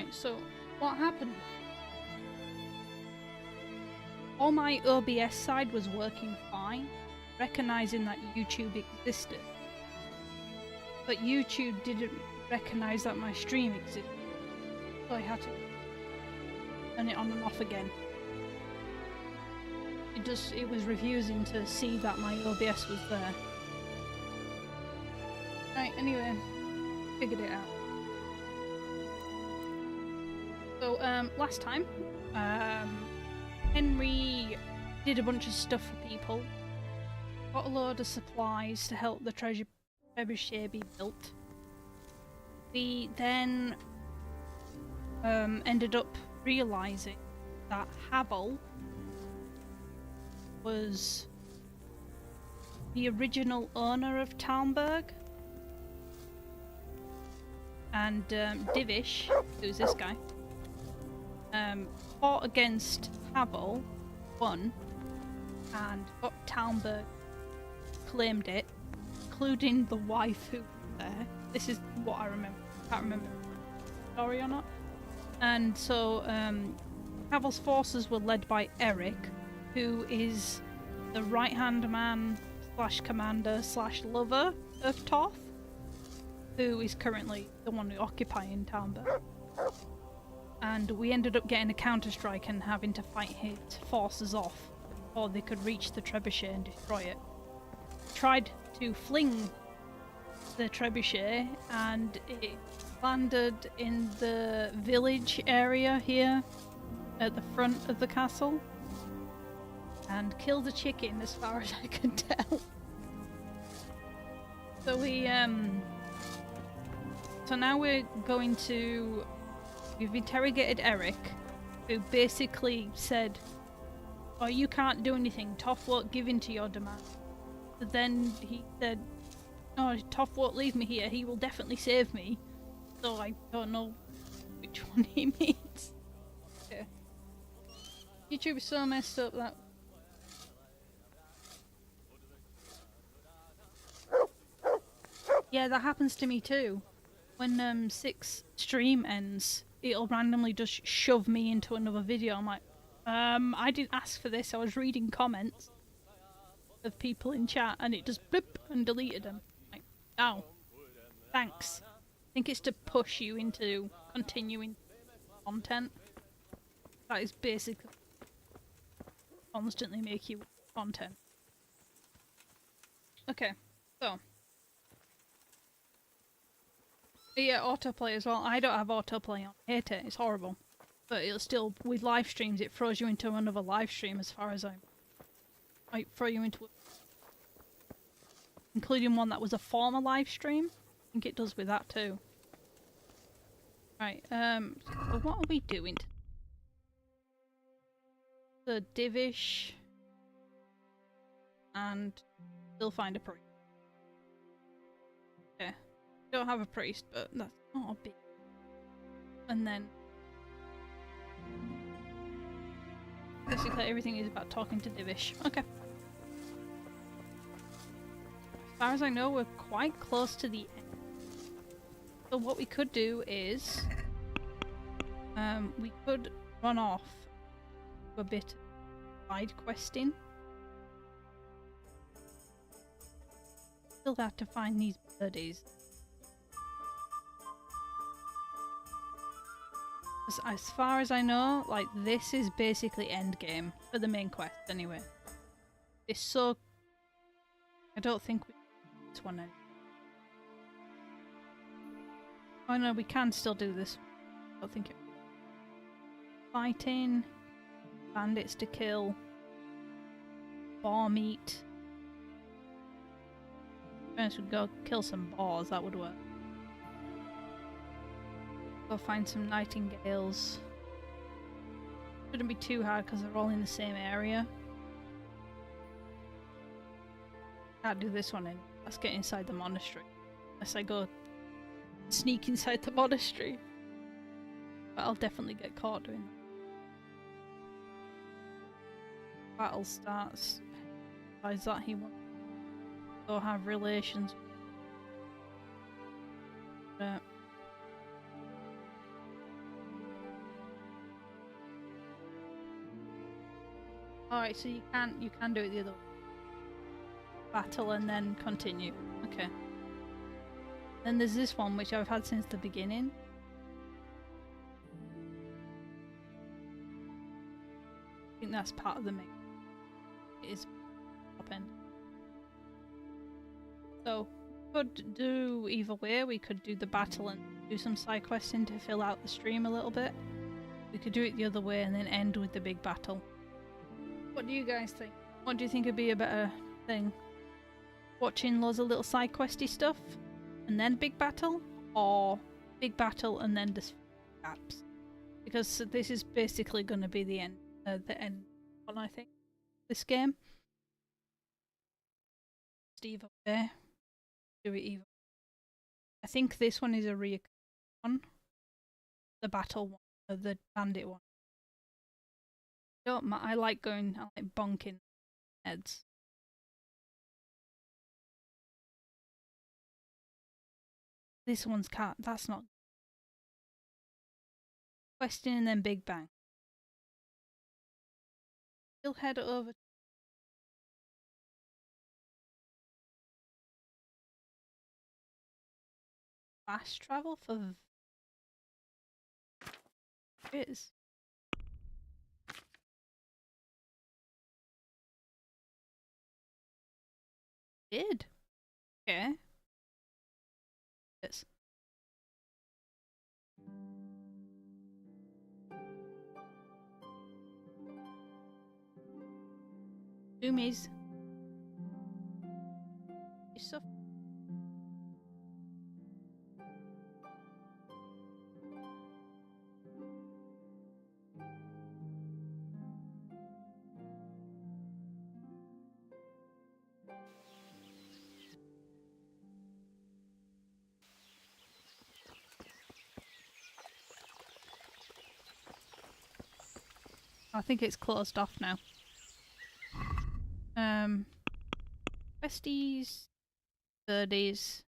Right, so what happened? All my OBS side was working fine, recognizing that YouTube existed. But YouTube didn't recognize that my stream existed. So I had to turn it on and off again. It was refusing to see that my OBS was there. Right, anyway, figured it out. So, last time, Henry did a bunch of stuff for people, got a load of supplies to help the trebuchet be built. We then ended up realising that Habel was the original owner of Talmberg, and Divish, who's this guy, fought against Habel, won, and got Talmberg, claimed it, including the wife who was there. This is what I remember. I can't remember the story or not. And so Habel's forces were led by Erik, who is the right-hand man / commander / lover of Toth, who is currently the one occupying Talmberg. And we ended up getting a counterstrike and having to fight his forces off before they could reach the trebuchet and destroy it. Tried to fling the trebuchet and it landed in the village area here at the front of the castle and killed a chicken as far as I can tell. So so now we're going to... We've interrogated Erik, who basically said, oh, you can't do anything, Toth won't give in to your demand. But then he said, oh, Toth won't leave me here, he will definitely save me. So I don't know which one he means. Yeah. YouTube is so messed up that... Yeah, that happens to me too. When Sic's stream ends, it'll randomly just shove me into another video. I'm like, I didn't ask for this, I was reading comments of people in chat and it just blip and deleted them. Like, oh, thanks. I think it's to push you into continuing content. That is basically constantly make you content. Okay, so. Yeah, autoplay as well. I don't have autoplay on. I hate it, it's horrible. But it'll still, with live streams, it throws you into another live stream as far as I might throw you into it. Including one that was a former live stream. I think it does with that too. Right, so what are we doing? The Divish and still find a priest. Okay. Don't have a priest, but that's not a big... And then... basically everything is about talking to Divish. Okay. As far as I know, we're quite close to the end. So what we could do is... we could run off a bit of side questing. Still have to find these birdies. As far as I know, like, this is basically endgame for the main quest anyway. It's so... I don't think we do this one anymore. Oh no, we can still do this. I don't think it... Fighting, bandits to kill, boar meat. If we go kill some boars, that would work. Go find some nightingales. Shouldn't be too hard because they're all in the same area. Can't do this one in. Let's get inside the monastery. Unless I go sneak inside the monastery. But I'll definitely get caught doing that. Battle starts. Besides that, he wants to go have relations. Alright, so you can do it the other way. Battle and then continue. Okay. Then there's this one which I've had since the beginning. I think that's part of the main. It is top end. So we could do either way. We could do the battle and do some side questing to fill out the stream a little bit. We could do it the other way and then end with the big battle. What do you guys think? What do you think would be a better thing? Watching loads of little side questy stuff and then big battle, or big battle and then just gaps? Because this is basically going to be the end one, I think. This game. Steve up there. Do it even. I think this one is a reoccurring one. The battle one, or the bandit one. I like bonking heads. This one's cat. That's not. Question and then big bang. He'll head over. Fast travel for. It is. Did. Okay. Yes. Zoomies. So I think it's closed off now. Besties, birdies.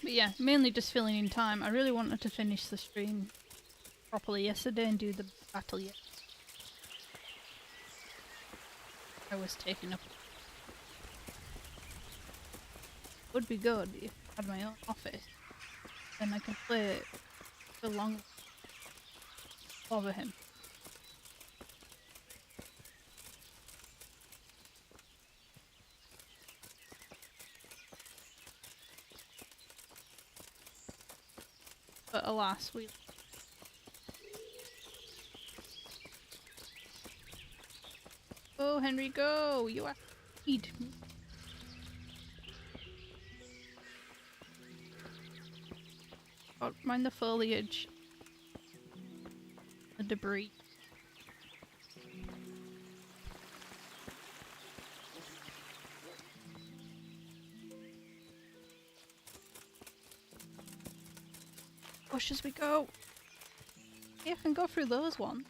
But yeah, mainly just filling in time. I really wanted to finish the stream properly yesterday and do the battle yet. I was taking up. Would be good if I had my own office. Then I can play it for long. Bother him. But alas, we. Go, Henry, go! You are speed. Oh, mind the foliage. The debris. Push as we go. Yeah, I can go through those ones.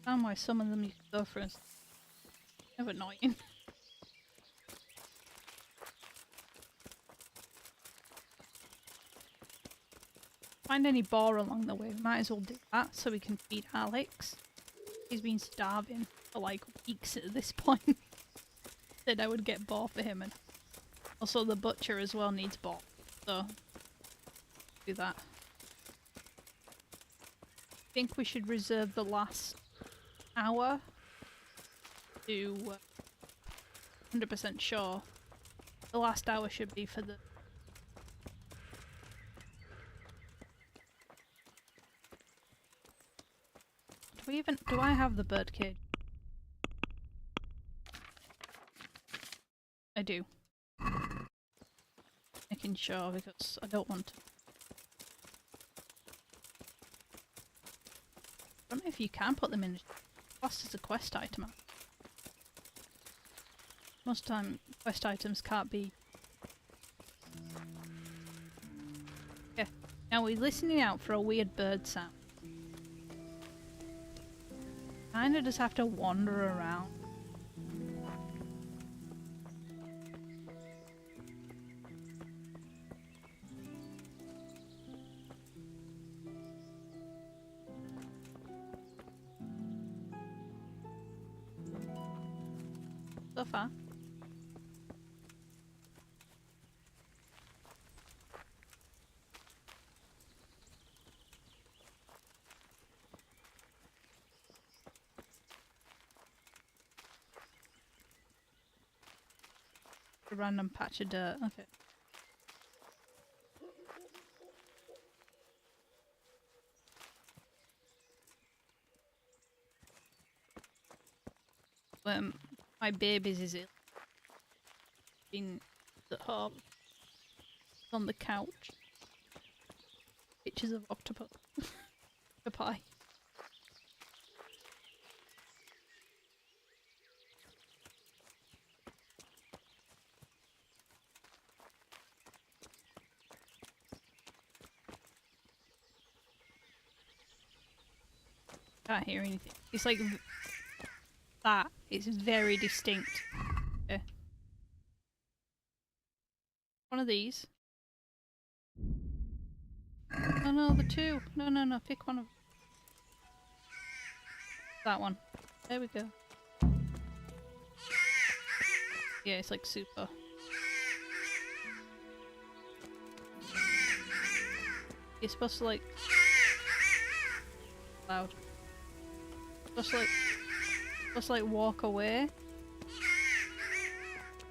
I don't know why some of them you can go through. It's kind of annoying. Find any boar along the way, we might as well do that so we can feed Alex. He's been starving for like weeks at this point. Said I would get boar for him, and also the butcher as well needs boar, so do that. I think we should reserve the last hour to 100% sure. The last hour should be for the do I have the bird cage? I do. Making sure because I don't want to. I don't know if you can put them in classed as a quest item. Most time quest items can't be. Okay, now we're listening out for a weird bird sound. Kinda just have to wander around. so far. A random patch of dirt, okay. My babies is it been at home on the couch. Pictures of octopus. Octopi. Can't hear anything. It's like that. It's very distinct. Okay. One of these. Oh no, the two. No, no, no. Pick one of that one. There we go. Yeah, it's like super. You're supposed to like loud. Supposed to like walk away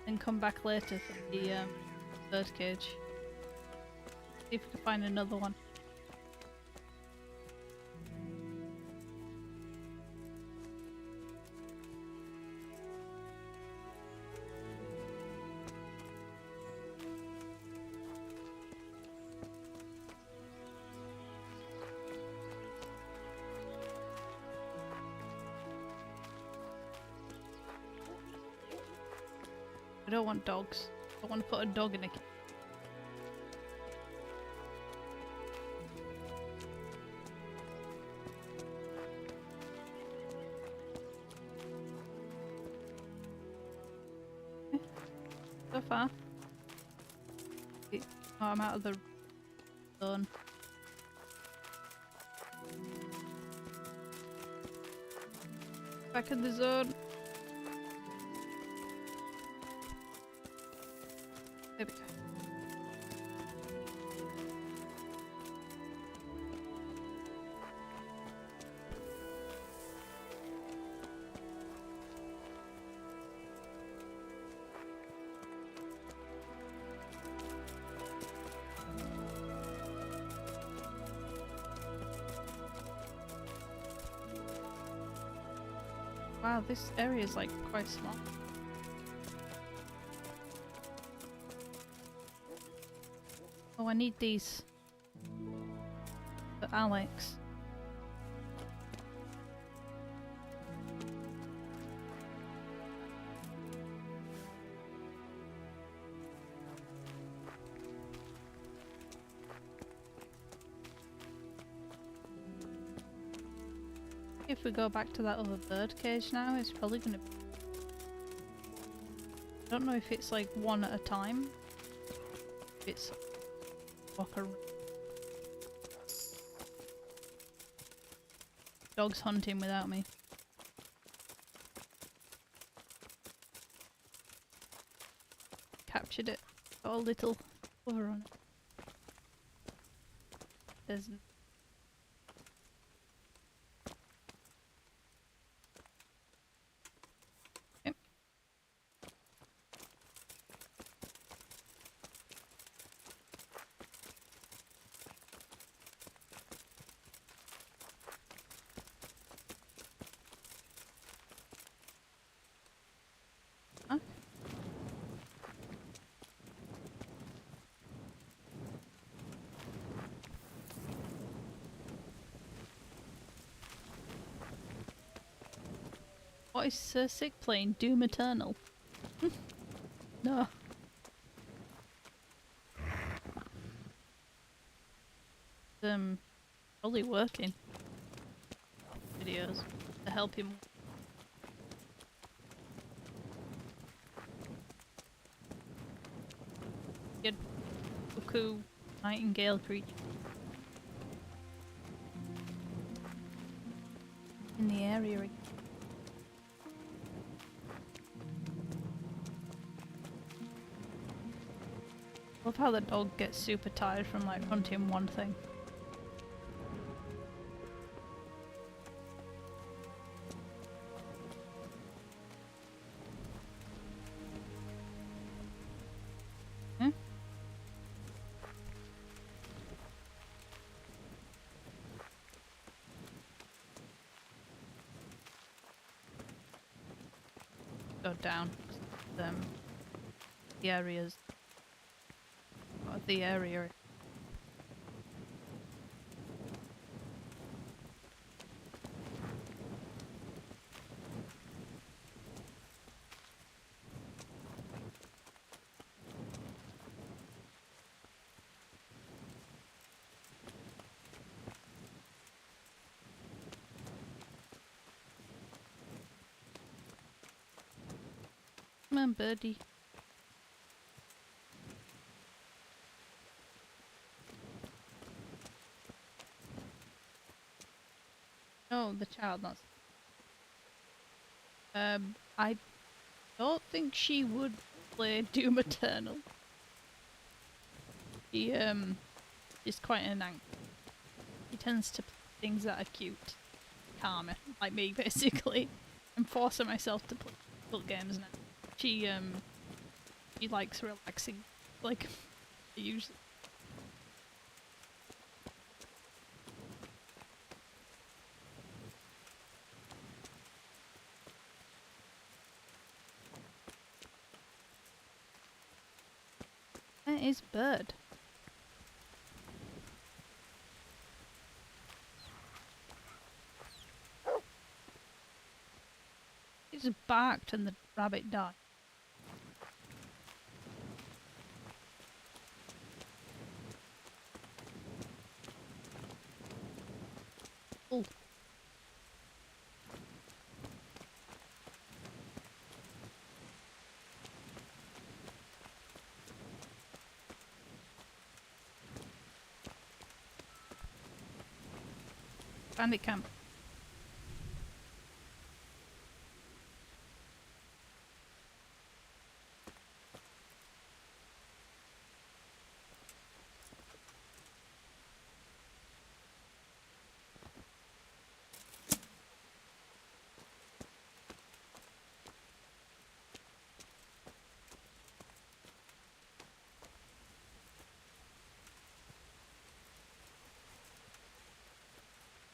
and come back later for the bird cage. See if we can find another one. I don't want dogs. I want to put a dog in a cage. So far. Oh, I'm out of the zone. Back in the zone. There we go. Wow, this area is like quite small. Oh, I need these for Alex. If we go back to that other bird cage now, it's probably gonna be... I don't know if it's like one at a time. If it's walk around. Dog's hunting without me. Captured it. Got a little cover on it. There's... Huh? What is Sir Sic playing? Doom Eternal? No. Probably working. Videos to help him. Get cuckoo nightingale creature in the area again. Love how the dog gets super tired from like hunting one thing. Hmm? Go down. The areas. The area. Come on, birdie. Oh, the child, not. I don't think she would play Doom Eternal. She, is quite an ang. She tends to play things that are cute. Calmer, like me, basically. I'm forcing myself to play difficult games now. She likes relaxing, like, usually. Where is Bird? He just barked and the rabbit died. Oh. Bandit camp.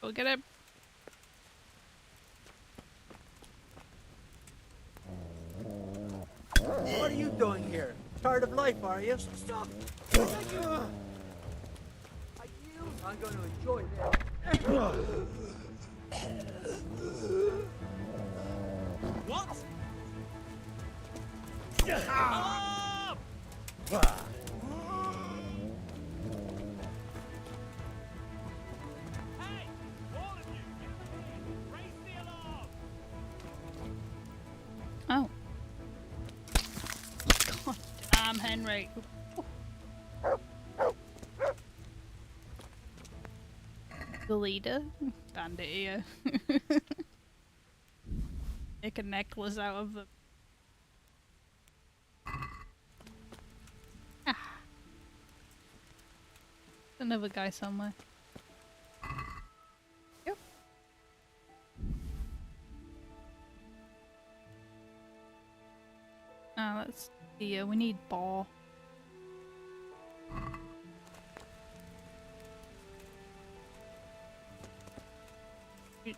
Go get him. What are you doing here? Tired of life, are you? Stop! I yield. I'm going to enjoy this. What? Ah! Hey! All of you! Raise the alarm! Oh. God damn, Henry. The leader? Bandit here. Make a necklace out of them. Ah. Another guy somewhere. Yep. Ah, let's see. We need ball.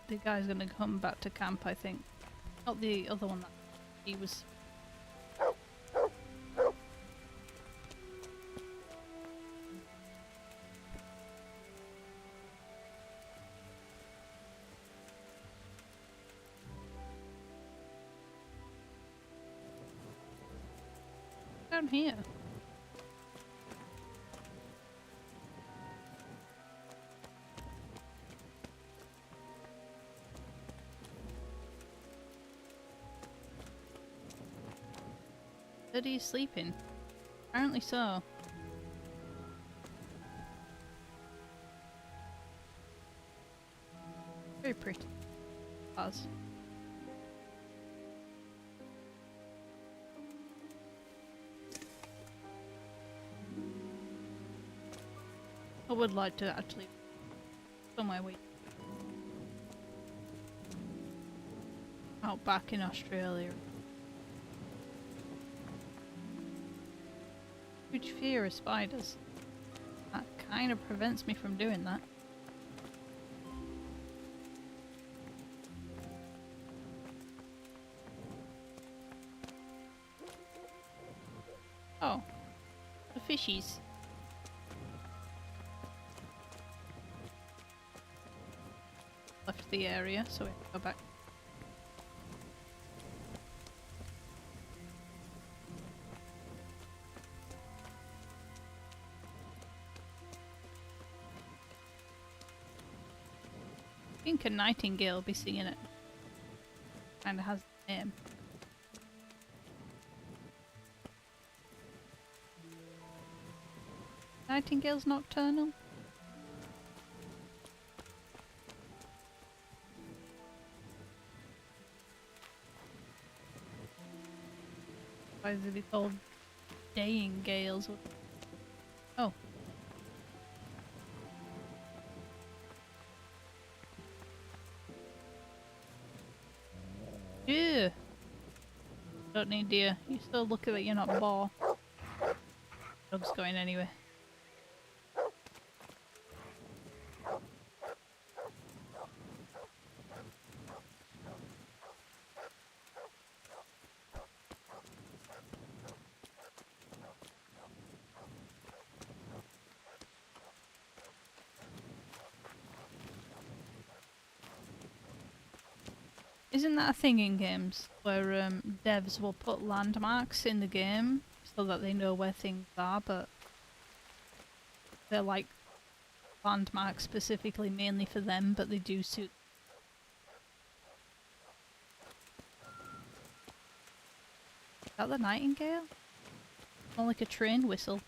The guy's gonna come back to camp, I think. Not the other one that he was. Down here. That he's sleeping. Apparently so. Very pretty. Pause. would like to actually somewhere we out back in Australia. Huge fear of spiders. That kind of prevents me from doing that. Oh, the fishies. Left the area, so we have to go back. I think a nightingale will be singing it. Kinda has the name. Nightingales nocturnal? Why is it called daying gales? Oh. Yeah. Don't need deer. You still lucky that you're not boar. Dog's going anyway. Isn't that a thing in games where devs will put landmarks in the game so that they know where things are, but they're like landmarks specifically mainly for them, but they do suit. Is that the nightingale? More like a train whistle.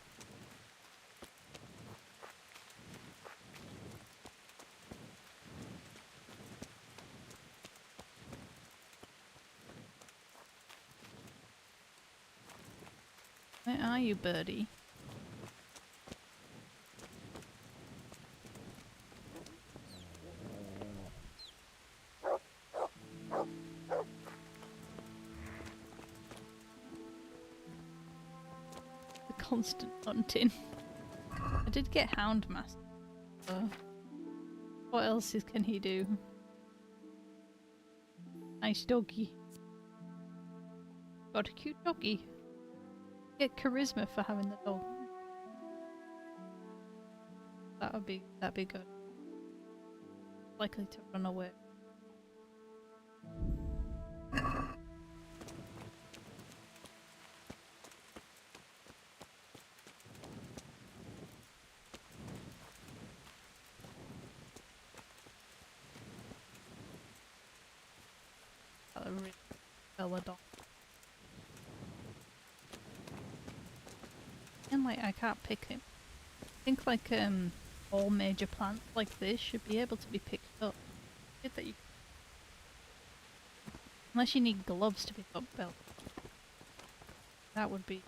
Where are you, birdie? The constant hunting. I did get Houndmaster, so what else can he do? Nice doggy. Got a cute doggy. Get charisma for having the dog. That'd be good. Likely to run away. That'll really kill a dog. And like I can't pick him. I think like all major plants like this should be able to be picked up. Good that you unless you need gloves to pick up belt. That would be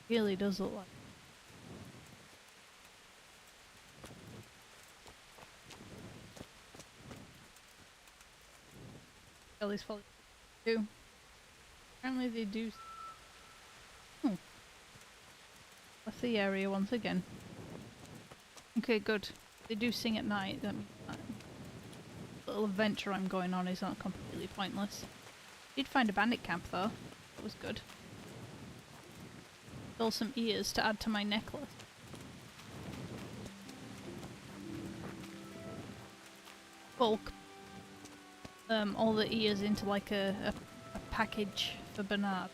really does look like Kelly's falling too. Apparently they do. Hmm. Left the area once again. Okay, good. They do sing at night. That means that little adventure I'm going on is not completely pointless. Did find a bandit camp though. That was good. Stole some ears to add to my necklace. Bulk. All the ears into like a package for Bernard.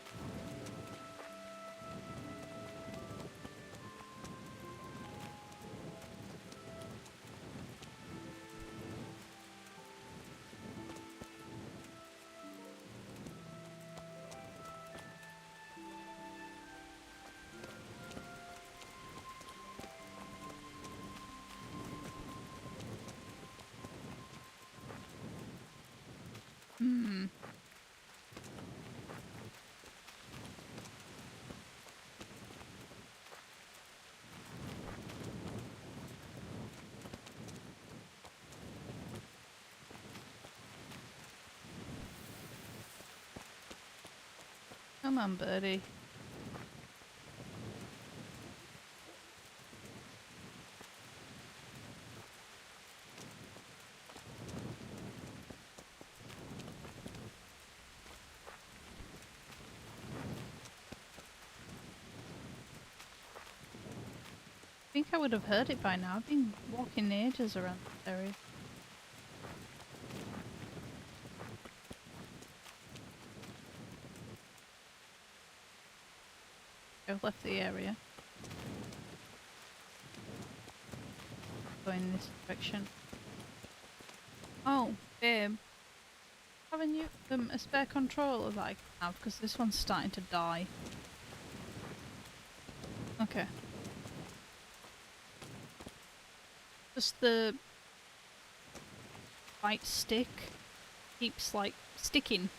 Come on, birdie. I think I would have heard it by now. I've been walking ages around this area. I've left the area. Going this direction. Oh, babe. Haven't you a spare controller that I can have? Because this one's starting to die. Okay. Just the right stick keeps like sticking,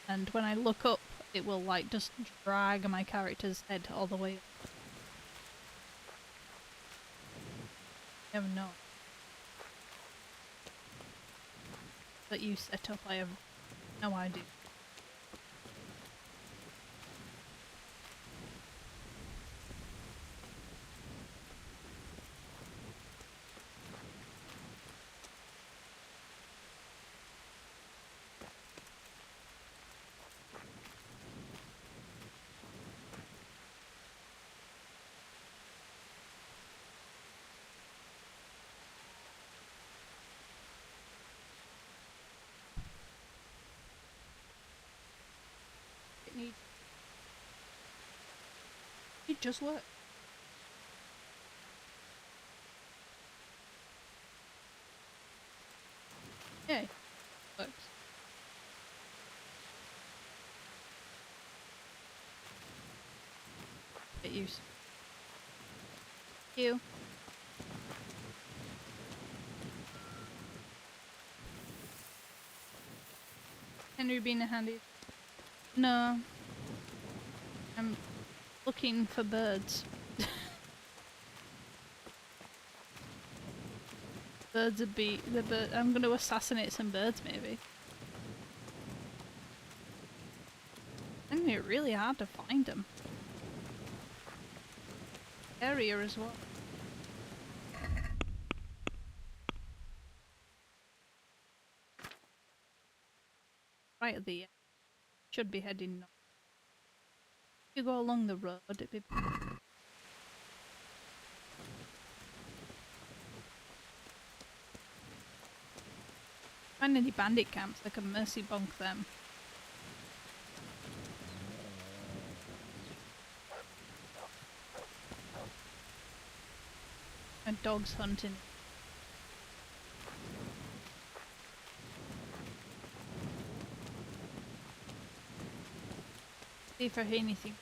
and when I look up it will like just drag my character's head all the way up. Never know. That you set up, I have no idea. It just worked. Yeah, it works. Get used. Thank you. Henry being a handy. No. I'm looking for birds. Birds would be the bird. I'm going to assassinate some birds, maybe. I think it's really hard to find them. Area as well. Right at the end. Should be heading north. If you go along the road, it'd be. Find any bandit camps, I can mercy bonk them. My dog's hunting. See if I hear anything.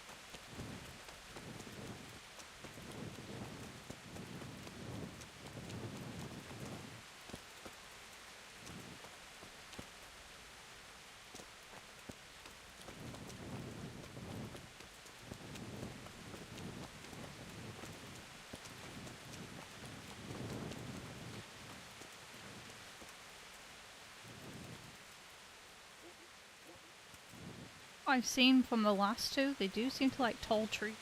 I've seen from the last two, they do seem to like tall trees.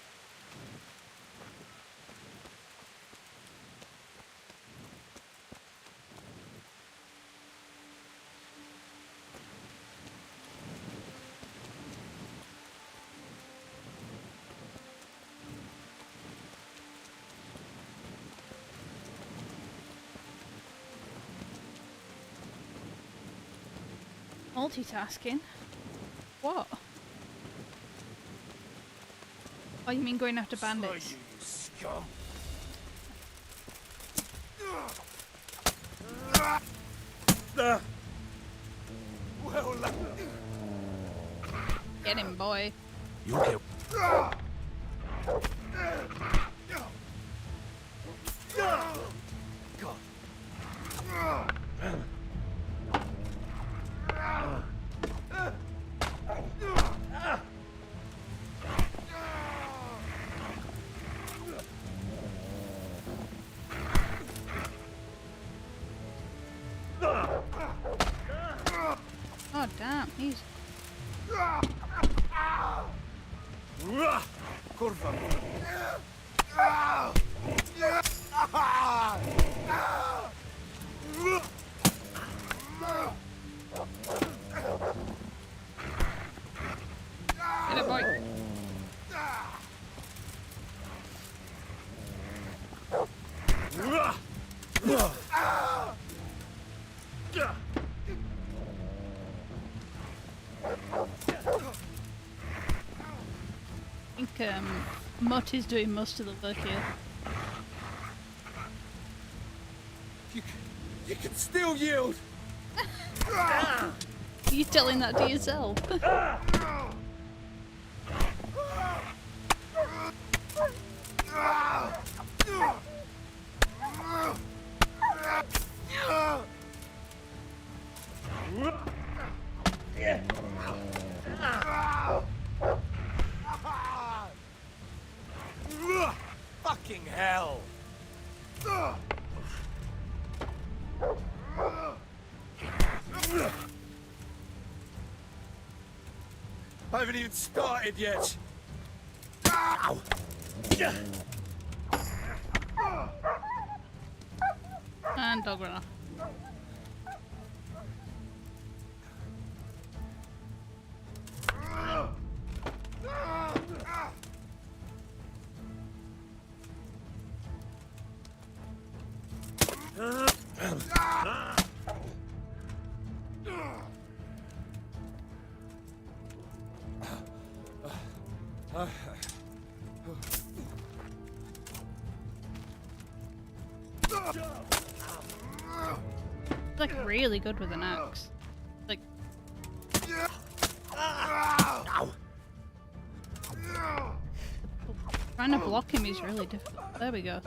Multitasking? What? Oh, you mean going after bandits? You scum. Well, Get him, boy. You okay? Oh damn, he's kurwa. Get it, boy. I think Mutt is doing most of the work here. You can still yield. Are you telling that to yourself? Fucking hell. I haven't even started yet. Ow. And dog runner. Like really good with an axe. Like trying to block him is really difficult. There we go.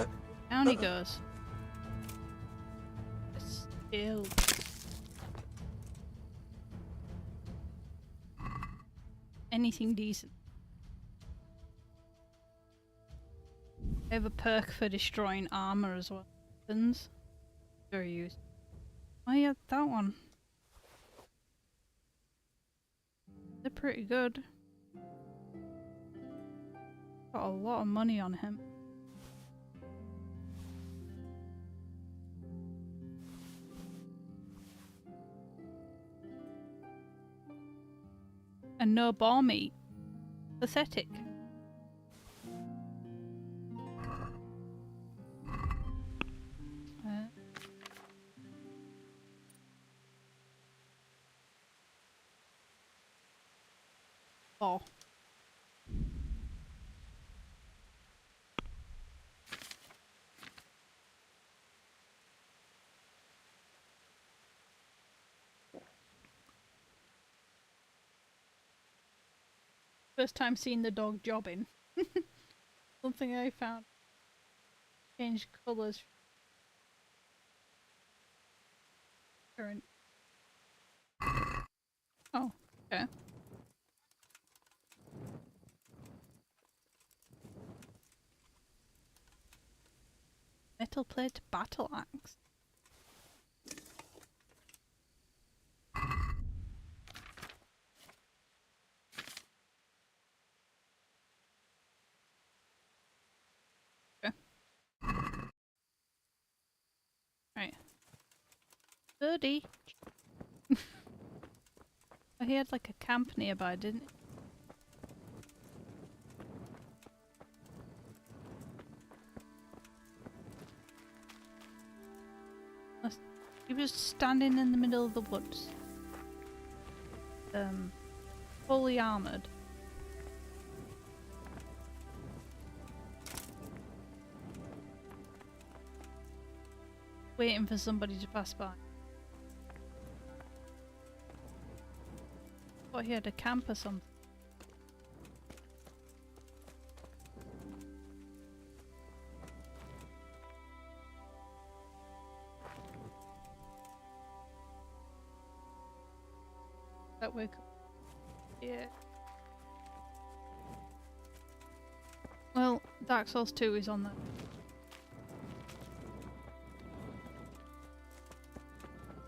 Down he goes. Still. Anything decent. I have a perk for destroying armor as well. Weapons. Very useful. Oh yeah, that one. They're pretty good. Got a lot of money on him. And no ball meat. Pathetic. Oh. First time seeing the dog jobbing. Something I found. Changed colours. Current. Oh, okay. Metal plate battle axe. Okay. Right. Birdie. Oh, he had like a camp nearby, didn't he? He was standing in the middle of the woods. Fully armoured. Waiting for somebody to pass by. Thought he had a camp or something. That way. Yeah. Well, Dark Souls 2 is on that.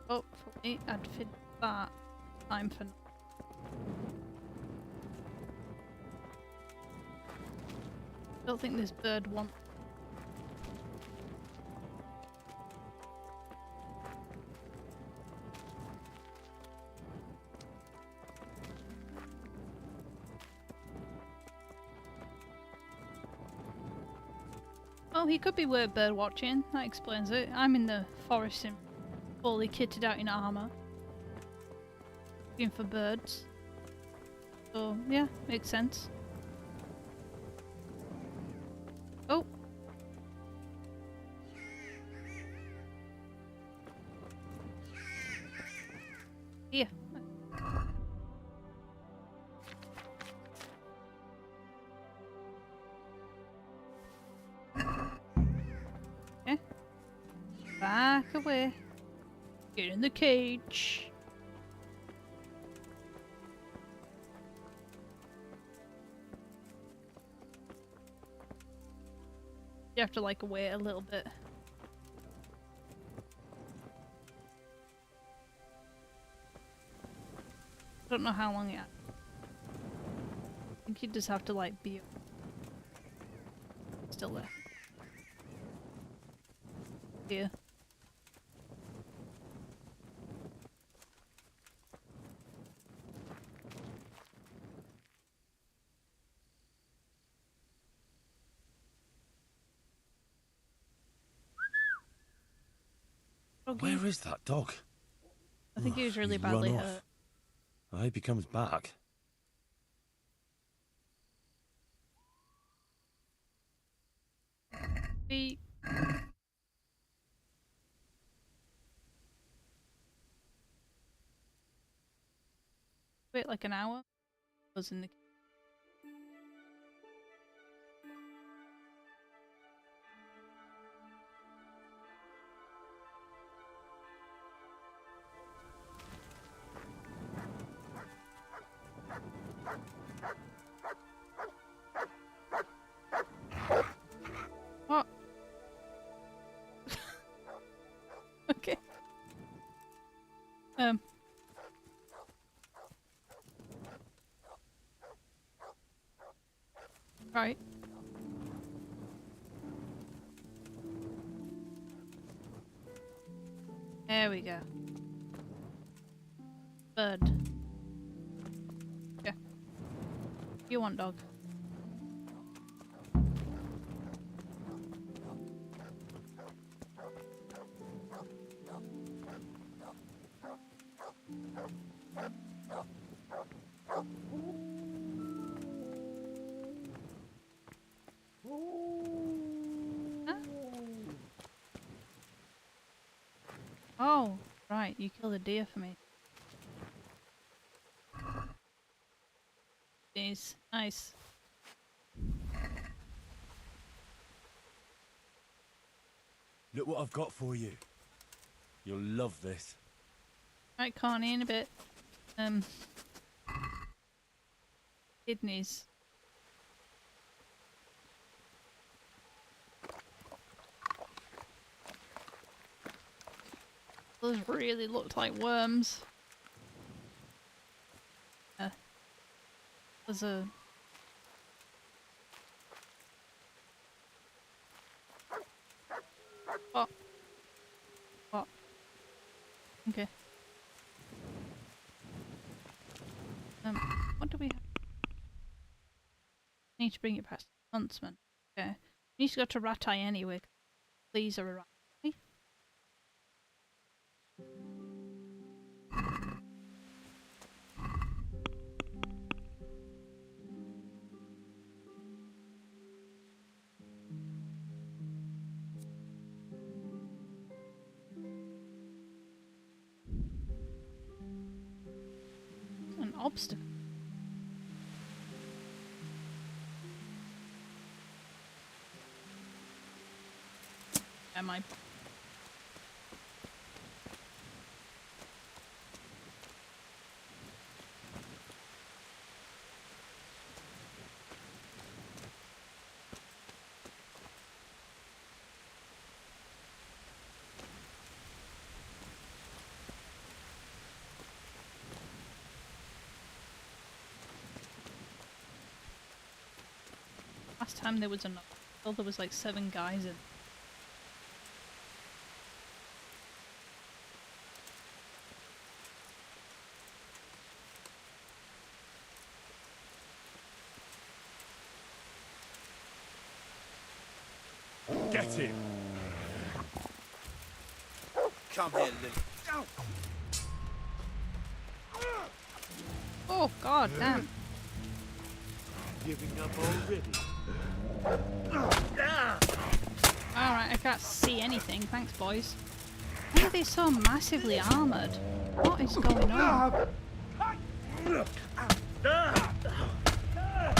Hopefully I'd fit that time for now. don't think this bird wants. Oh, he could be bird watching. That explains it. I'm in the forest and fully kitted out in armor, looking for birds. So yeah, makes sense. Oh. Yeah. Okay. Back away. Get in the cage. You have to like wait a little bit. I don't know how long yet. I think you just have to like be still there. Yeah. Okay. Where is that dog? I think he was really He's badly run off. hurt. I hope he comes back. He... Wait like an hour? Was in the what? Okay. Right. There we go. Bird. Yeah. You want dog? Huh? Oh, right. You killed a deer for me. Jeez. Nice. Look what I've got for you. You'll love this. Right, Connie, in a bit. Kidneys. Those really looked like worms. There's a... Oh. What? Okay. What do we have? Need to bring it past Huntsman. Okay. Need to go to Ratai anyway. These are a rat. An obstacle. Am I? Last time there was enough. Well, there was like 7 guys in. Get him! Come here, Lily. Oh god damn. Giving up already? Alright, I can't see anything. Thanks, boys. Why are they so massively armoured? What is going on?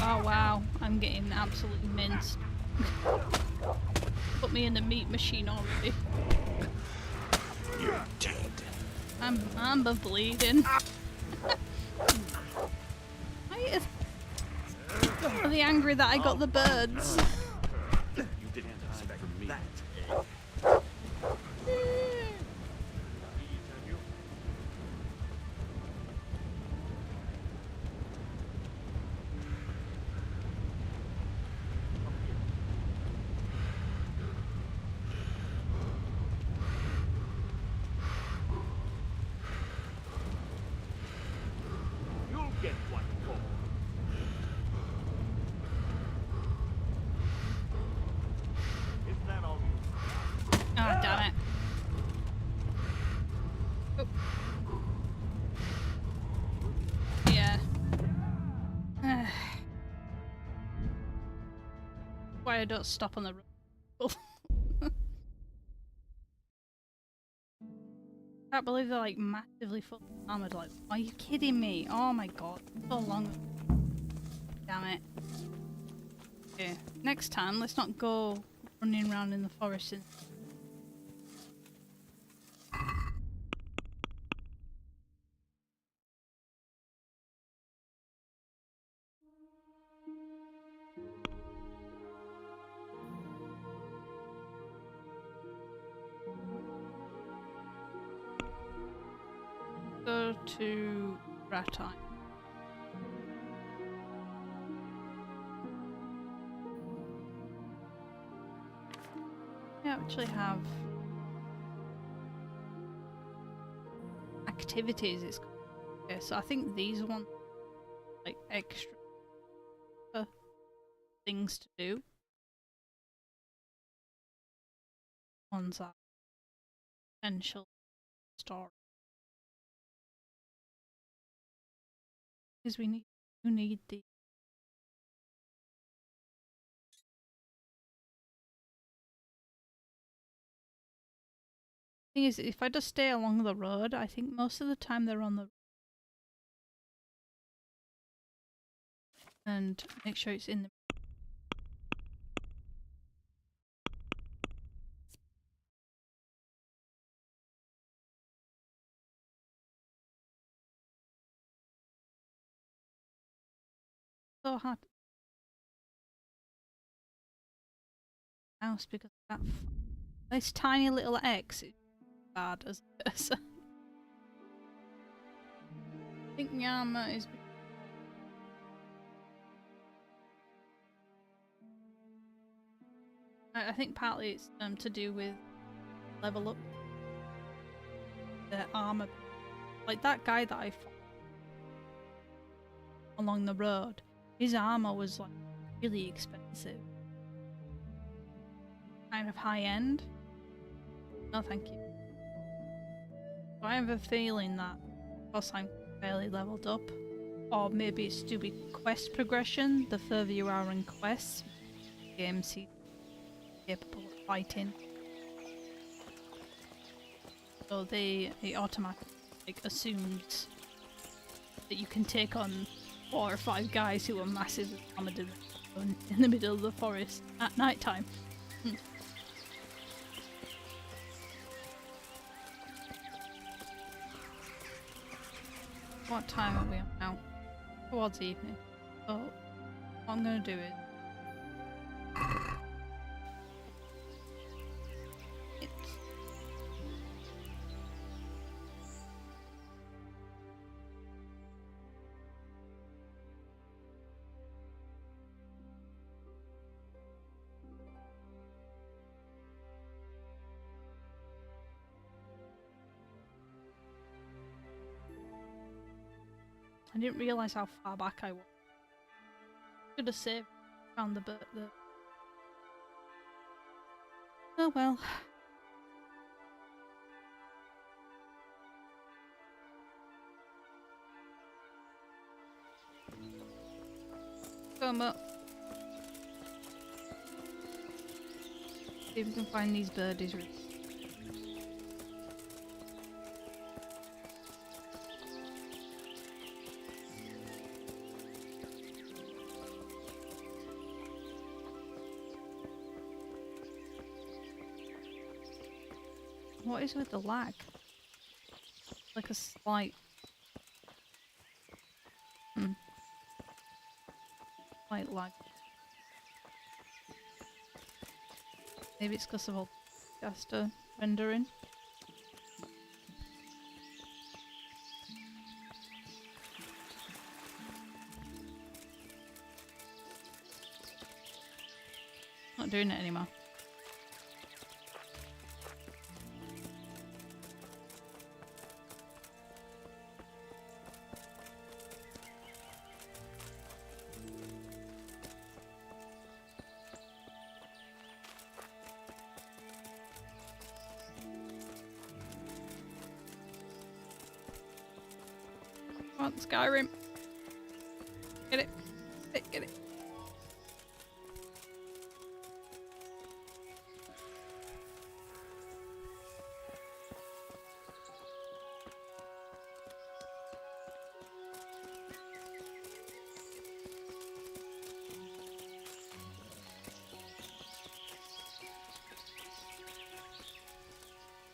Oh wow, I'm getting absolutely minced. Put me in the meat machine already. You're dead. I'm bleeding. Are they angry that I got the birds? You didn't expect that. You'll get what for. Is that all you? Oh damn it. Oh. Yeah. Why I don't stop on the road. I can't believe they're like massively full armored. Like, are you kidding me? Oh my god, so long. Damn it. Okay, next time let's not go running around in the forest and go to Ratai. I actually have activities. It's okay, so I think these ones like extra things to do. Ones are potential story. Because you need the thing is, if I just stay along the road, I think most of the time they're on the and make sure it's in the so hard house because that this tiny little X is bad as a person. I think Yama is. I think partly it's to do with level up the armor. Like that guy that I fought along the road, his armor was like really expensive, kind of high end. No, thank you. So I have a feeling that because I'm fairly leveled up, or maybe it's to be quest progression. The further you are in quests, games seem capable of fighting. So it automatically assumes that you can take on 4 or 5 guys who are massively armored in the middle of the forest at night time. What time are we on now? Towards evening. So what I'm gonna do is I didn't realise how far back I was. Should have saved. Found the bird. Oh well. Come up. See if we can find these birdies. What is with the lag? Like a slight... Slight lag. Maybe it's because of all Gaster rendering. Not doing it anymore. Come on, Skyrim. Get it. Get it.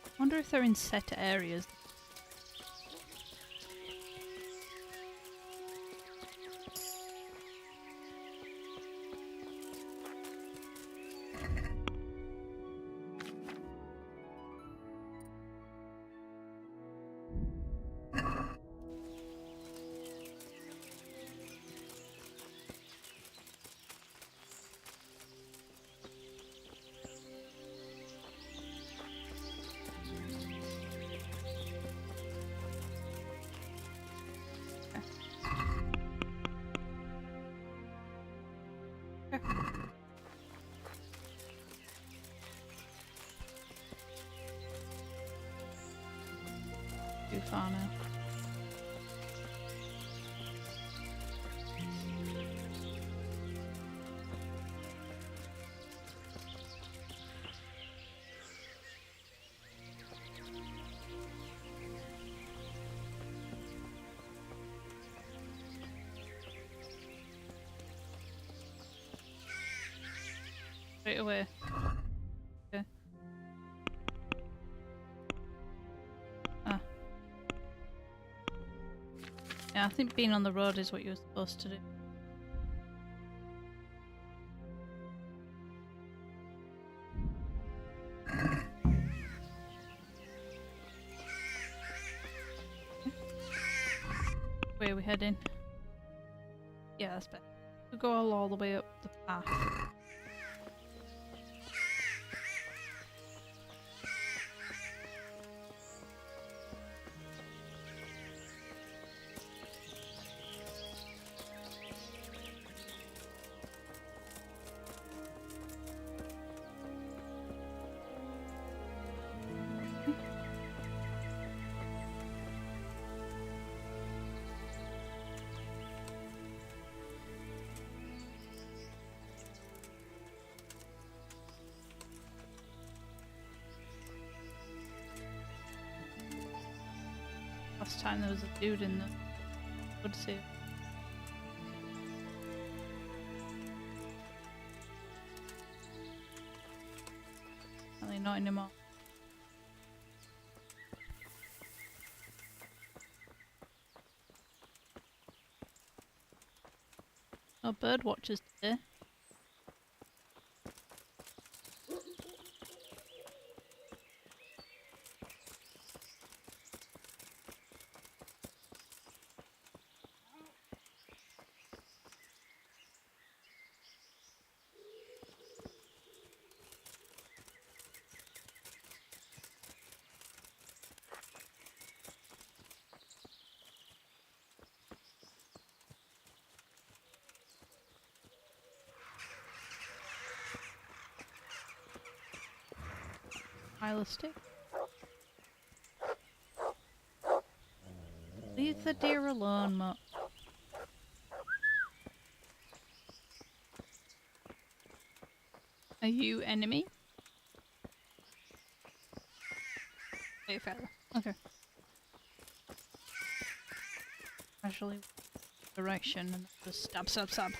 I wonder if they're in set areas. Too far now. Straight away. Okay. Ah. Yeah, I think being on the road is what you were supposed to do. Where are we heading? Yeah, that's better. We'll go all the way up the path. Last time there was a dude in the woods here. Apparently not anymore. No bird watchers today. pile of sticks. Leave the deer alone, Mutt. Are you enemy? Wait, fella. Okay. Casually direction and just stab, stab, stab.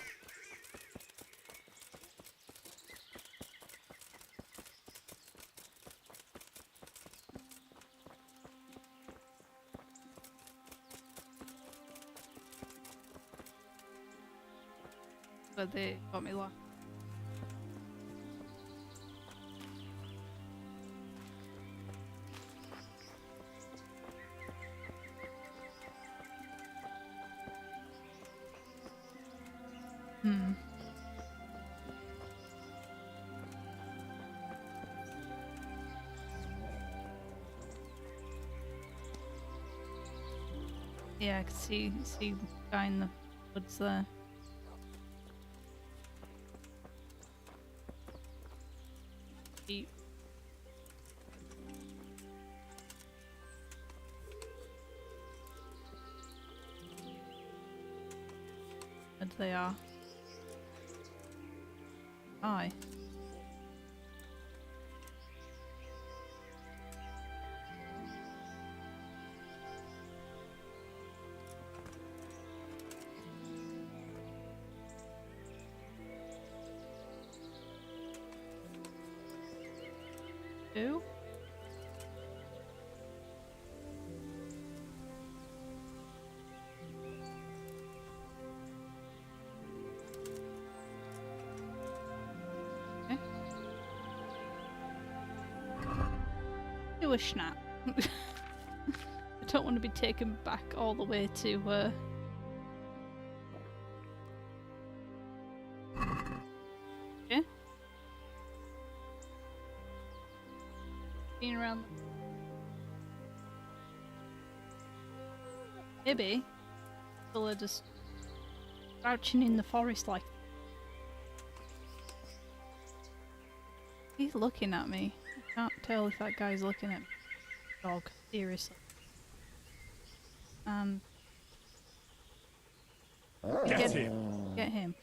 But they got me lost. Yeah, I can see the guy in the woods there. Deep. And they are. Aye. Who? Okay. Do a snap. I don't want to be taken back all the way to okay. Being around. Maybe people are just crouching in the forest like. He's looking at me. I can't tell if that guy's looking at me. Dog, seriously. Get him! Get him.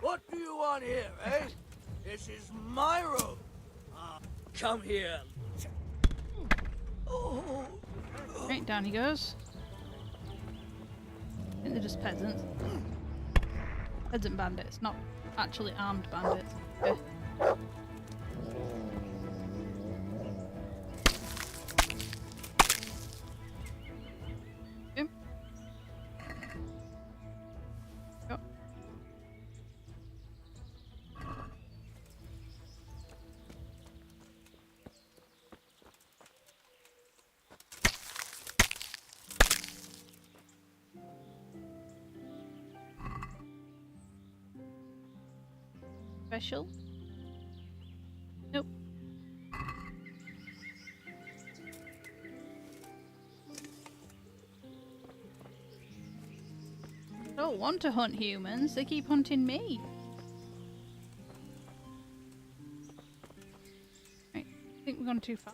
What do you want here, eh? This is my road. Come here. Oh. Right, down he goes. I think they're just peasants. Peasant bandits, not actually armed bandits. Okay. Okay. Go. Special? Nope. I don't want to hunt humans, they keep hunting me. Right, I think we've gone too far.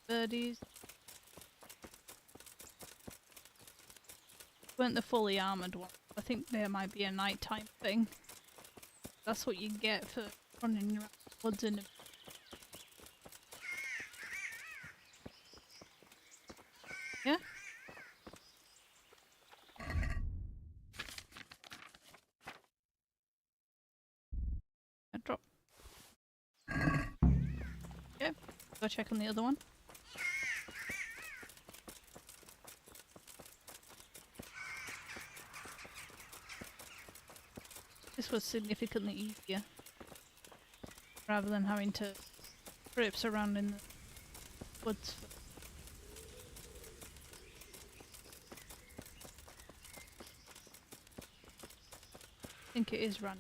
Birdies. Weren't the fully armoured one. I think there might be a nighttime thing. That's what you get for running around the woods in a... Yeah? Drop. Okay, go check on the other one. This was significantly easier, rather than having to traipse around in the woods. I think it is run.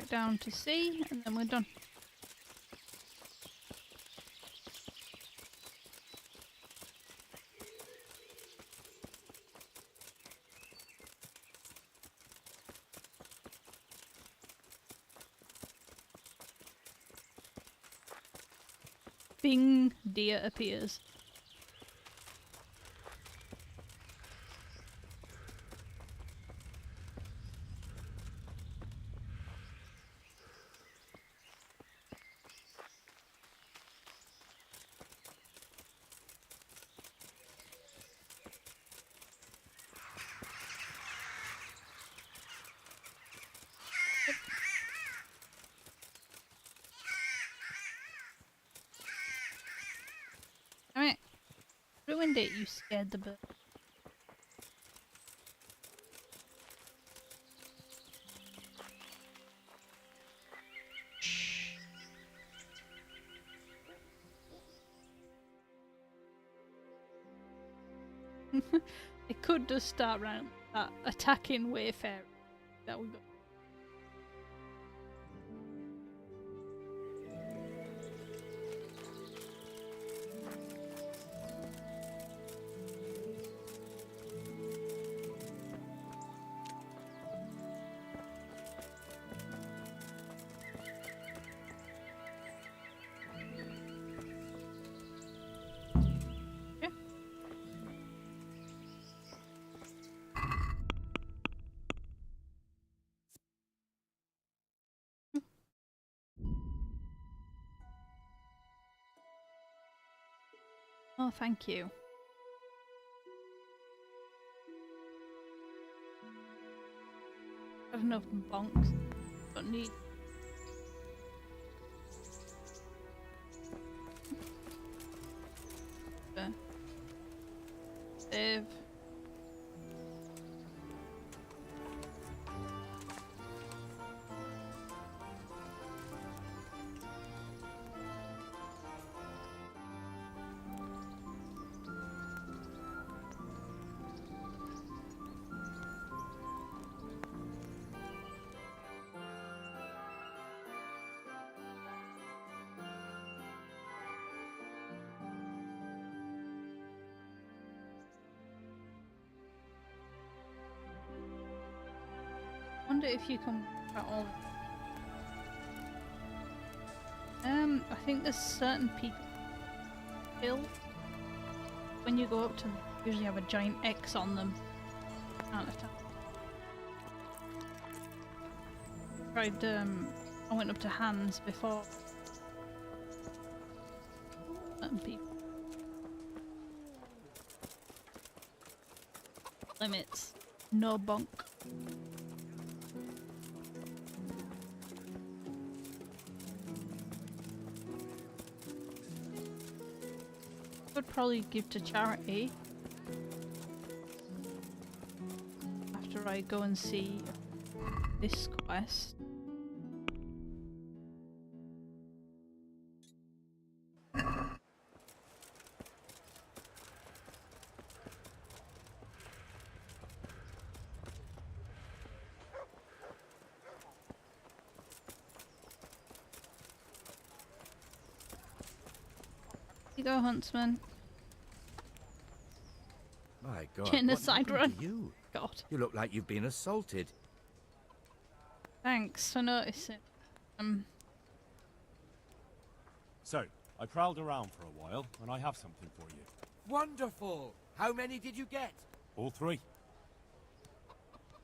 back down to sea, and then we're done. Bing, deer appears. Alright. Ruined it, you scared the bird. Shh. They could just start round that attacking Wayfarer that we got. Oh, thank you. Got enough bonks. Don't need. Save. I wonder if you can work out all. I think there's certain people kill when you go up to them. They usually have a giant X on them. Can't attack. Tried. I went up to hands before. Certain people. Limits. No bonk. Could probably give to charity after I go and see this quest. You go, huntsman. My God, Genocide what happened run. to you? God. You look like you've been assaulted. Thanks for noticing. So, I prowled around for a while, and I have something for you. Wonderful! How many did you get? All three.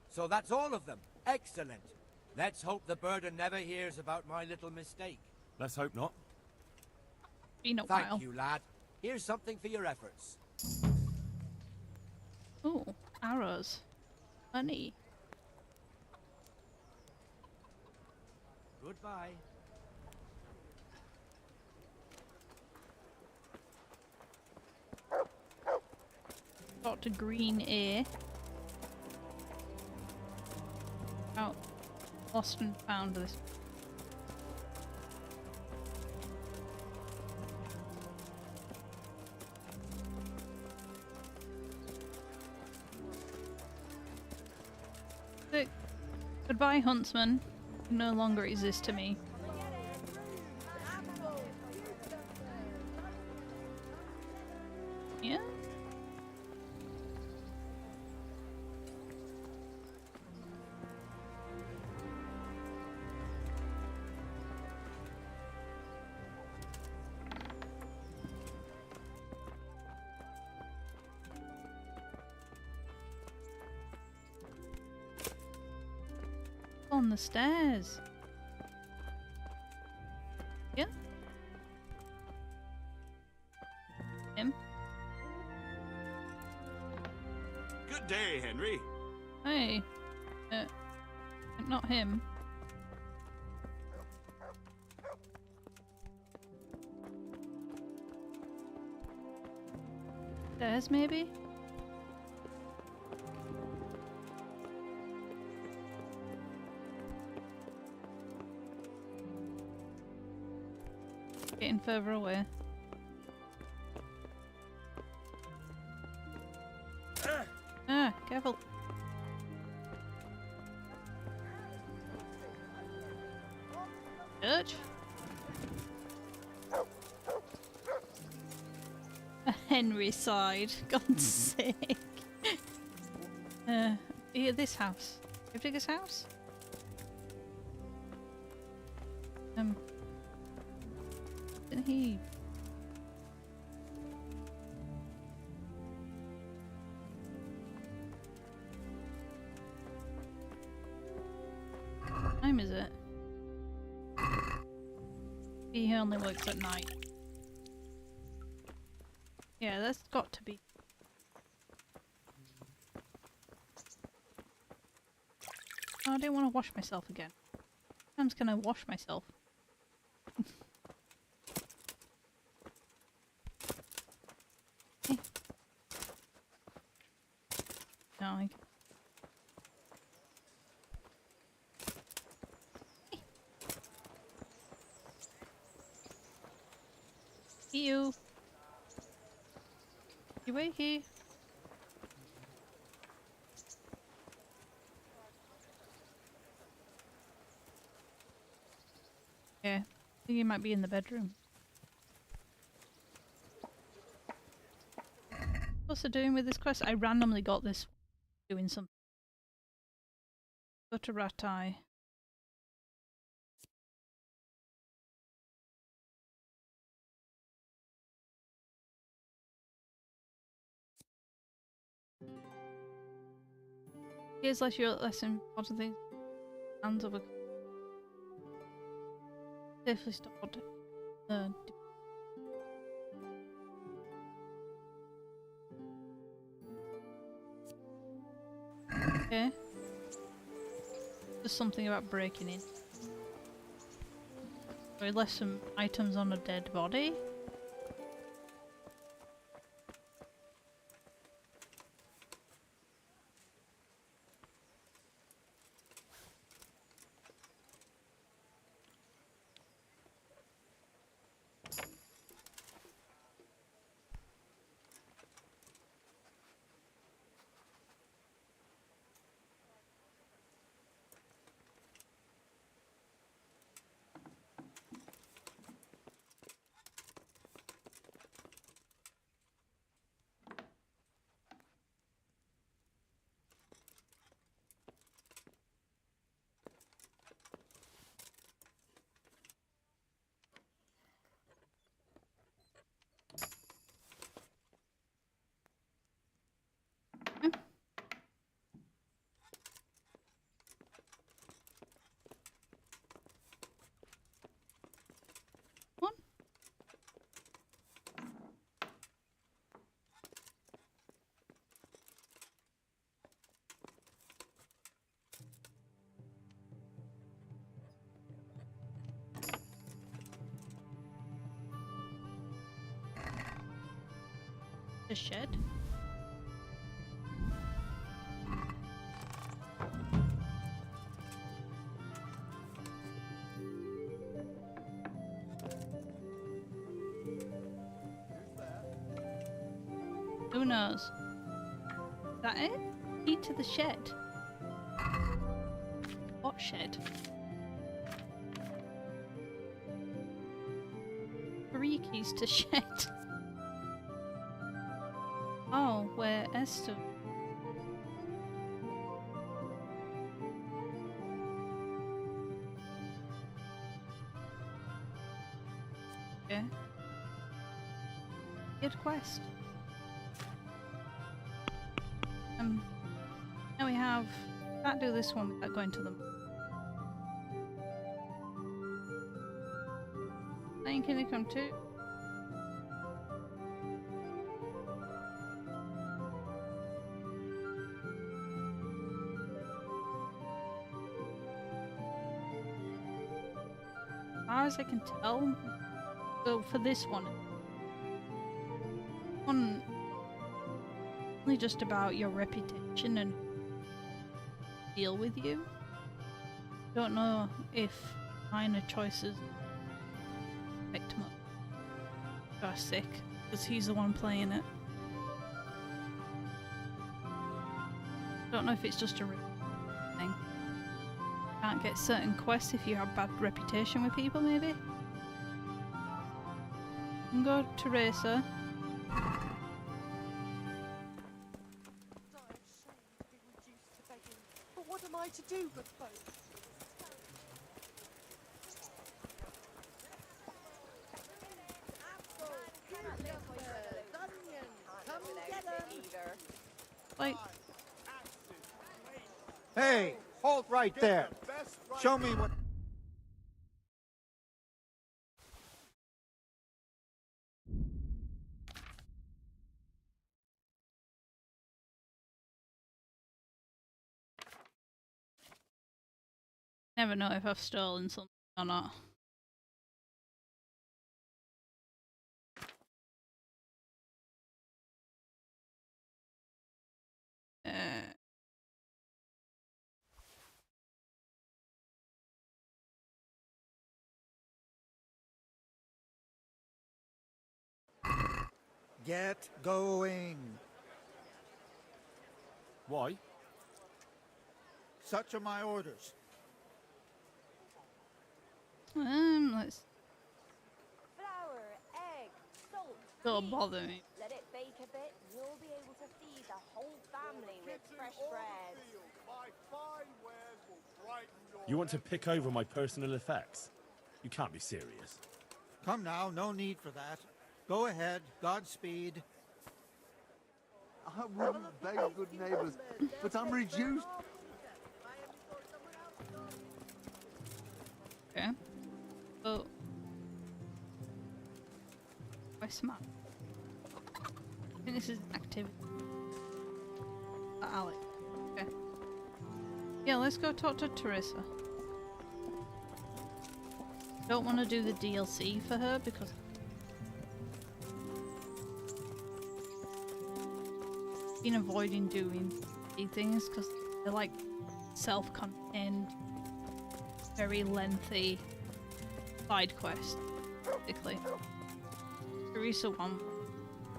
So that's all of them. Excellent. Let's hope the burden never hears about my little mistake. Let's hope not. Been a Thank while. you, lad. Here's something for your efforts. Oh, arrows. Honey. Goodbye. Got to green A. Oh, lost and found this. Goodbye, huntsman. no longer exist to me. Yeah? On the stairs. Yeah? Him? Good day, Henry. Hey. Not him. Stairs, maybe? Getting further away. Ah, careful. Church? Henry sighed. God's sake. Yeah, this house. Have you this house? Didn't he? What time is it? He only works at night. Yeah, that's got to be. Oh, I didn't want to wash myself again. I'm just gonna wash myself. No, I... You. You wakey. Yeah, I think he might be in the bedroom. What's it doing with this quest? I randomly got this doing something. Go to Ratai. Here's like your lesson. What are things? Hands over. Safely stored. Okay. There's something about breaking in. So we left some items on a dead body. One. The shed. Who knows? Is that it? Key to the shed. What shed? 3 keys to shed. Oh, where Esther. Okay. Good quest. Now we have. Can't do this one without going to them. Thank you, they come too. As far as I can tell, so for this one only just about your reputation and deal with you. Don't know if minor choices affect much. Mrs Sic, because he's the one playing it. Don't know if it's just a thing. Can't get certain quests if you have bad reputation with people, maybe. And go Teresa. But what am I to do but vote? Like, Hey, halt right there. Show me what... never know if I've stolen something or not. Get going. Why? Such are my orders. Let's. Flour, egg, salt. Don't cheese. bother me. Let it bake a bit. You'll be able to feed the whole family with fresh bread. You want to pick over my personal effects? You can't be serious. Come now, no need for that. Go ahead, Godspeed. I wouldn't beg good neighbours, but I'm reduced. Okay. So. Quest map. I think this is an activity. Alex. Okay. Yeah, let's go talk to Teresa. Don't want to do the DLC for her because I've been avoiding doing these things because they're like self-contained, very lengthy side quests, basically. Teresa one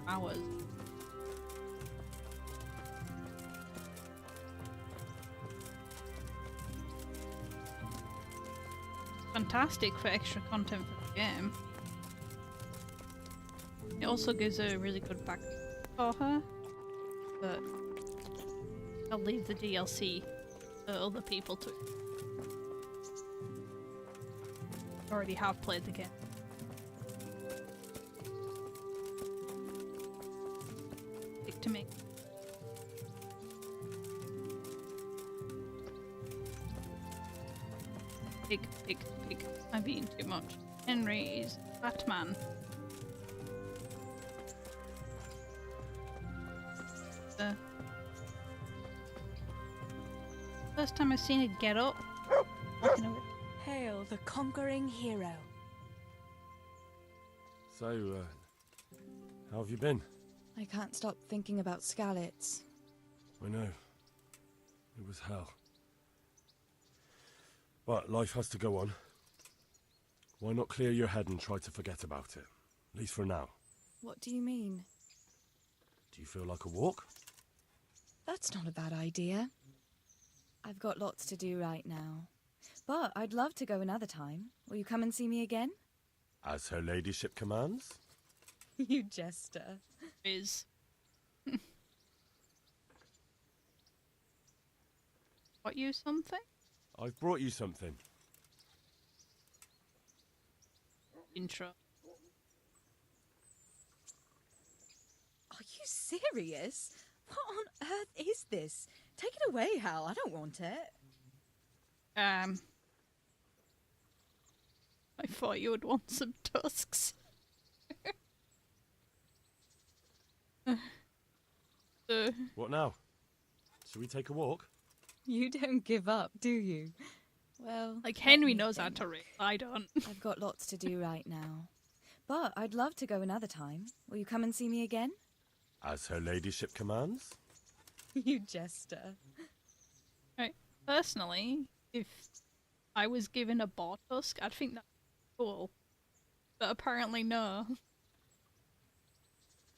hours. Fantastic for extra content for the game. It also gives a really good back for her, but I'll leave the DLC for other people to already have played the game. Stick to me. Pig. I'm being too much. Henry is Batman. First time I've seen it get up. Hail the conquering hero. So, how have you been? I can't stop thinking about Skalitz. I know. It was hell. But life has to go on. Why not clear your head and try to forget about it? At least for now. What do you mean? Do you feel like a walk? That's not a bad idea. I've got lots to do right now. But I'd love to go another time. Will you come and see me again? As her ladyship commands? You jester. Is. Got you something? I've brought you something. Intro. Are you serious? What on earth is this? Take it away, Hal. I don't want it. I thought you would want some tusks. What now? Shall we take a walk? You don't give up, do you? Well, Like let Henry me knows how think. to read. I don't. I've got lots to do right now. But I'd love to go another time. Will you come and see me again? As her ladyship commands? You jester. Right. Personally, if I was given a boar tusk, I'd think that's cool. But apparently no. I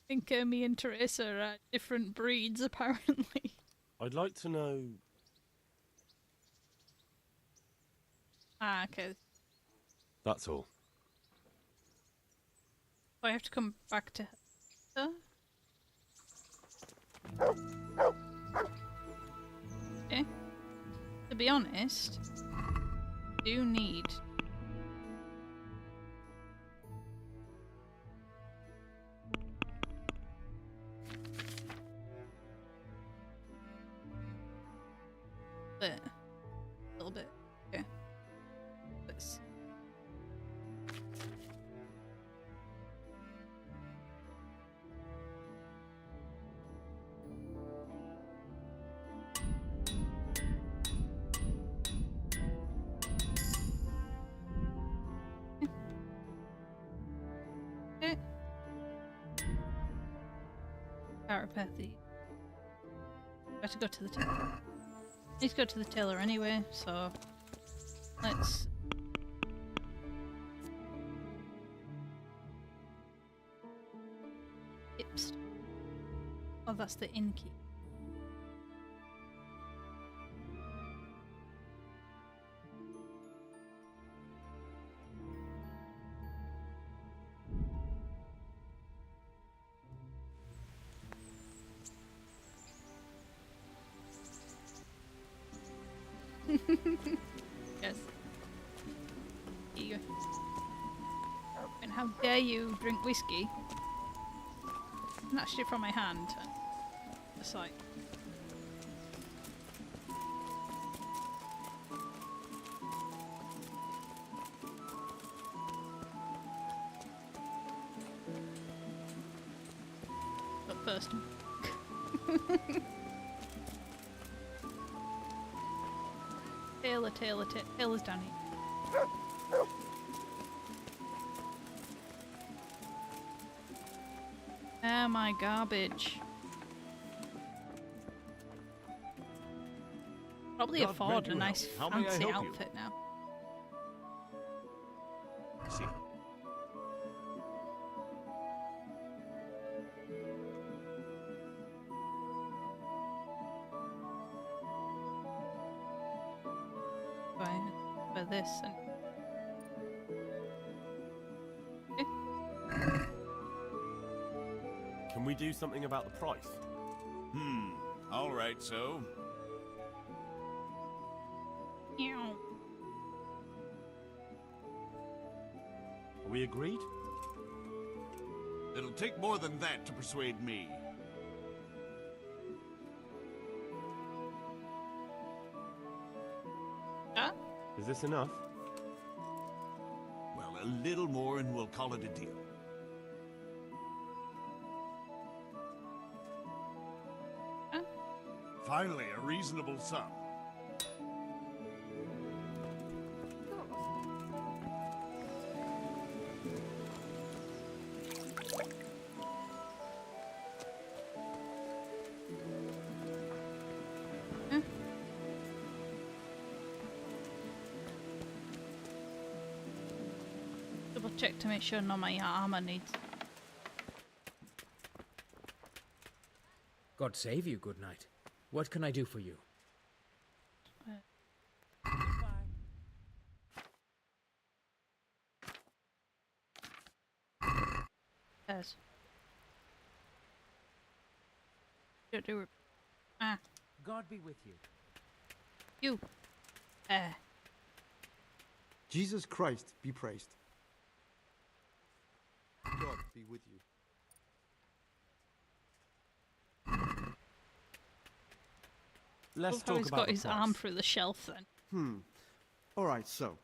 think me and Teresa are different breeds, apparently. I'd like to know... Ah, okay. That's all. I have to come back to her. Okay. To be honest, I do need there. A little bit. Okay. This. Chiropathy. Better go to the tailor. Need to go to the tailor anyway, so let's. Hips. Oh, that's the innkeep. Yes. Here you go. And how dare you drink whiskey? Snatched it from my hand. Aside. But first. Taylor's down here. Ah, my garbage. Probably God afford grant a you nice health. How may I fancy help you? outfit now. See. For this and Can we do something about the price? All right, so. Ew. Are we agreed? It'll take more than that to persuade me. Huh? Is this enough? Well, a little more and we'll call it a deal. Huh? Finally, a reasonable sum. Double check to make sure none of my armor needs. God save you, good night. What can I do for you? Yes. Don't do it. Ah, God be with you. you. Jesus Christ be praised. God be with you. Let's Love how talk he's about got the his price. arm through the shelf then. All right, so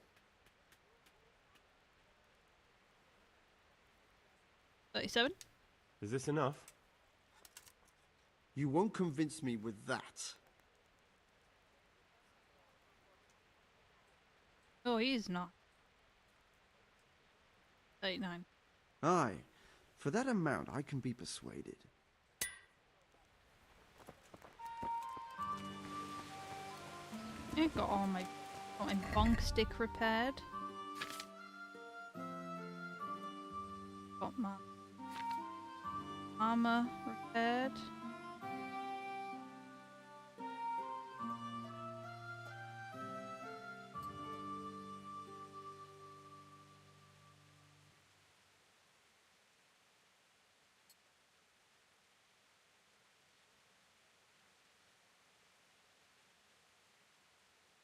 37? Is this enough? you won't convince me with that. Oh, he is not. 39. Aye, for that amount I can be persuaded. I got got my bonk stick repaired. Got my armor repaired.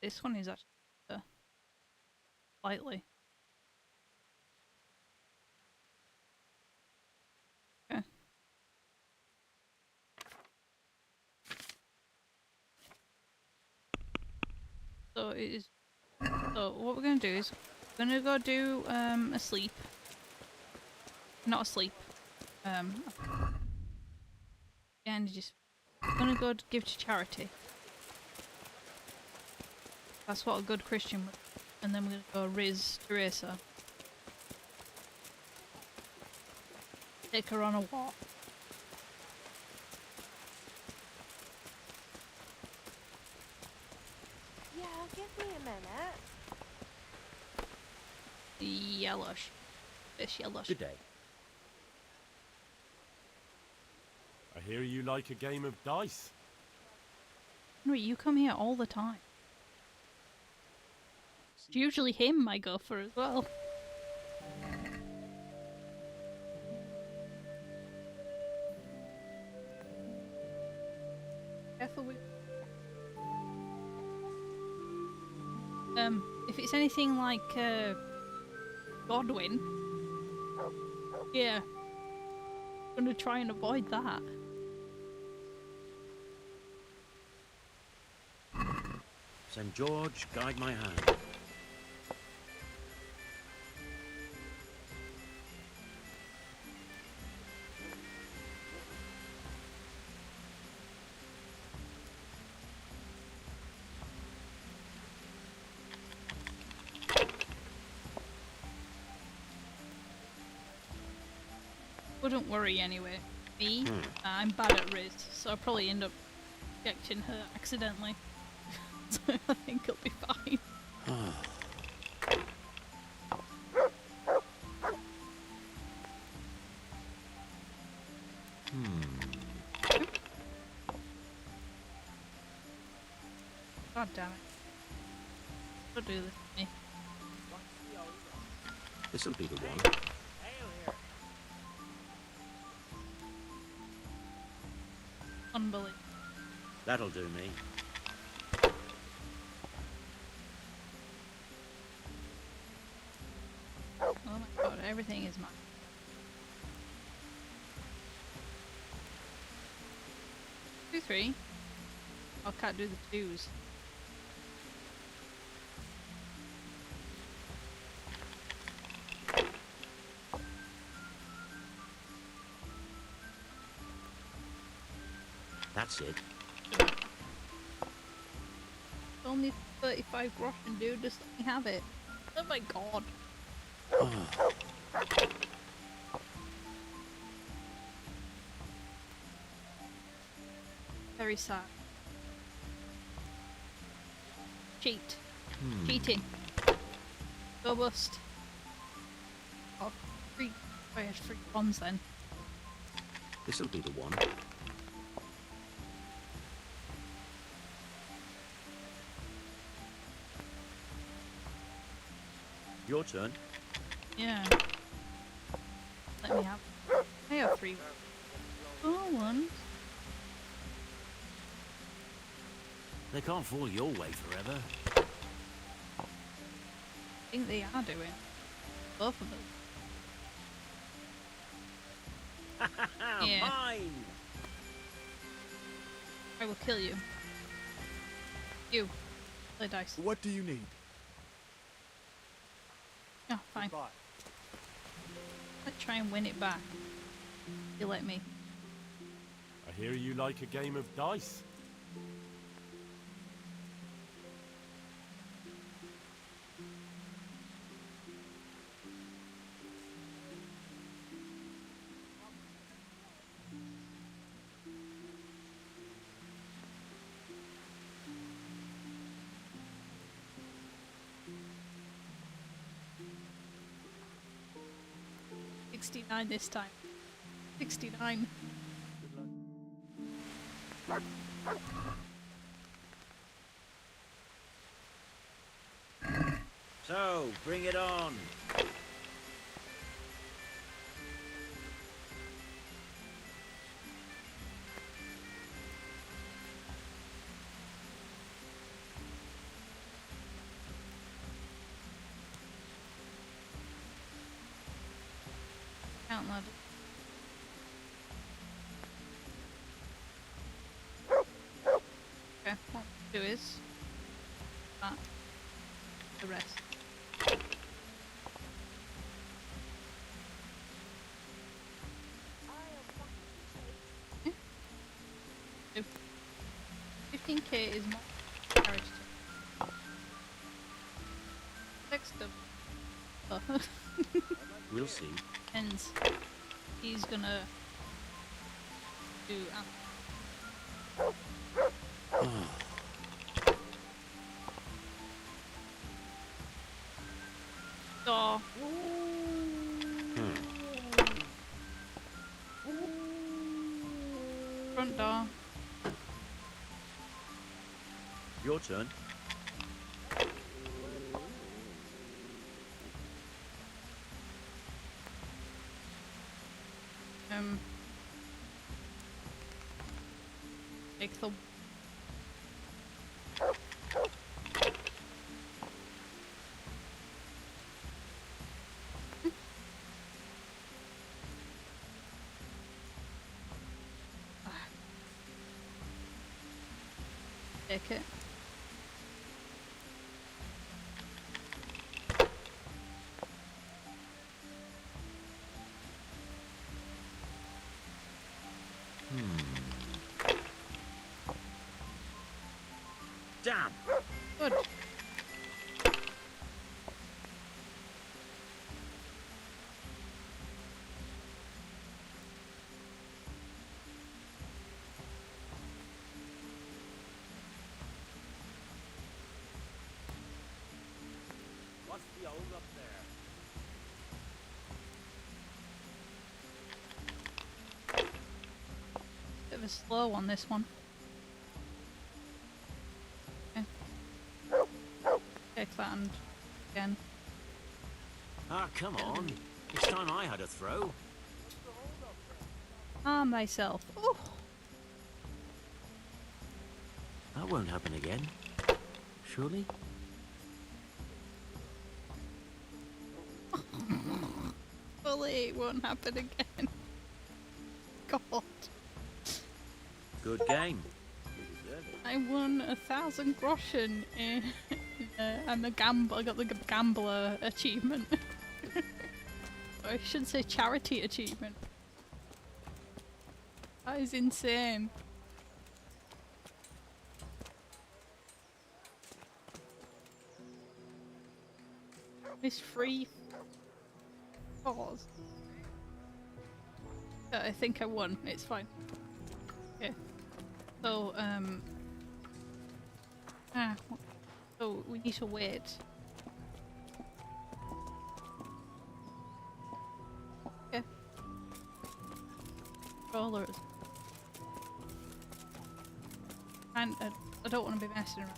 This one is actually slightly. Okay. So it is. So what we're gonna do is we're gonna go do a sleep. Not a sleep. And just we're gonna go give to charity. That's what a good Christian would. And then we're gonna go Riz Teresa. Take her on a walk. Yeah, give me a minute. Yellowish. Fish yellowish. Good day. I hear you like a game of dice. Henry, you come here all the time. It's usually him I go for as well. Careful with... if it's anything like, Godwin, yeah, I'm gonna try and avoid that. St. George, guide my hand. Wouldn't worry anyway. Me, I'm bad at Riz, so I'll probably end up rejecting her accidentally. So I think it'll be fine. God damn it. Don't do this to me. This'll be the one. Unbelievable. That'll do me. Oh my god, everything is mine. Two, three. I can't do the twos. That's it. Only 35 groschen, dude. Just let me have it. Oh my god. Very sad. Cheat. Cheating. Go bust. Oh, three. Oh, I had 3 bombs then. This'll be the one. Your turn. Yeah. Let me have it. They can't fall your way forever. I think they are doing. Both of them. Yeah. Mine! I will kill you. You. Play dice. What do you need? Oh, fine. Let's try and win it back. You let me. I hear you like a game of dice. $69 this time. 69. So, bring it on. Count level. Okay, what we'll do is that. The rest. Yeah. So, 15k is more carriage to next up. Oh. We'll see. Ends. He's gonna do door. Front door. Your turn. Take the take it. Damn! Good. What's the old up there? Bit of a slow one, this one. Take that and again. Ah, come on. It's time I had a throw. Arm myself. Oh. That won't happen again. Surely? Fully, it won't happen again. God. Good game. I won 1,000 groschen in, I'm a gambler. I got the gambler achievement. Or I should say charity achievement. That is insane. Miss free. Pause. I think I won. It's fine. Okay. So, so we need to wait. Okay. Controllers. And I don't want to be messing around.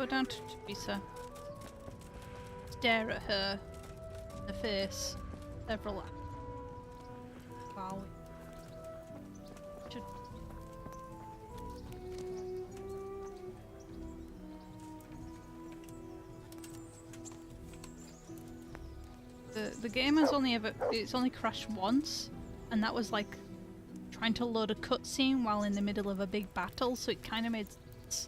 Go down to Teresa. Stare at her in the face several times. Wow. Should... The game has it's only crashed once, and that was like trying to load a cutscene while in the middle of a big battle, so it kind of made sense.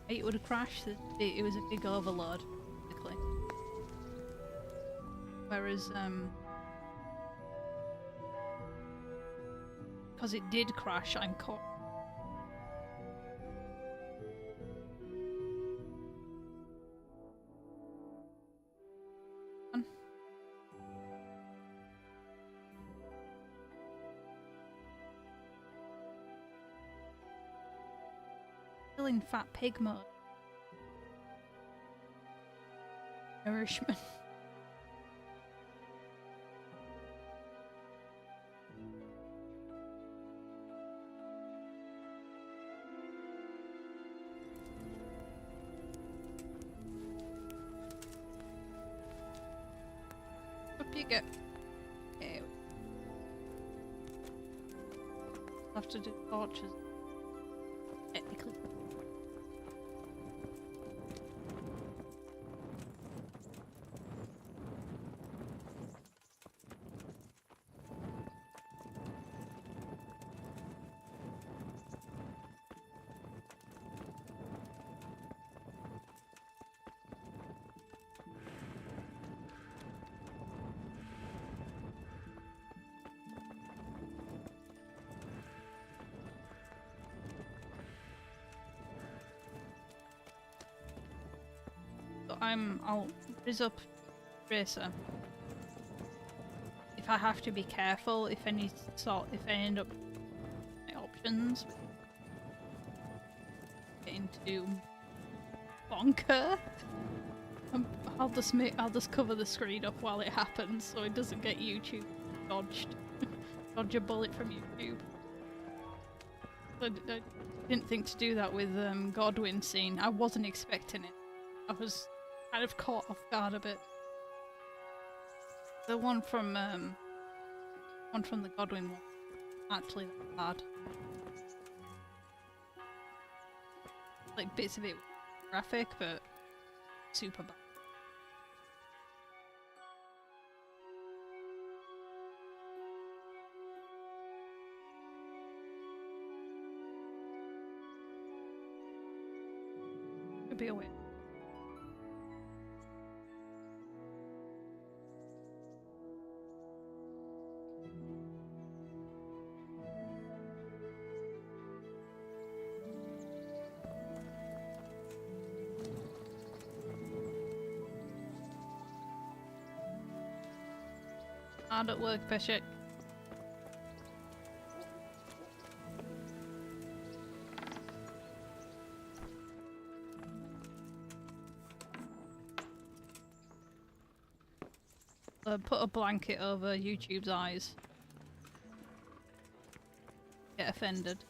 It would have crashed. It was a big overload, basically. Whereas, because it did crash, I'm caught. Still in fat pig mode. Nourishment. Up you go. Okay. I'll have to do torches. Technically. I'll raise up Tracer. If I have to be careful, if I end up my options getting too bonker, I'll just cover the screen up while it happens so it doesn't get YouTube dodged. Dodge a bullet from YouTube. I didn't think to do that with Godwin's scene. I wasn't expecting it. I was kind of caught off guard a bit. The one from the Godwin one, actually that bad. Like bits of it graphic, but super bad. Could be a win. Hard at work, Bishop. Put a blanket over YouTube's eyes. Get offended.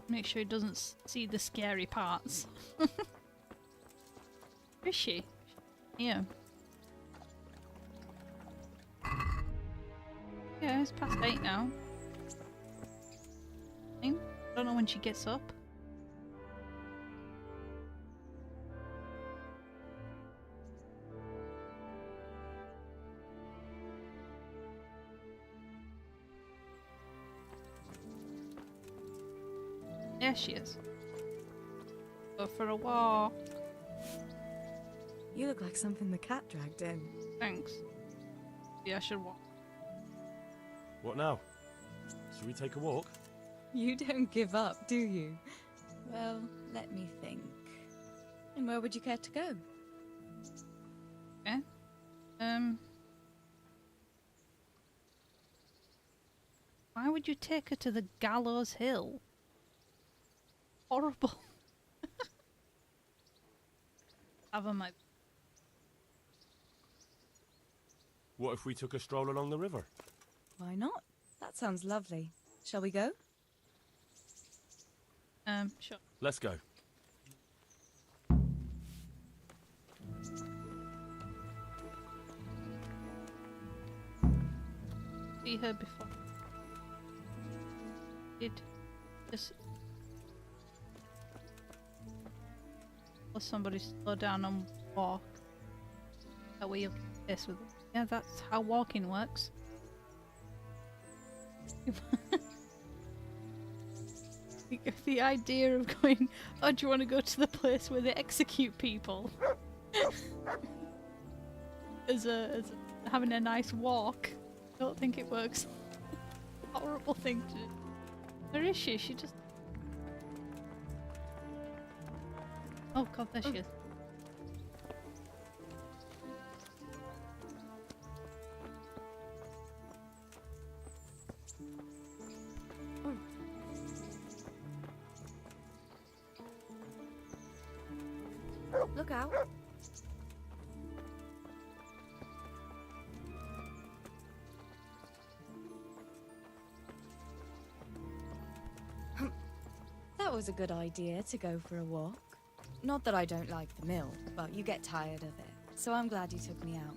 Make sure he doesn't see the scary parts. Where is she? Yeah. Yeah, it's past 8 now. I don't know when she gets up. There she is. Go for a walk. You look like something the cat dragged in. Thanks. Yeah, I should walk. What now? Should we take a walk? You don't give up, do you? Well, let me think. And where would you care to go? Okay. Why would you take her to the Gallows Hill? Horrible. Have a my. What if we took a stroll along the river? Why not? That sounds lovely. Shall we go? Sure. Let's go. See her before. Did this? Or somebody slow down and walk. That way you'll get this with them. Yeah, that's how walking works. The idea of going, oh, do you want to go to the place where they execute people? as having a nice walk. I don't think it works. Horrible thing to do. Where is she? She just... Oh god, there she is. Look out. That was a good idea to go for a walk. Not that I don't like the mill, but you get tired of it. So I'm glad you took me out.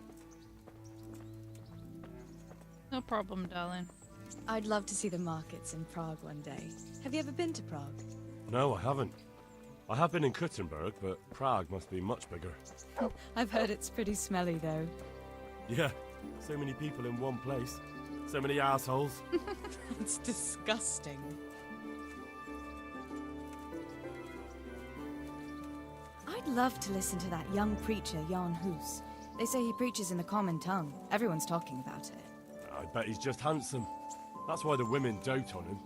No problem, darling. I'd love to see the markets in Prague one day. Have you ever been to Prague? No, I haven't. I have been in Kuttenberg, but Prague must be much bigger. I've heard it's pretty smelly, though. Yeah, so many people in one place. So many assholes. It's disgusting. I'd love to listen to that young preacher, Jan Hus. They say he preaches in the common tongue. Everyone's talking about it. I bet he's just handsome. That's why the women dote on him.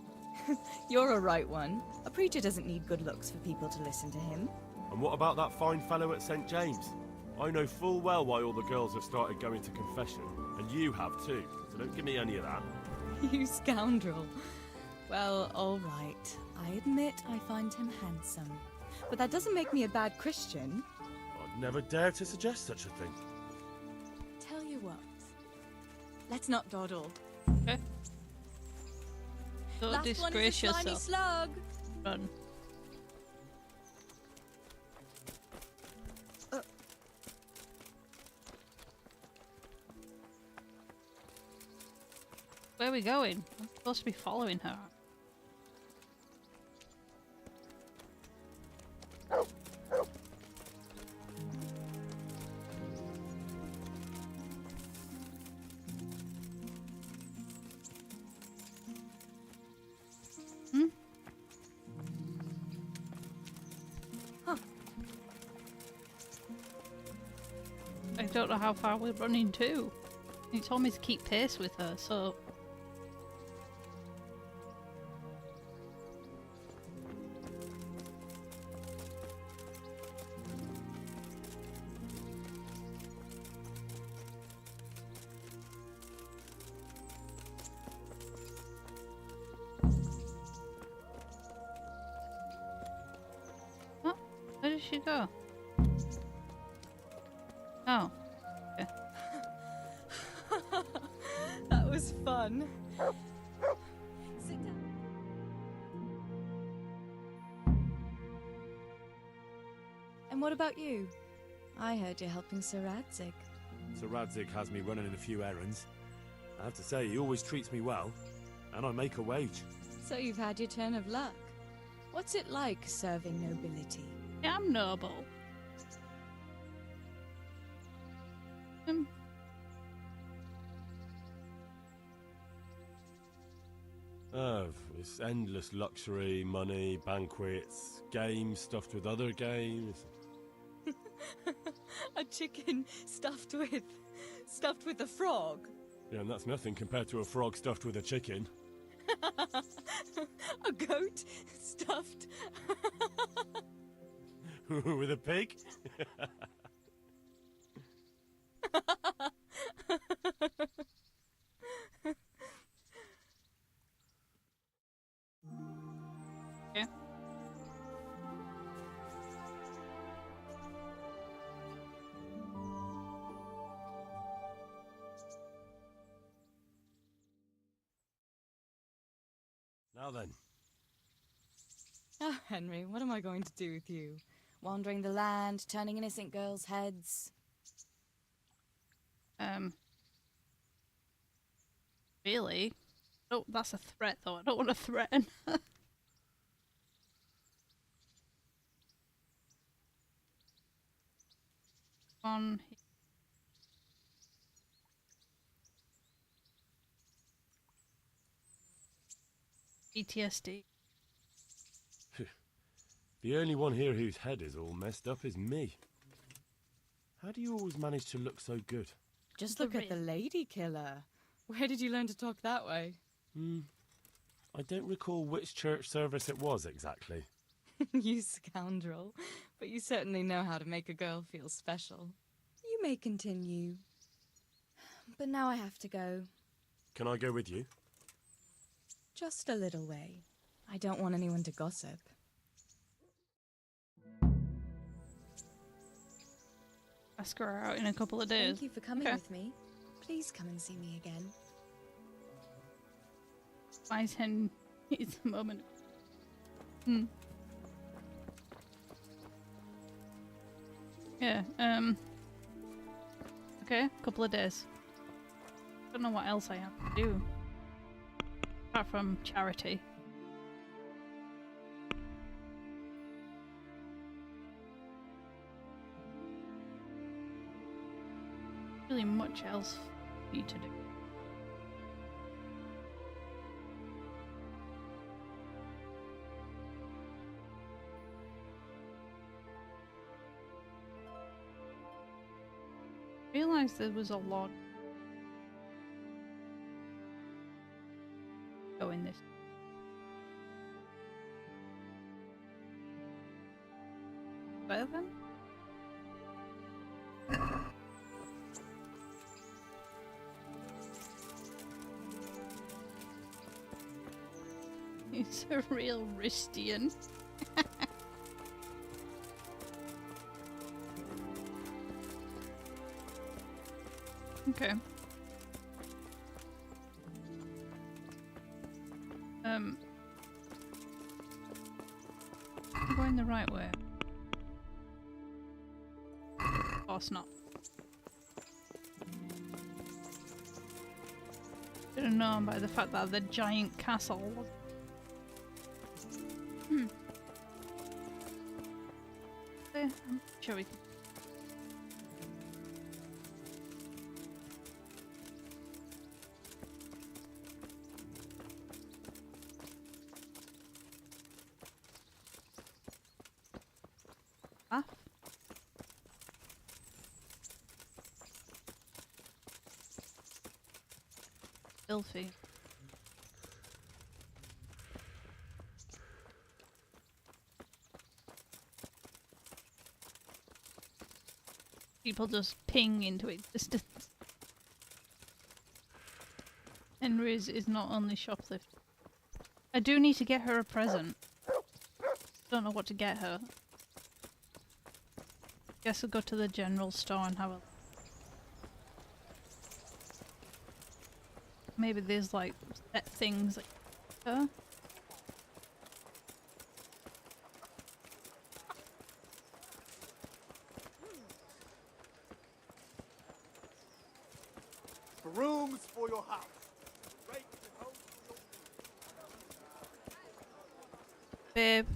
You're a right one. A preacher doesn't need good looks for people to listen to him. And what about that fine fellow at St. James? I know full well why all the girls have started going to confession, and you have too, so don't give me any of that. You scoundrel. Well, all right. I admit I find him handsome. But that doesn't make me a bad Christian. I'd never dare to suggest such a thing. Tell you what. Let's not dawdle. Okay. Don't Last disgrace one is a slimy yourself. slug. Run. Where are we going? I'm supposed to be following her. I don't know how far we're running to. He told me to keep pace with her, so... Oh, where did she go? Oh. Okay. That was fun. Sit down. And what about you? I heard you're helping Sir Radzig. Sir Radzig has me running a few errands. I have to say, he always treats me well, and I make a wage. So you've had your turn of luck. What's it like serving nobility? Yeah, I'm noble. Oh, it's endless luxury, money, banquets, games stuffed with other games. A chicken stuffed with a frog. Yeah, and that's nothing compared to a frog stuffed with a chicken. A goat stuffed With a pig? Yeah. Now then. Oh, Henry, what am I going to do with you? Wandering the land, turning innocent girls' heads. Really? Oh, that's a threat though. I don't want to threaten. On PTSD. The only one here whose head is all messed up is me. How do you always manage to look so good? Just look at the lady killer. Where did you learn to talk that way? I don't recall which church service it was exactly. You scoundrel. But you certainly know how to make a girl feel special. You may continue. But now I have to go. Can I go with you? Just a little way. I don't want anyone to gossip. Ask her out in a couple of days. Thank you for coming with me. Please come and see me again. Wise hen needs a moment. Yeah, okay, couple of days. Don't know what else I have to do. Apart from charity. Really much else for me to do. I realised there was a lot going this. Well then. He's a real Ristian. Okay. I'm going the right way. Of course not. Should have known by the fact that the giant castle was. I'm sure we can. Filthy. People just ping into existence. Henry's is not only shoplifting. I do need to get her a present. Don't know what to get her. Guess I'll go to the general store and have a. Maybe there's like set things like her. Rooms for your house. Babe,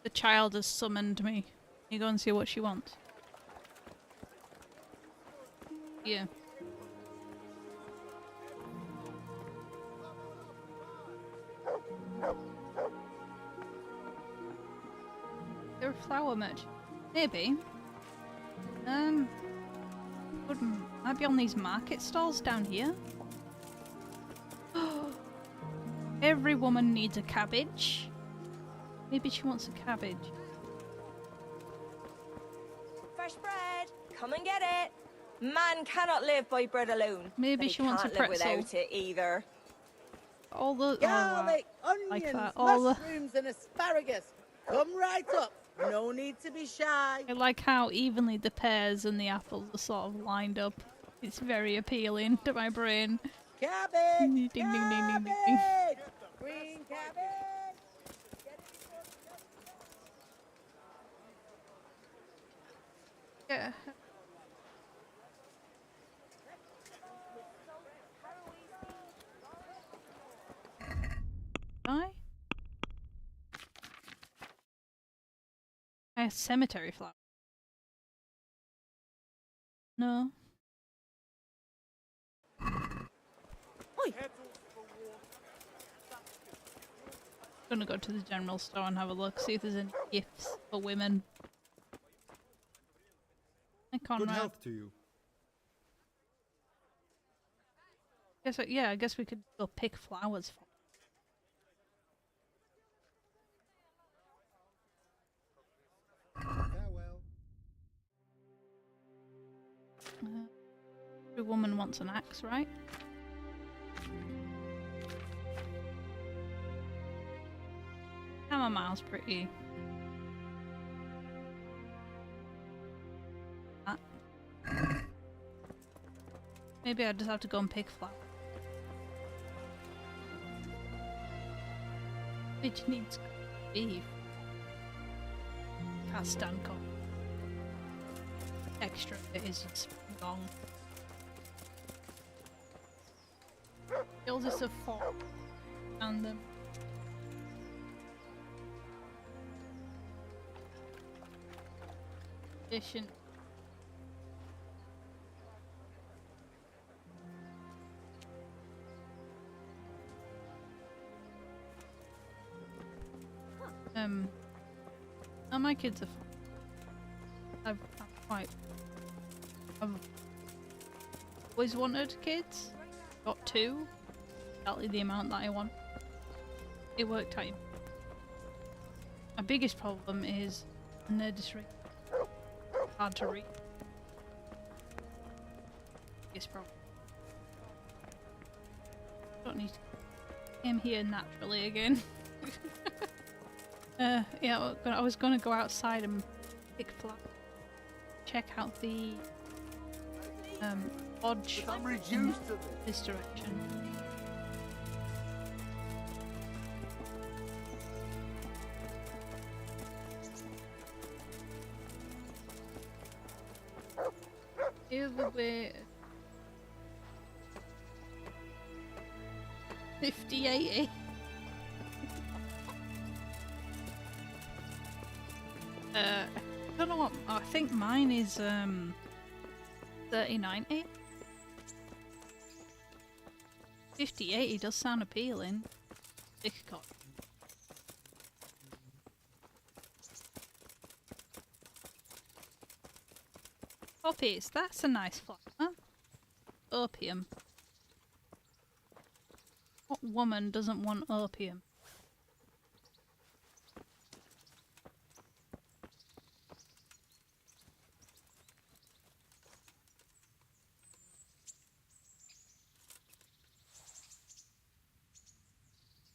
the child has summoned me. You go and see what she wants. Yeah. They're a flower merchant. Maybe. Might be on these market stalls down here. Every woman needs a cabbage. Maybe she wants a cabbage. Fresh bread! Come and get it! Man cannot live by bread alone. Maybe she wants a pretzel. pretzel. Live without it either. All the Garlic, onions, like that. All the mushrooms and asparagus. Come right up. No need to be shy. I like how evenly the pears and the apples are sort of lined up. It's very appealing to my brain. Cabbage! Ding, ding, ding, ding, ding, ding. Cabbage! Green cabbage! Yeah. A cemetery flower. No. Oi. Gonna go to the general store and have a look, see if there's any gifts for women. Hey, Conrad. Good health to you. Guess what? Yeah, I guess we could go pick flowers for. Farewell. Every woman wants an axe, right? Chamomile's pretty. Maybe I just have to go and pick flowers. Bitch needs beef. Can't stand cold. Extra bit is just long. Kills us a fork and them. Efficient. Oh, my kids are fine. I've always wanted kids. Got two. Exactly the amount that I want. It worked out. My biggest problem is nursery. Hard to read. Biggest problem. Don't need to came here naturally again. Yeah, I was gonna go outside and pick flowers. Check out the lodge in this direction. The other way. 50-80. I don't know what. I think mine is 30-90. 50-80 does sound appealing. Thick cut. Poppies, that's a nice flower. Opium. What woman doesn't want opium?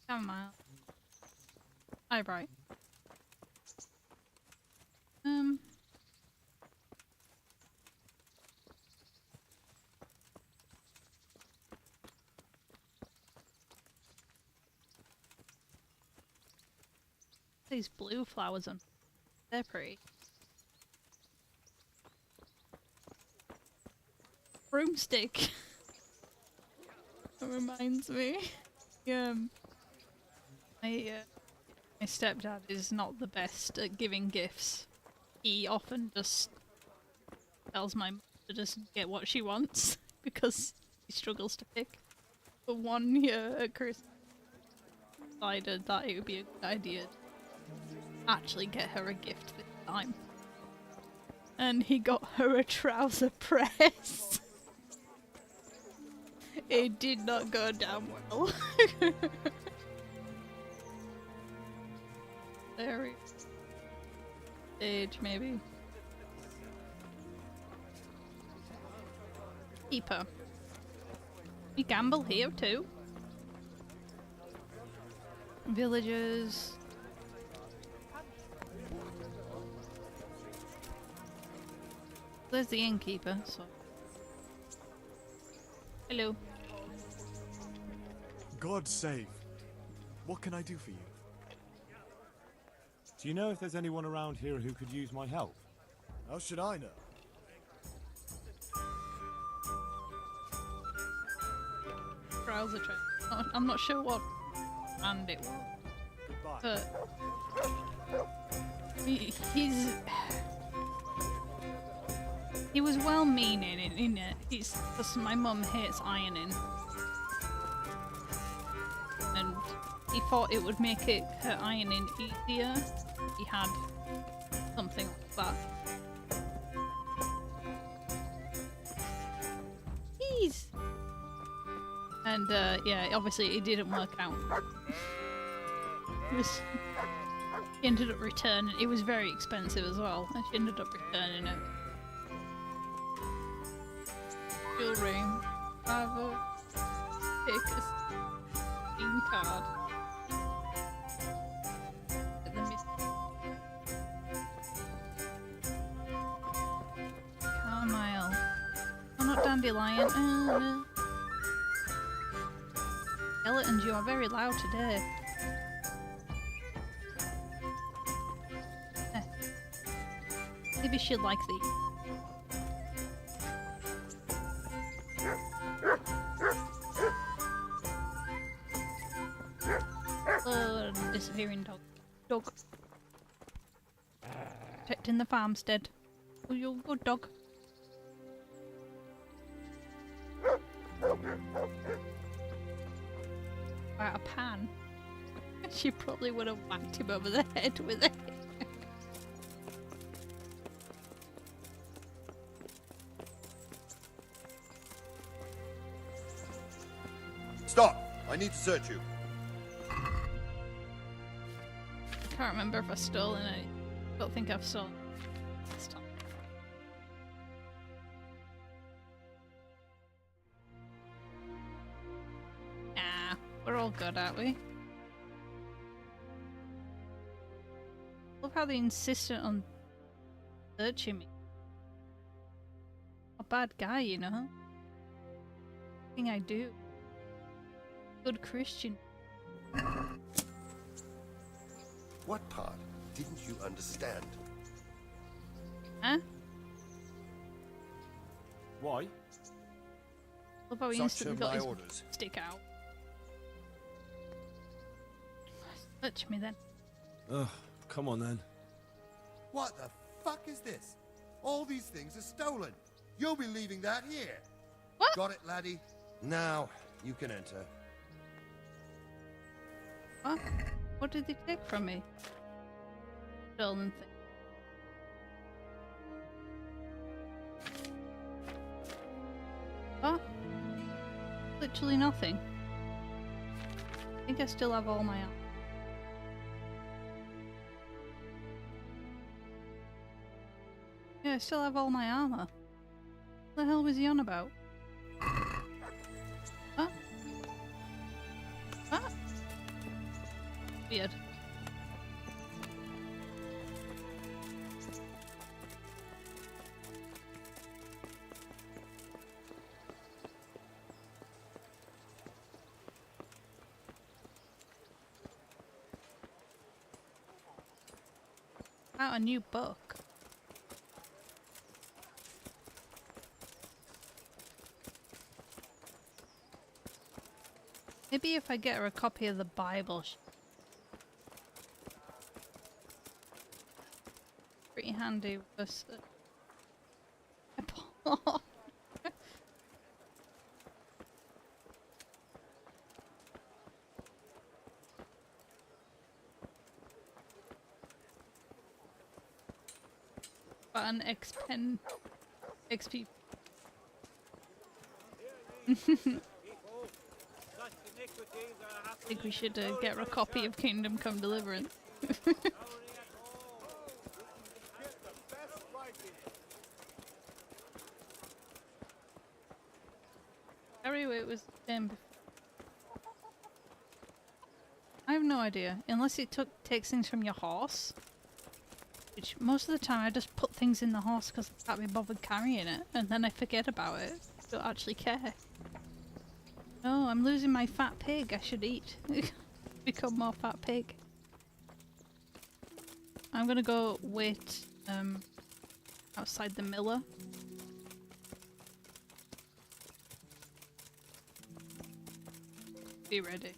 Chamomile. Oh, right. These blue flowers on. They're pretty. Broomstick. That reminds me. My stepdad is not the best at giving gifts. He often just tells my mum to just get what she wants because he struggles to pick. But one year at Christmas, decided that it would be a good idea to actually get her a gift this time. And he got her a trouser press. It did not go down well. Very stage, maybe. Keeper. We gamble here too. Villagers. There's the innkeeper, so. Hello. God save. What can I do for you? Do you know if there's anyone around here who could use my help? How should I know? trouser train. I'm not sure what band it was, but he was well-meaning in it. Because my mum hates ironing, and he thought it would make her ironing easier. He had something like that. Jeez. And yeah, obviously it didn't work out. She ended up returning. It was very expensive as well, and she ended up returning it. Jewelry. Bravo. Take a Steam card. Carmyle. Oh, not dandelion. No. Skeletons, you are very loud today. Maybe she'd like these. Disappearing dog. Dog. Protecting the farmstead. Oh, you're a good dog. Wow, a pan. She probably would have whacked him over the head with it. Stop! I need to search you. I can't remember if I've stolen it. I don't think I've stolen it this time. Nah, we're all good, aren't we? Love how they insistent on searching me. A bad guy, you know? Thing I do. Good Christian. What part didn't you understand? Huh? Why? Love how he Such instantly are got my his orders. stick out. Touch me then. Ugh, come on then. What the fuck is this? All these things are stolen. You'll be leaving that here. What? Got it, laddie? Now, you can enter. What? What did they take from me? Stolen thing. What? Literally nothing. I think I still have all my armor. Yeah, I still have all my armor. What the hell was he on about? Huh? What? Weird. Out a new book. Maybe if I get her a copy of the Bible. Pretty handy with this. An X-Pen XP. I think we should get her a copy of Kingdom Come Deliverance. Anyway, it was him. I have no idea. Unless it takes things from your horse. Which most of the time I just put things in the horse because I can't be bothered carrying it, and then I forget about it. I don't actually care. Oh, I'm losing my fat pig. I should eat. Become more fat pig. I'm gonna go wait outside the miller. Be ready.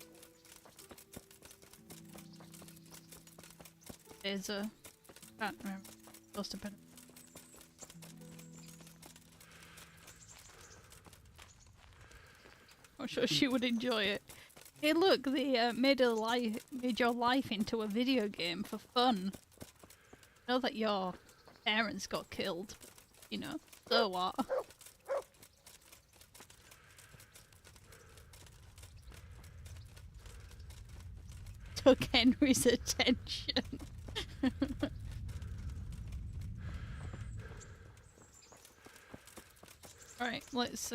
There's a... can't remember. Supposed to put it. I'm sure she would enjoy it. Hey look, they made your life into a video game for fun. I know that your parents got killed, but, you know, so what? Took Henry's attention. Right, let's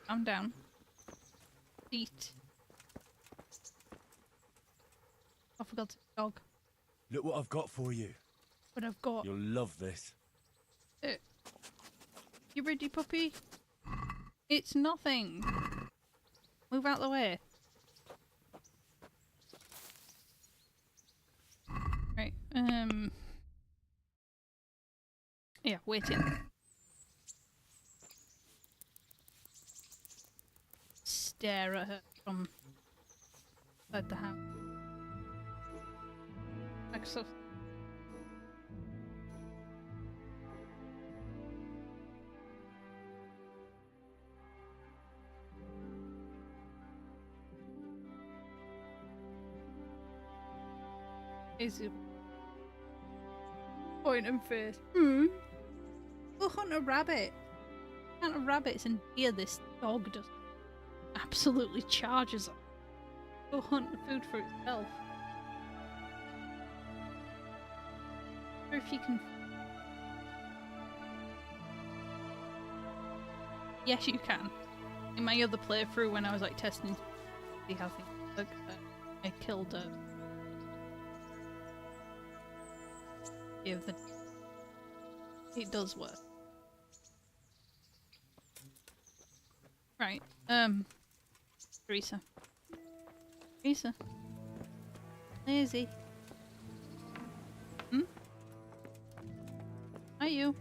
calm down. Eat. I forgot the dog. Look what I've got for you. What I've got. You'll love this. You ready, puppy? It's nothing. Move out the way. Right, yeah, waiting. Stare at her from inside the house. Like so. Is it point and face? Go hunt a rabbit. Hunt a rabbits and hear this dog just absolutely charges up. Go hunt the food for itself. Or if you can. Yes, you can. In my other playthrough, when I was like testing to see how things look, I killed a. It does work. Right, Teresa. Teresa. Lazy. Are you?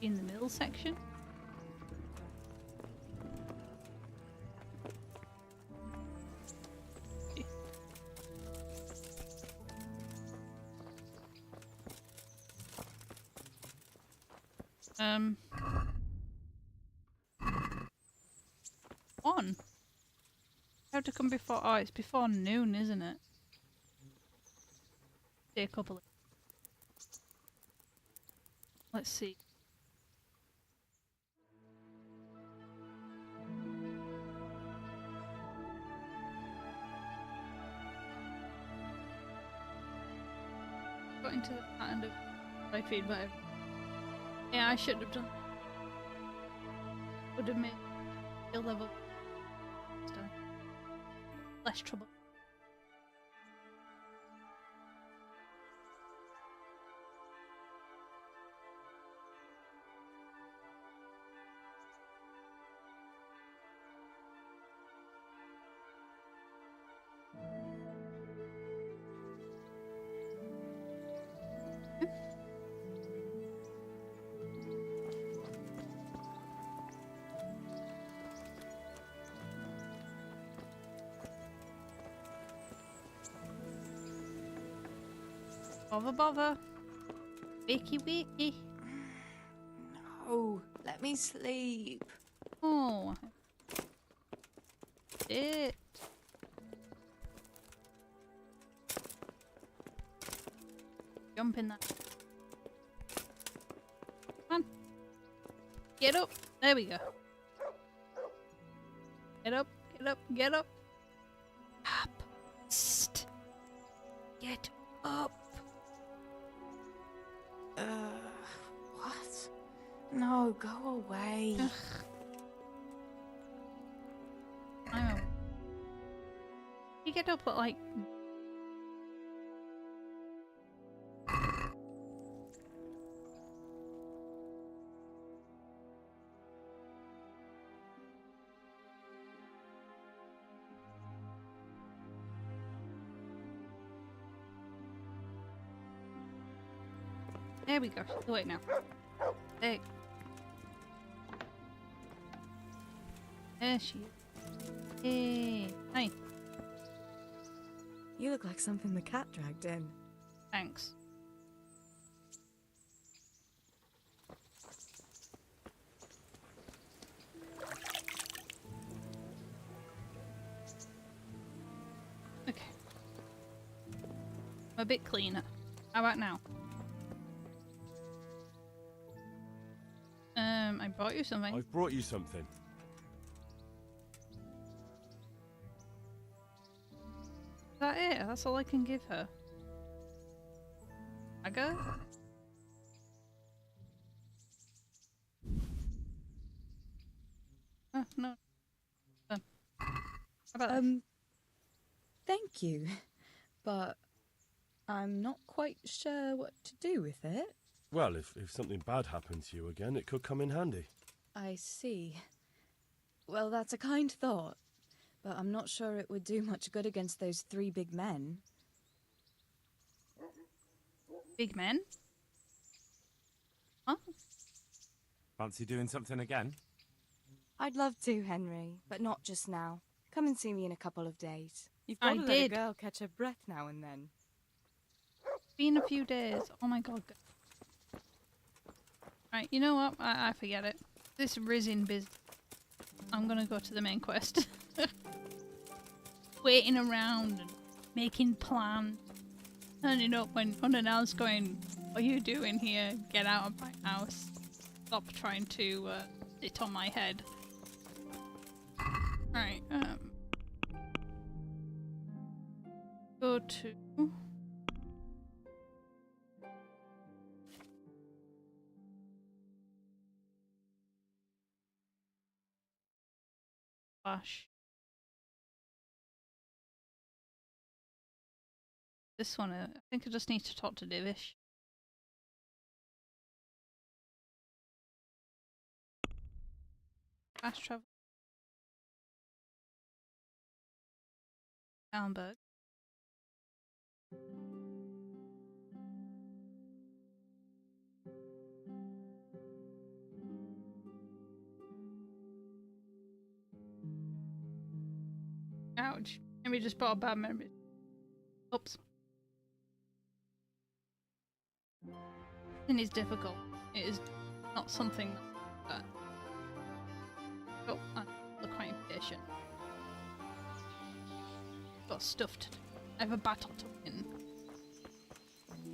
In the middle section? On. Have to come before. Oh, it's before noon, isn't it? Stay a couple of. Let's see. Got into the pattern of my feedback. Yeah, I should have done. Would have made skill level less trouble. Bother, bother. Wakey, wakey. No, let me sleep. Oh. It. Jump in that. Come on. Get up. There we go. Get up, get up, get up. Up. Psst. Get up. What? No, go away. I know. You get up at like. There we go. Do it now. There. There she is. Hey. Hi. You look like something the cat dragged in. Thanks. Okay. I'm a bit cleaner. How about now? I brought you something. I've brought you something. Is that it? That's all I can give her. I go? Oh, no. How about this? Thank you, but I'm not quite sure what to do with it. Well, if something bad happens to you again, it could come in handy. I see. Well, that's a kind thought, but I'm not sure it would do much good against those 3 big men. Big men? Huh? Fancy doing something again? I'd love to, Henry, but not just now. Come and see me in a couple of days. You've I got to let a did. girl catch her breath now and then. Been a few days. Oh my god. Right, you know what? I forget it. This Rizzin biz. I'm gonna go to the main quest. Waiting around and making plans. Turning up when unannounced going, what are you doing here? Get out of my house. Stop trying to sit on my head. Right, go to... This one, I think I just need to talk to Divish. Fast travel. Downberg. Ouch. Maybe just brought a bad memory. Oops. It is difficult. It is not something that... Oh, I look quite impatient. Got stuff to do. I have a battle to win.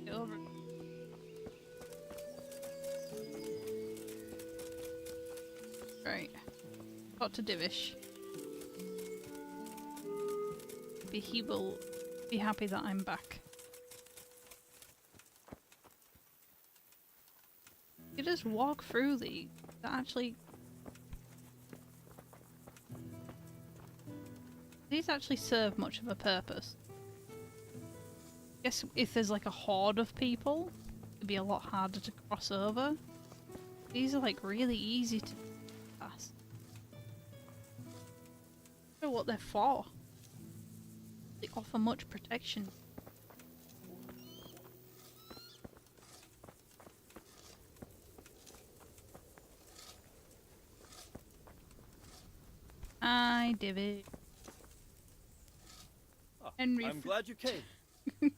Get over it. Right. Got to Divish. Maybe he will be happy that I'm back. You just walk through the... That actually... These actually serve much of a purpose. I guess if there's like a horde of people, it'd be a lot harder to cross over. These are like really easy to pass. I don't know what they're for. They offer much protection. I did it. Henry, I'm glad you came.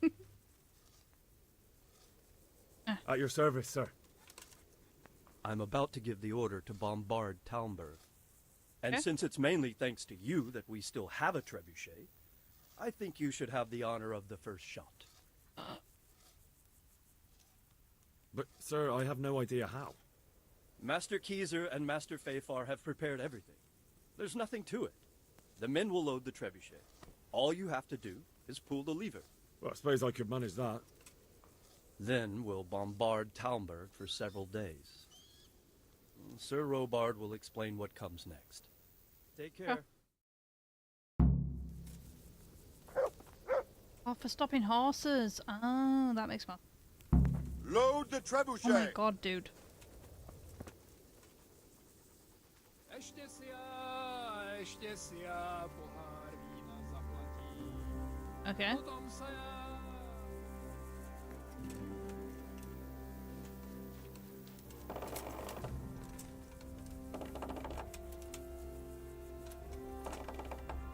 At your service, sir. I'm about to give the order to bombard Talmberg. And Okay. since it's mainly thanks to you that we still have a trebuchet, I think you should have the honor of the first shot. But, sir, I have no idea how. Master Keyser and Master Fafar have prepared everything. There's nothing to it. The men will load the trebuchet. All you have to do is pull the lever. Well, I suppose I could manage that. Then we'll bombard Talmberg for several days. Sir Robard will explain what comes next. Take care. Oh, for stopping horses. Oh, that makes more. Load the trebuchet. Oh my god, dude. Okay.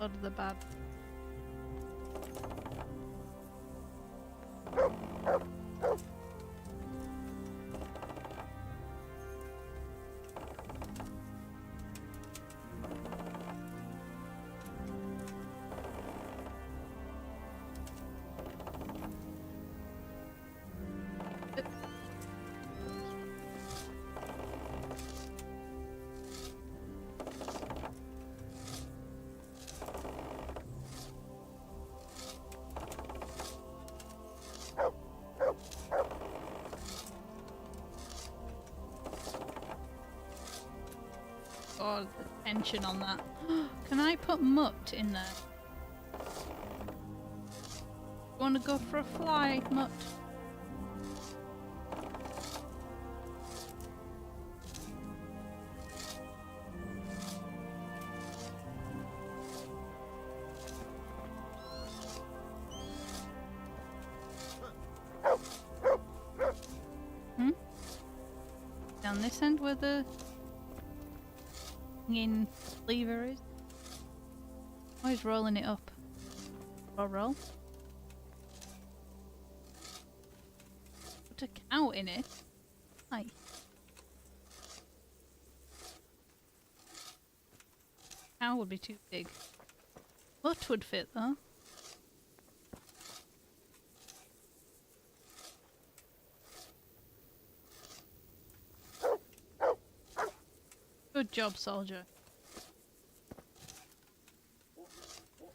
Out of the bad. Oh, the tension on that. Can I put mutt in there? Want to go for a fly, mutt? Down this end where the in lever is. Oh, he's rolling it up. Roll. Put a cow in it. Hi. Cow would be too big. Mutt would fit though. Good job, soldier.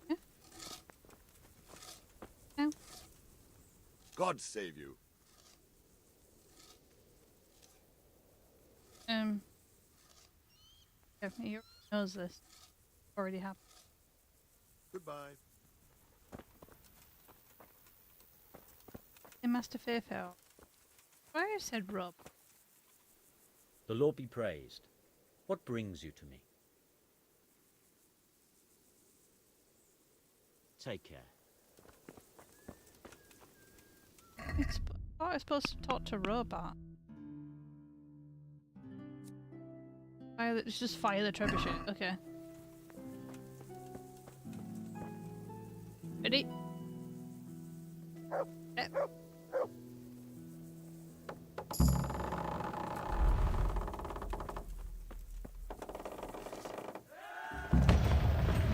Yeah. Ow. God save you. Yeah, he knows this. Already happened. Goodbye. Hey, Master Fairfell. Why I said Rob? The Lord be praised. What brings you to me? Take care. I was supposed to talk to Robot. It's just fire the trebuchet. Okay. Ready? Yep.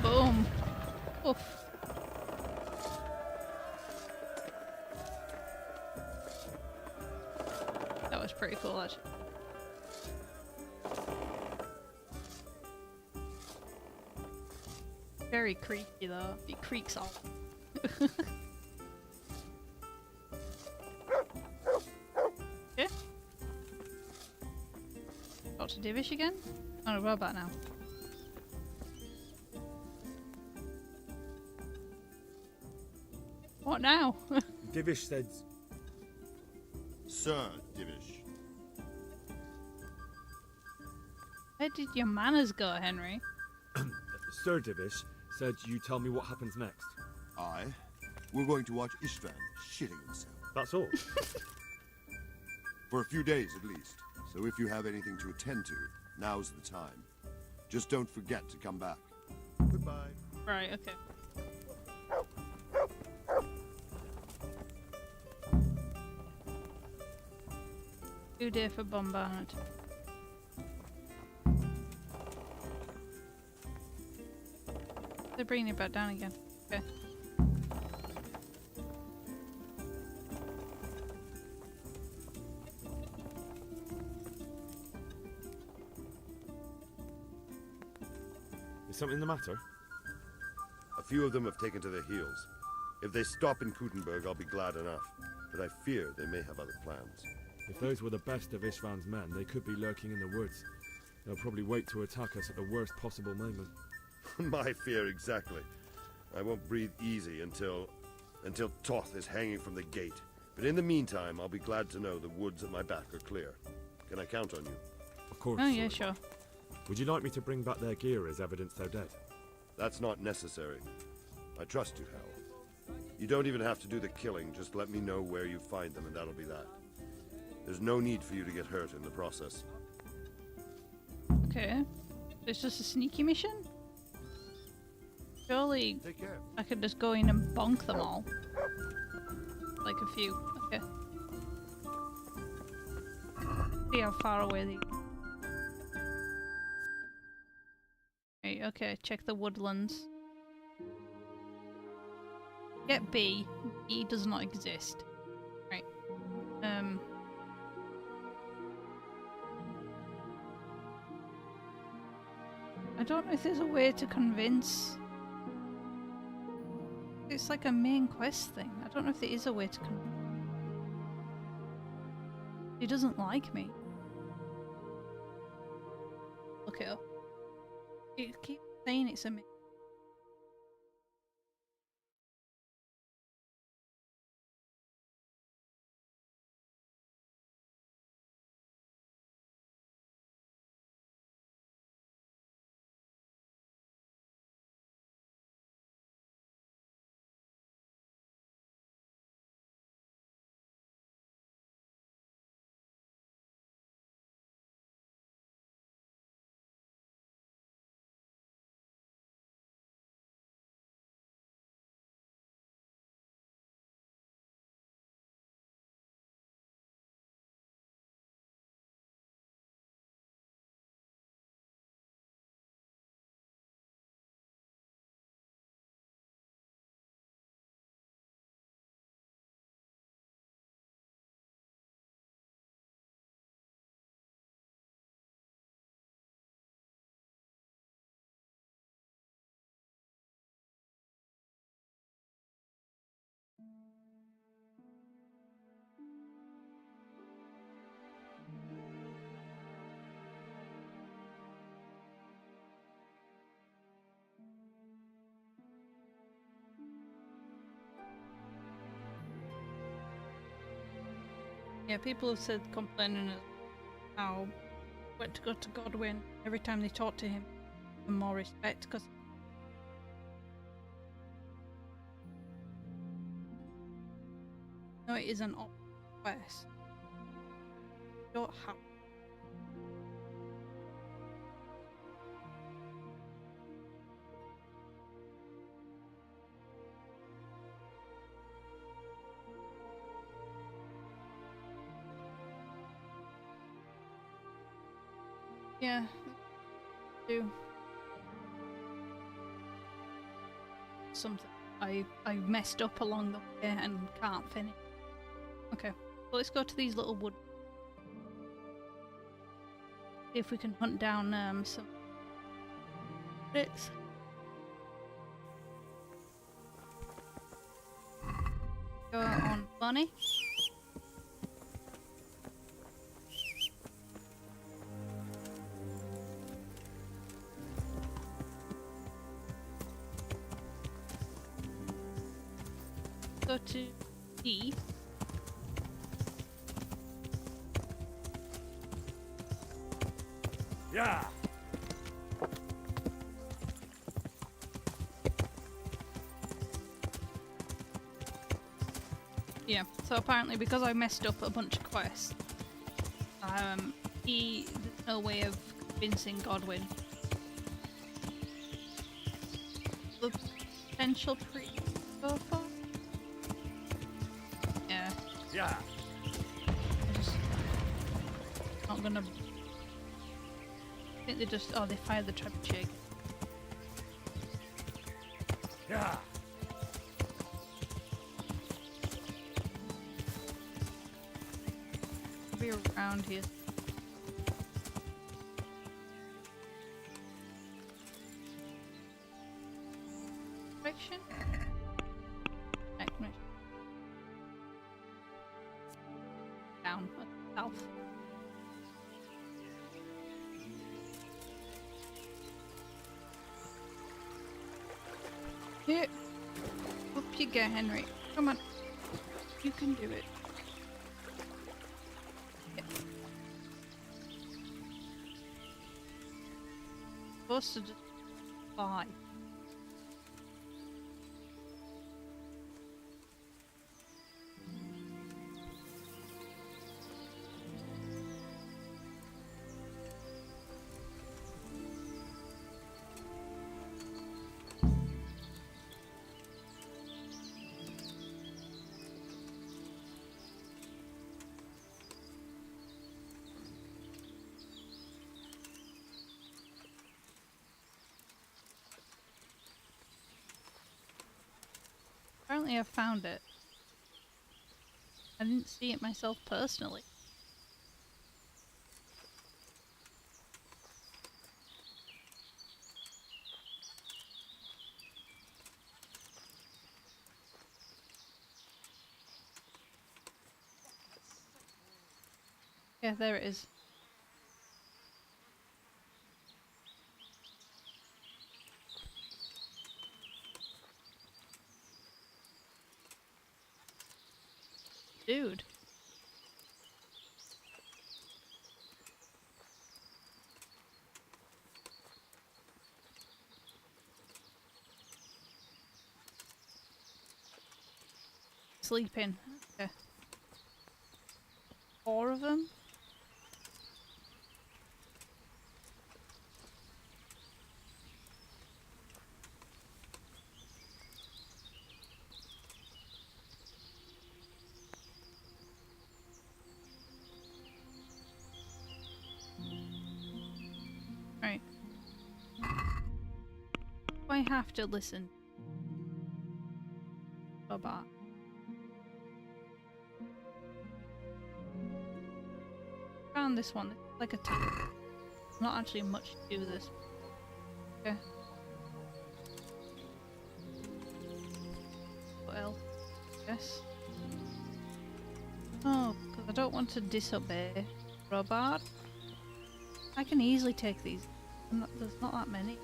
Boom. Oof. That was pretty cool, actually. Very creaky though. It creaks all. Okay. Dr. Divish again? On a robot now. What now? Divish said... Sir Divish. Where did your manners go, Henry? Sir Divish said you tell me what happens next. Aye. We're going to watch Istvan shitting himself. That's all. For a few days at least. So if you have anything to attend to, now's the time. Just don't forget to come back. Goodbye. Right, okay. Too dear for bombardment. They're bringing it back down again. Okay. Is something the matter? A few of them have taken to their heels. If they stop in Kutenberg, I'll be glad enough. But I fear they may have other plans. If those were the best of Istvan's men, they could be lurking in the woods. They'll probably wait to attack us at the worst possible moment. My fear exactly. I won't breathe easy until Toth is hanging from the gate. But in the meantime, I'll be glad to know the woods at my back are clear. Can I count on you? Of course. Oh yeah, sure. Would you like me to bring back their gear as evidence they're dead? That's not necessary. I trust you, Hal. You don't even have to do the killing, just let me know where you find them and that'll be that. There's no need for you to get hurt in the process. Okay. It's just a sneaky mission? Surely Take care. I could just go in and bonk them all. Like a few. Okay. See how far away they. Right, okay, check the woodlands. Get B. B does not exist. Right. I don't know if there's a way to convince. It's like a main quest thing. I don't know if there is a way to convince. He doesn't like me. Look it up. It keeps saying it's a main. Yeah, people have said complaining of how went to go to Godwin every time they talk to him with more respect because no, it is an optional quest. You don't have. Yeah, do something. I messed up along the way and can't finish. Okay, well, let's go to these little wood. See if we can hunt down some bits. Go on Bunny. Go to D. Yeah. Yeah, so apparently because I messed up a bunch of quests, there's no way of convincing Godwin. The potential so far? Yeah. Yeah. I'm just not gonna. I think they just. Oh, they fired the trebuchet. Yeah. Be around here. Direction? Right, down, south. Here. Up you go, Henry. Come on. You can do it. Supposed to just fly. Apparently I found it. I didn't see it myself personally. Yeah, there it is. Dude. Sleeping. Okay. 4 of them? Right. I have to listen. About. Found this one. It's like a tower. Not actually much to do this. Okay. What else? Yes. Oh, because I don't want to disobey Robot. I can easily take these. There's not that many.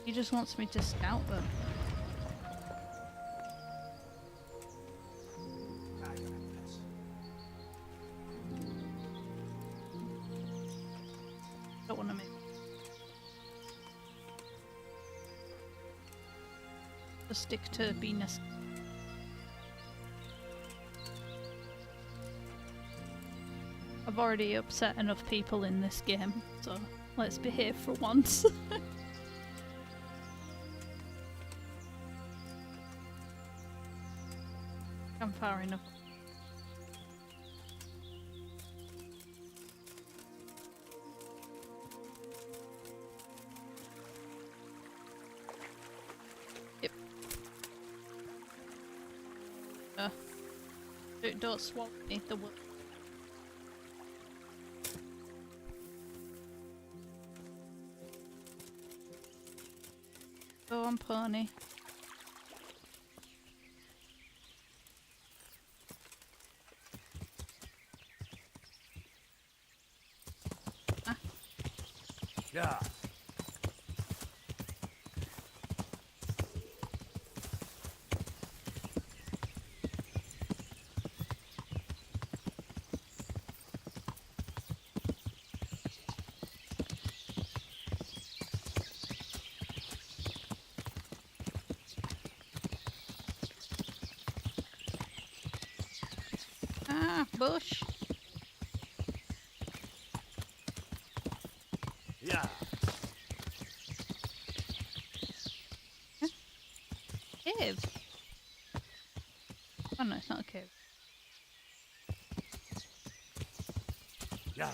He just wants me to scout them. Don't want to make. Just stick to Venus. I've already upset enough people in this game, so let's behave for once. I'm far enough. Yep. Don't swallow me, the wood. Go on, pony. Ah. Yeah. Ah, bush. Yeah. Huh? Cave. Oh no, it's not a cave. Yeah.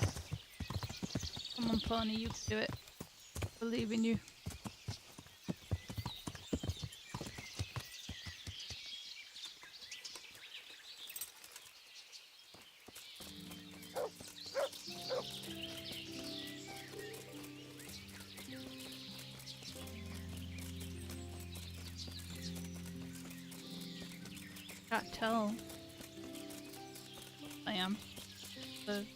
Come on, pony, you can do it. Believe in you. Can't tell. I am. Pretty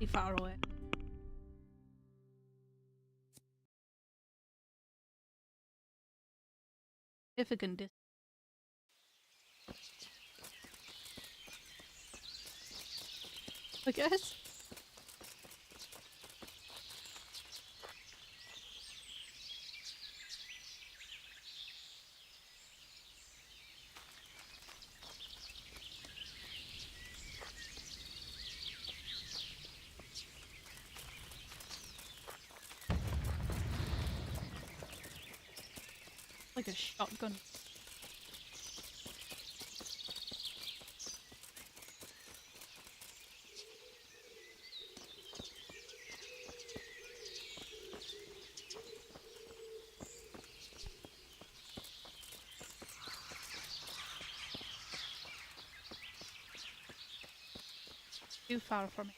far away. Significant distance. I guess. Like a shotgun. too far from it.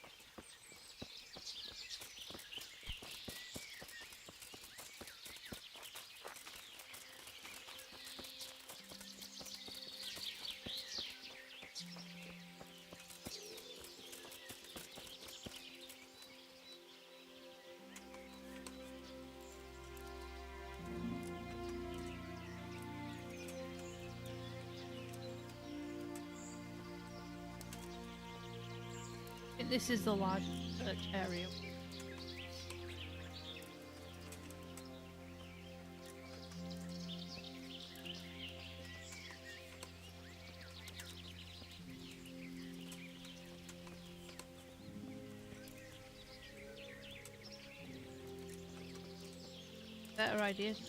I think this is the large church area. Better ideas.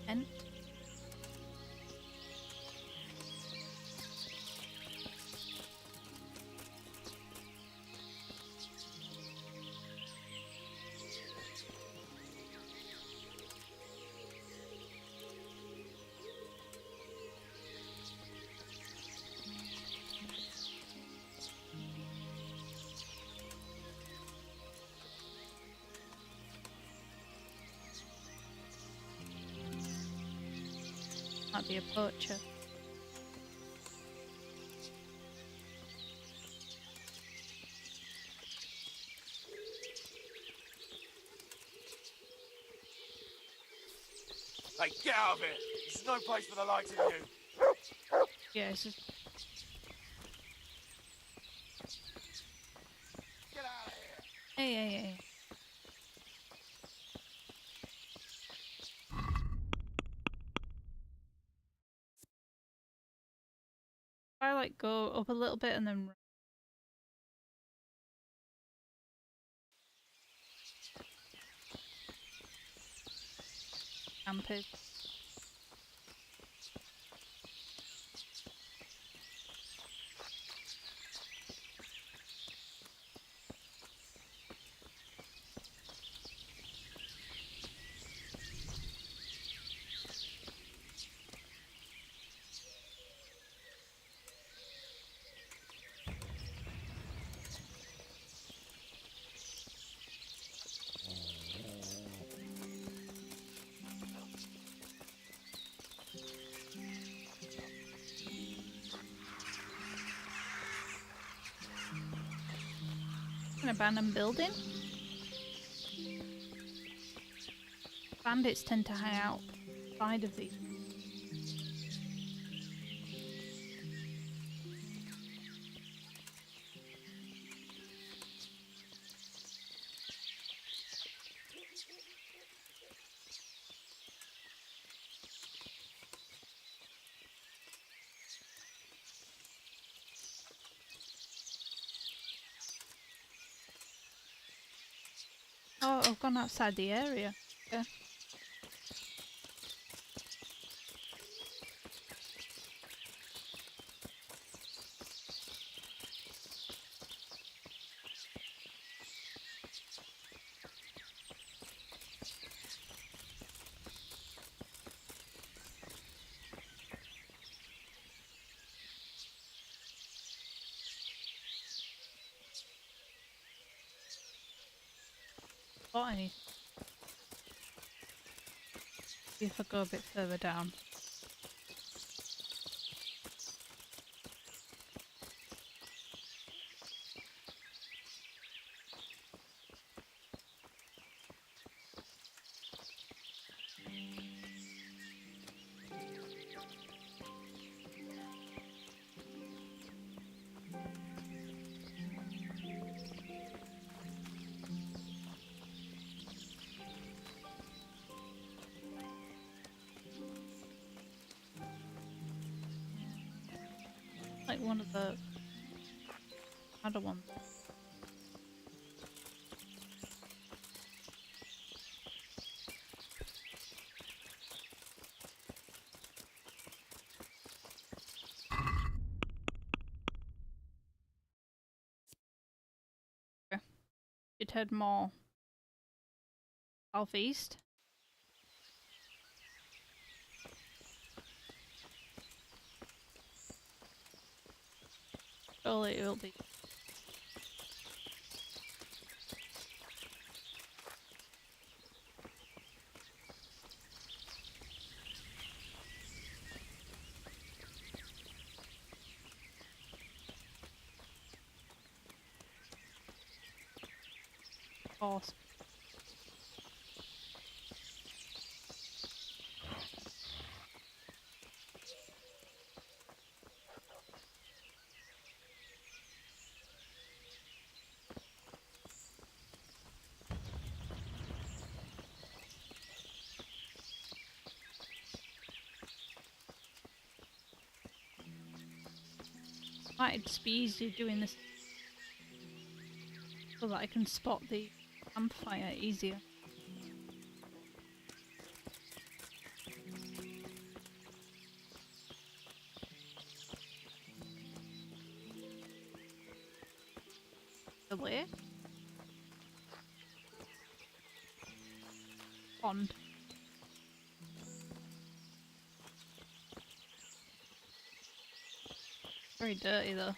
And might be a poacher. Hey, get out of here! This is no place for the likes of you. Yeah, it's just... Get out of here! Hey. I like go up a little bit and then campers. An abandoned building? Bandits tend to hang out outside of these. Oh, I've gone outside the area. Yeah. Got any? See if I go a bit further down. Like one of the other ones. Okay. Should head more southeast. Surely it will be. Awesome. Might just be easier doing this so that I can spot the campfire easier. The lake? Pond. Very dirty though.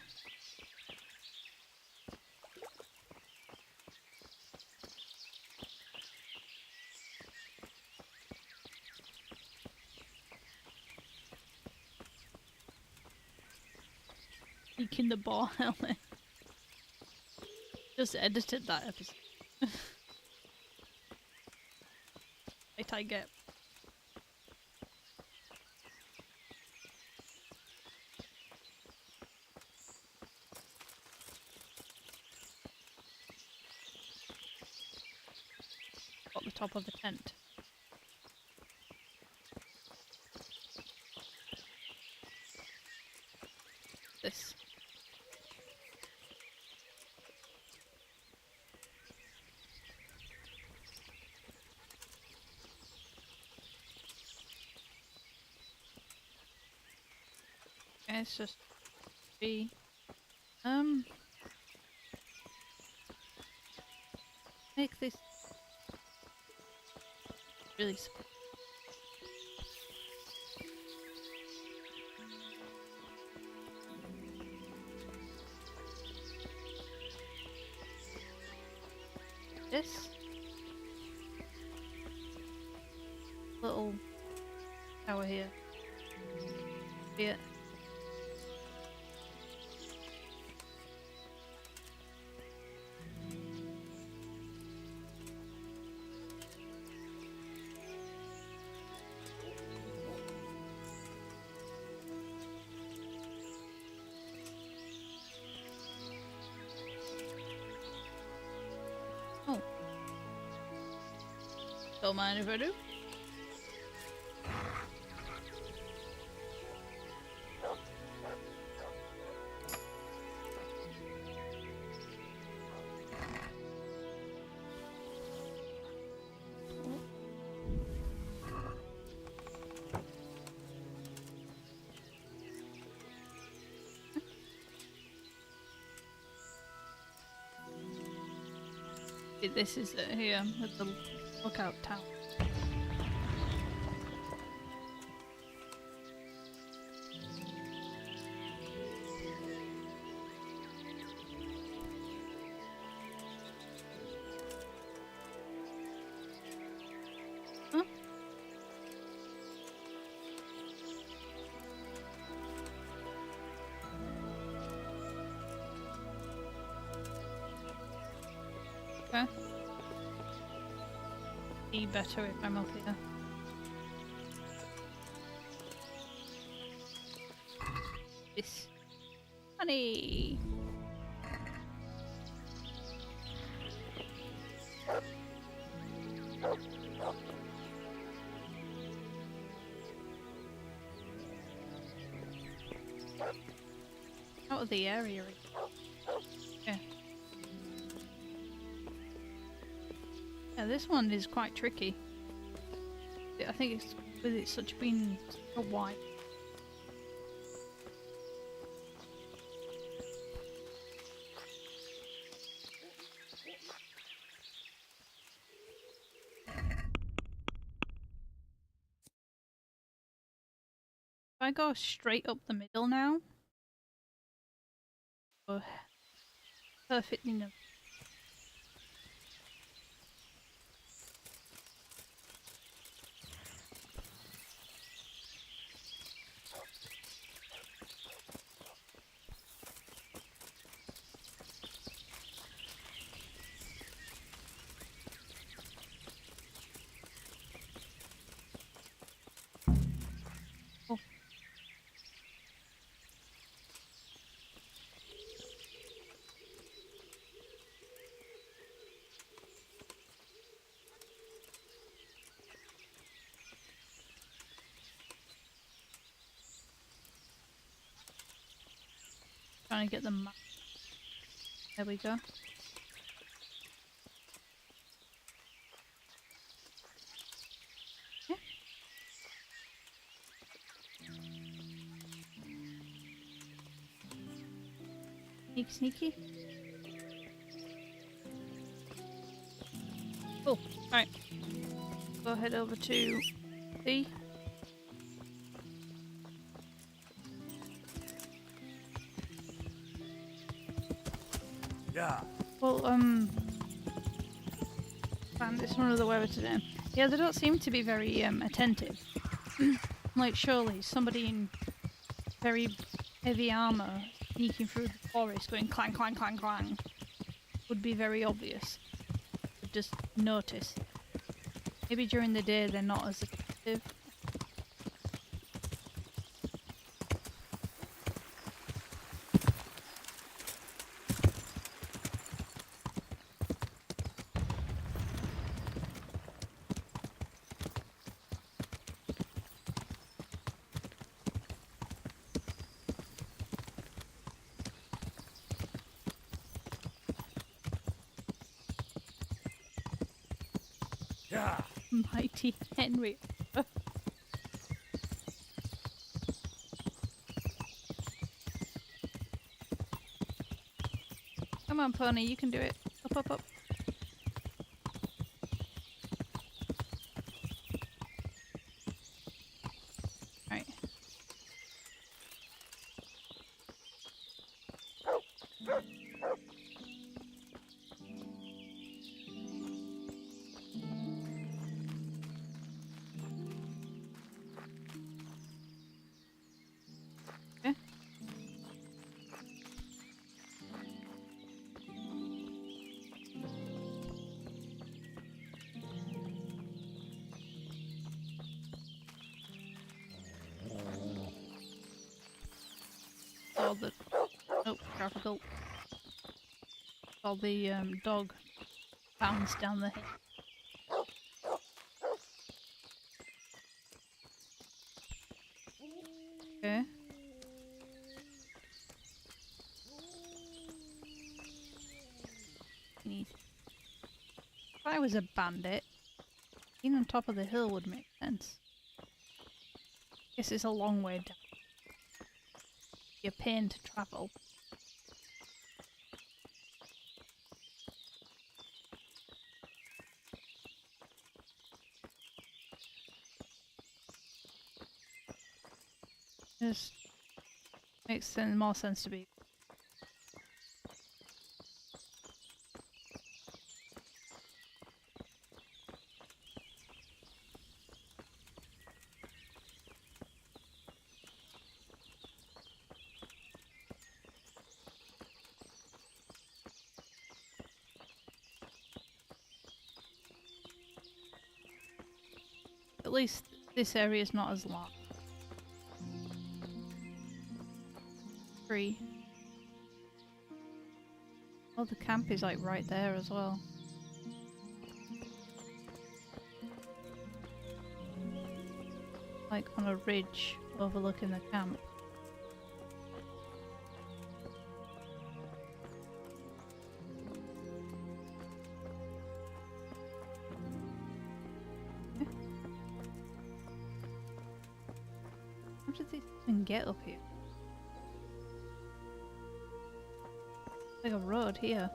Leaking the ball helmet. Just edited that episode. Right, I get. At the top of the tent. This. Okay, it's just be make this really this little tower here. Yeah. Oh. Don't mind if I do. This is it here with the lookout tower. Huh? Okay. Be better if I'm up here. This honey. Out of the area. Yeah. Yeah, this one is quite tricky. I think it's with it such being so wide. I go straight up the middle now. Oh, perfectly no. Trying to get the map. There we go. Yeah. Sneaky, sneaky. Cool. Alright. Go head over to C. Yeah. Well, found this one of the weather today. Yeah, they don't seem to be very attentive. Like, surely somebody in very heavy armor sneaking through the forest going clang, clang, clang, clang would be very obvious. Would just notice. Maybe during the day they're not as attentive. Yeah. Mighty Henry. Come on, pony, you can do it. Up, up, up. Right. Okay. All the graphical. All the dog bounced down the hill. Okay. If I was a bandit, being on top of the hill would make sense. Guess it's a long way down. Be a pain to travel. Just makes more sense to be. At least this area is not as long. Free. Oh, the camp is like right there as well. Like on a ridge overlooking the camp. How did they even get up here? Like a road here.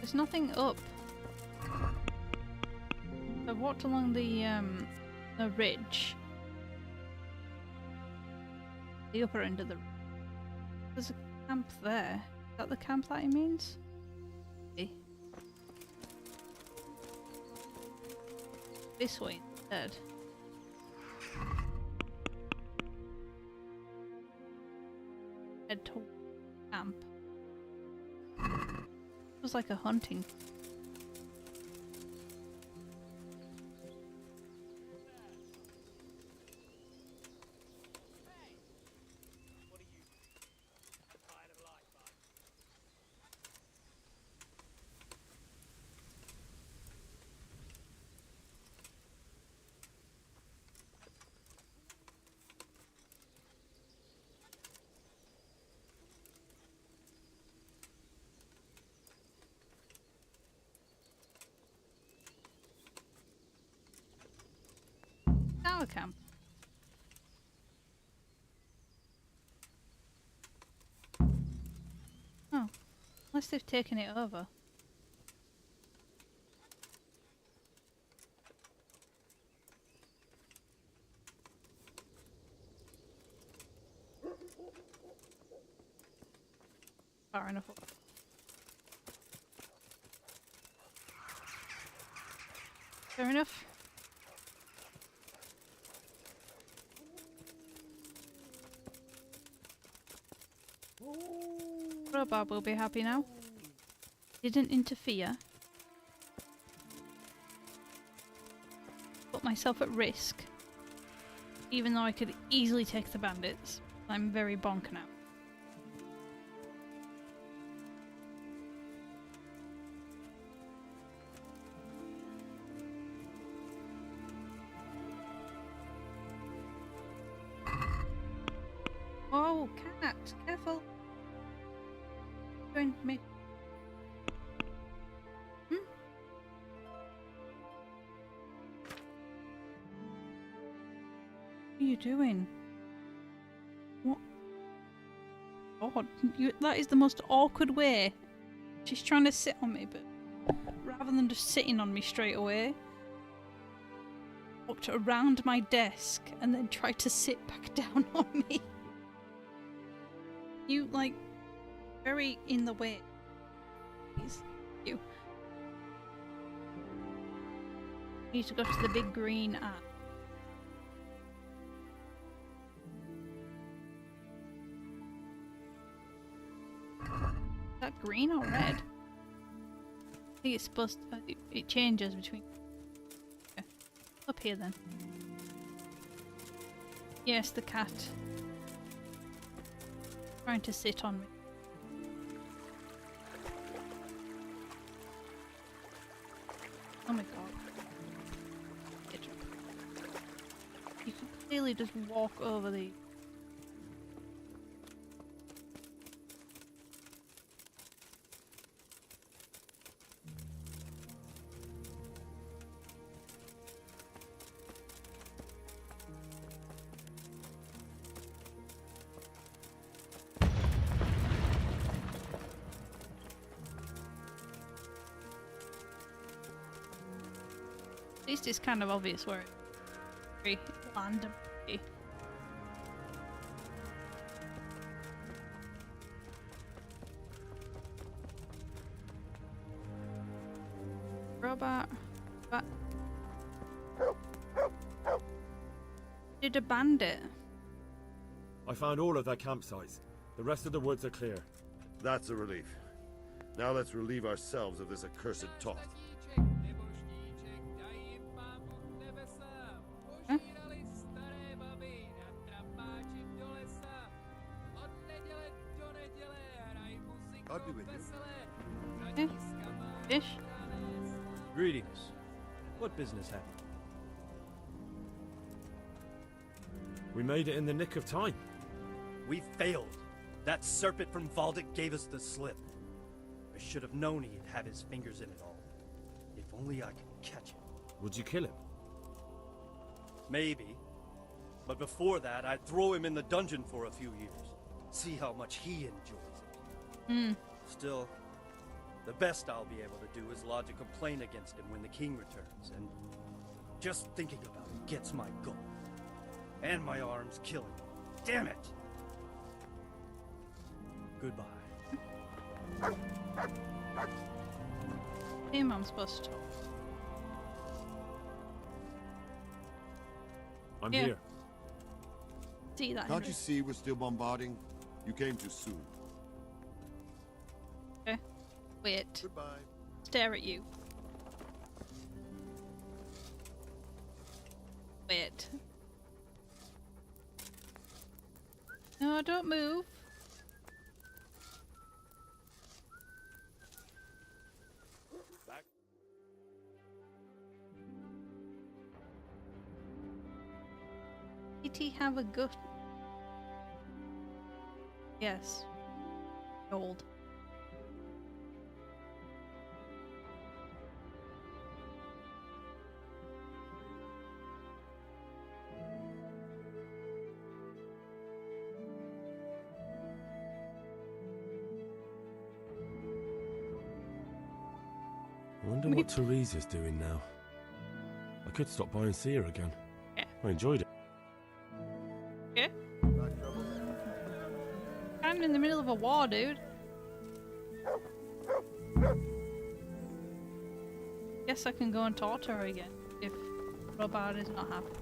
There's nothing up. I walked along the ridge. The upper end of the... There's a camp there. Is that the camp that he means? Okay. This way instead. Head toward camp. It was like a hunting. Tower camp. Oh, unless they've taken it over. Far enough. Fair enough. Bob will be happy now. Didn't interfere. Put myself at risk. Even though I could easily take the bandits. I'm very bonk now. Oh, cat! Careful! Going to me. Hmm? What are you doing? What? God, that is the most awkward way. She's trying to sit on me, but rather than just sitting on me straight away, walked around my desk and then tried to sit back down on me. You, like, very in the way. Please. You. Need to go to the big green app. Is that green or red? I think it's supposed to, it changes between. Okay. Up here then. Yes, the cat. Trying to sit on me. Oh my god. You can clearly just walk over the... At least it's kind of obvious where it's land. Robot. Did a bandit? I found all of their campsites. The rest of the woods are clear. That's a relief. Now let's relieve ourselves of this accursed Toth. Huh? I'll be with you. Okay. Fish? Greetings. What business have you? We made it in the nick of time. We failed. That serpent from Valdic gave us the slip. I should have known he'd have his fingers in it all. If only I could catch him. Would you kill him? Maybe. But before that, I'd throw him in the dungeon for a few years. See how much he enjoys it. Hmm. Still, The best I'll be able to do is lodge a complaint against him when the king returns, and just thinking about it gets my goal. And my arm's killing me. Damn it! Goodbye. Him I'm supposed to talk. I'm Yeah. here. See that? Can't you see we're still bombarding? You came too soon. Okay. Wait. Goodbye. Stare at you. Wait. No, don't move. Back. Did he have a gut? Yes. Old. I wonder what Teresa's doing now. I could stop by and see her again. Yeah. I enjoyed it. Yeah. I'm in the middle of a war, dude. Guess I can go and talk to her again if Robard is not happy.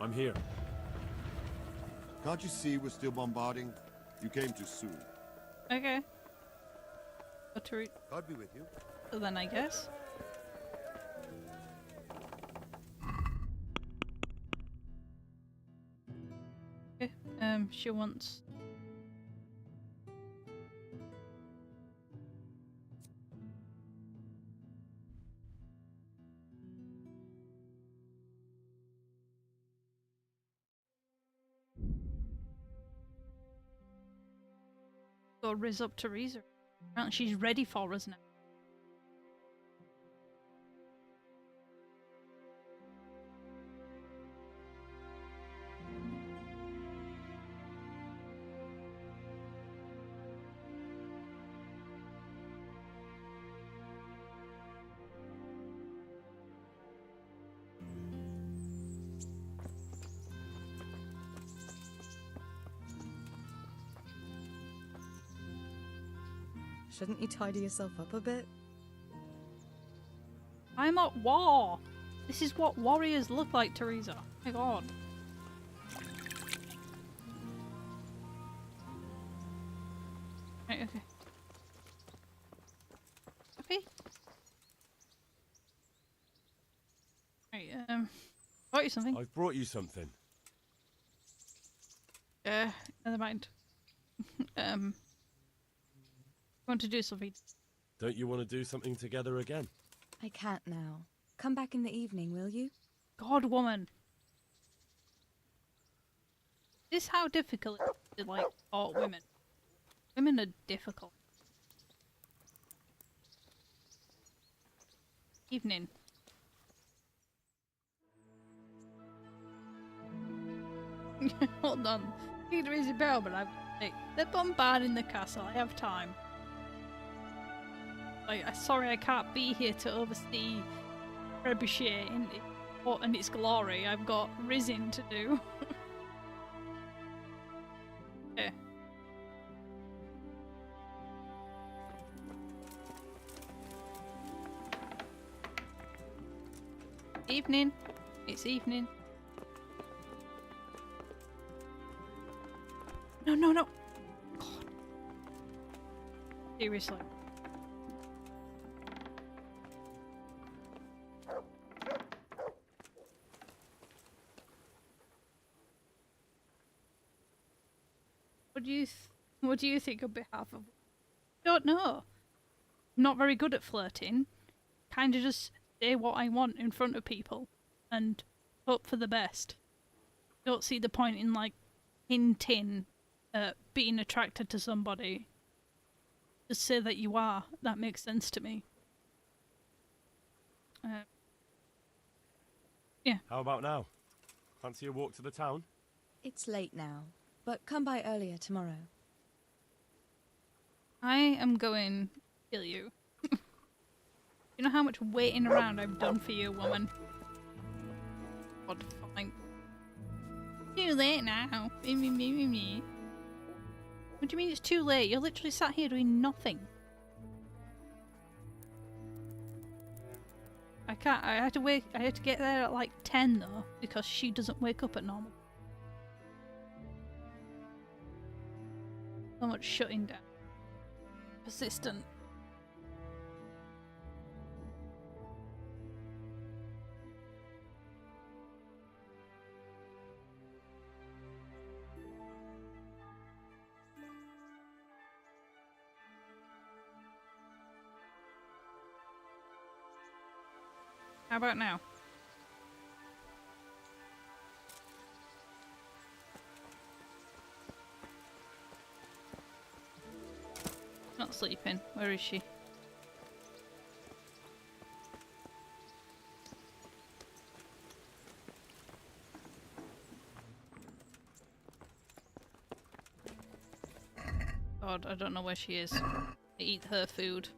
I'm here. Can't you see we're still bombarding? You came too soon. Okay. Go to God be with you. so then I guess. Okay. She wants. Go riz up Teresa. Apparently she's ready for us now. Shouldn't you tidy yourself up a bit? I'm at war. This is what warriors look like, Teresa. Oh my god. Right, okay. Okay. Right, brought you something. I've brought you something. Never mind. Want to do something? Don't you want to do something together again? I can't now. Come back in the evening, will you? God, woman. This is how difficult it is to, like, court women. Women are difficult. Evening. Hold on. Neither is a bell, but they're bombarding the castle. I have time. Sorry I can't be here to oversee trebuchet in its glory. I've got rizzing to do. Okay. Evening. It's evening. No, no, no. God. Seriously. What do you think on behalf of? Don't know. I'm not very good at flirting. Kind of just say what I want in front of people and hope for the best. Don't see the point in like hinting at being attracted to somebody. Just say that you are. That makes sense to me. Yeah. How about now? Fancy a walk to the town? It's late now, but come by earlier tomorrow. I am going to kill you. You know how much waiting around I've done for you, woman? God, fine. Too late now. Me. What do you mean it's too late? You're literally sat here doing nothing. I can't. I had to wait. I had to get there at like 10 though, because she doesn't wake up at normal. So much shutting down. Persistent. How about now? Not sleeping. Where is she? God, I don't know where she is. I eat her food.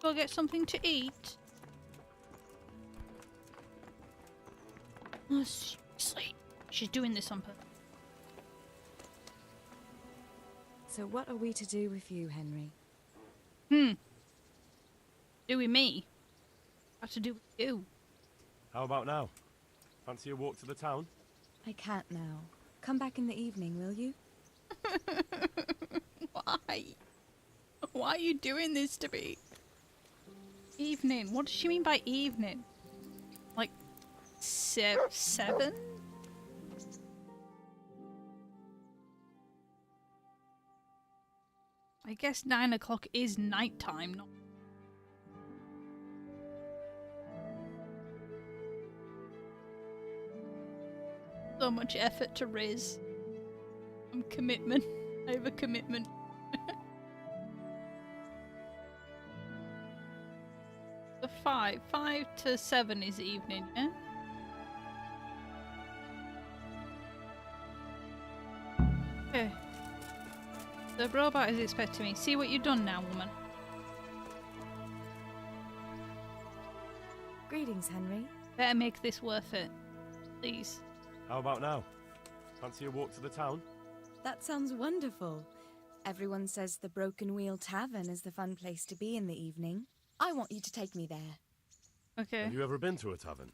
Go get something to eat. Oh, seriously. She's doing this on purpose. So what are we to do with you, Henry? Do with me? What to do with you? How about now? Fancy a walk to the town? I can't now. Come back in the evening, will you? Why? Why are you doing this to me? Evening? What does she mean by evening? Like 7? I guess 9 o'clock is nighttime, not. So much effort to raise. Commitment. I have a commitment. The 5 to 7 is evening, yeah? Okay. The robot is expecting me. See what you've done now, woman. Greetings, Henry. Better make this worth it. Please. How about now? Fancy a walk to the town? That sounds wonderful. Everyone says the Broken Wheel Tavern is the fun place to be in the evening. I want you to take me there. Okay. Have you ever been to a tavern?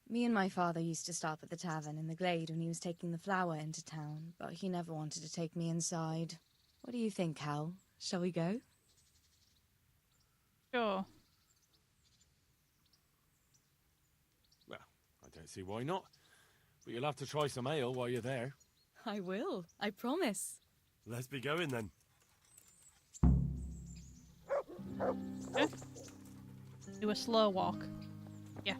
Me and my father used to stop at the tavern in the Glade when he was taking the flour into town, but he never wanted to take me inside. What do you think, Hal? Shall we go? Sure. Well, I don't see why not. But you'll have to try some ale while you're there. I will. I promise. Let's be going then. Okay. Do a slow walk. Yeah.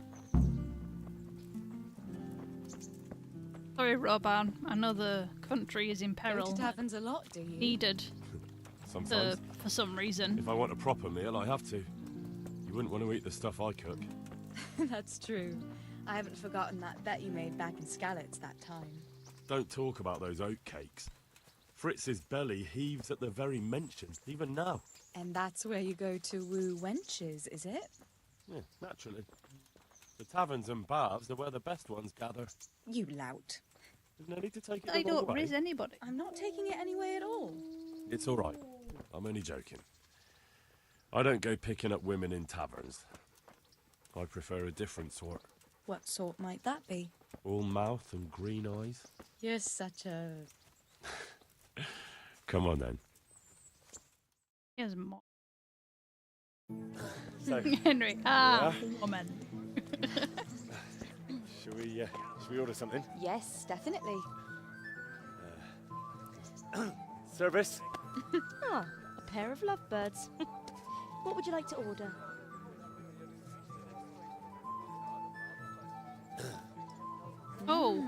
Sorry, Roban. I know the country is in peril. Go to taverns a lot, do you? Needed. Sometimes. For some reason. If I want a proper meal, I have to. You wouldn't want to eat the stuff I cook. That's true. I haven't forgotten that bet you made back in Skalitz that time. Don't talk about those oat cakes. Fritz's belly heaves at the very mention, even now. And that's where you go to woo wenches, is it? Yeah, naturally. The taverns and bars are where the best ones gather. You lout. There's no need to take it I the wrong don't way. riz anybody. I'm not taking it any way at all. It's all right. I'm only joking. I don't go picking up women in taverns. I prefer a different sort. What sort might that be? All mouth and green eyes. You're such a... Come on then. Here's more. So, Henry. Woman. Should we order something? Yes, definitely. Service? Ah, a pair of lovebirds. What would you like to order? Oh,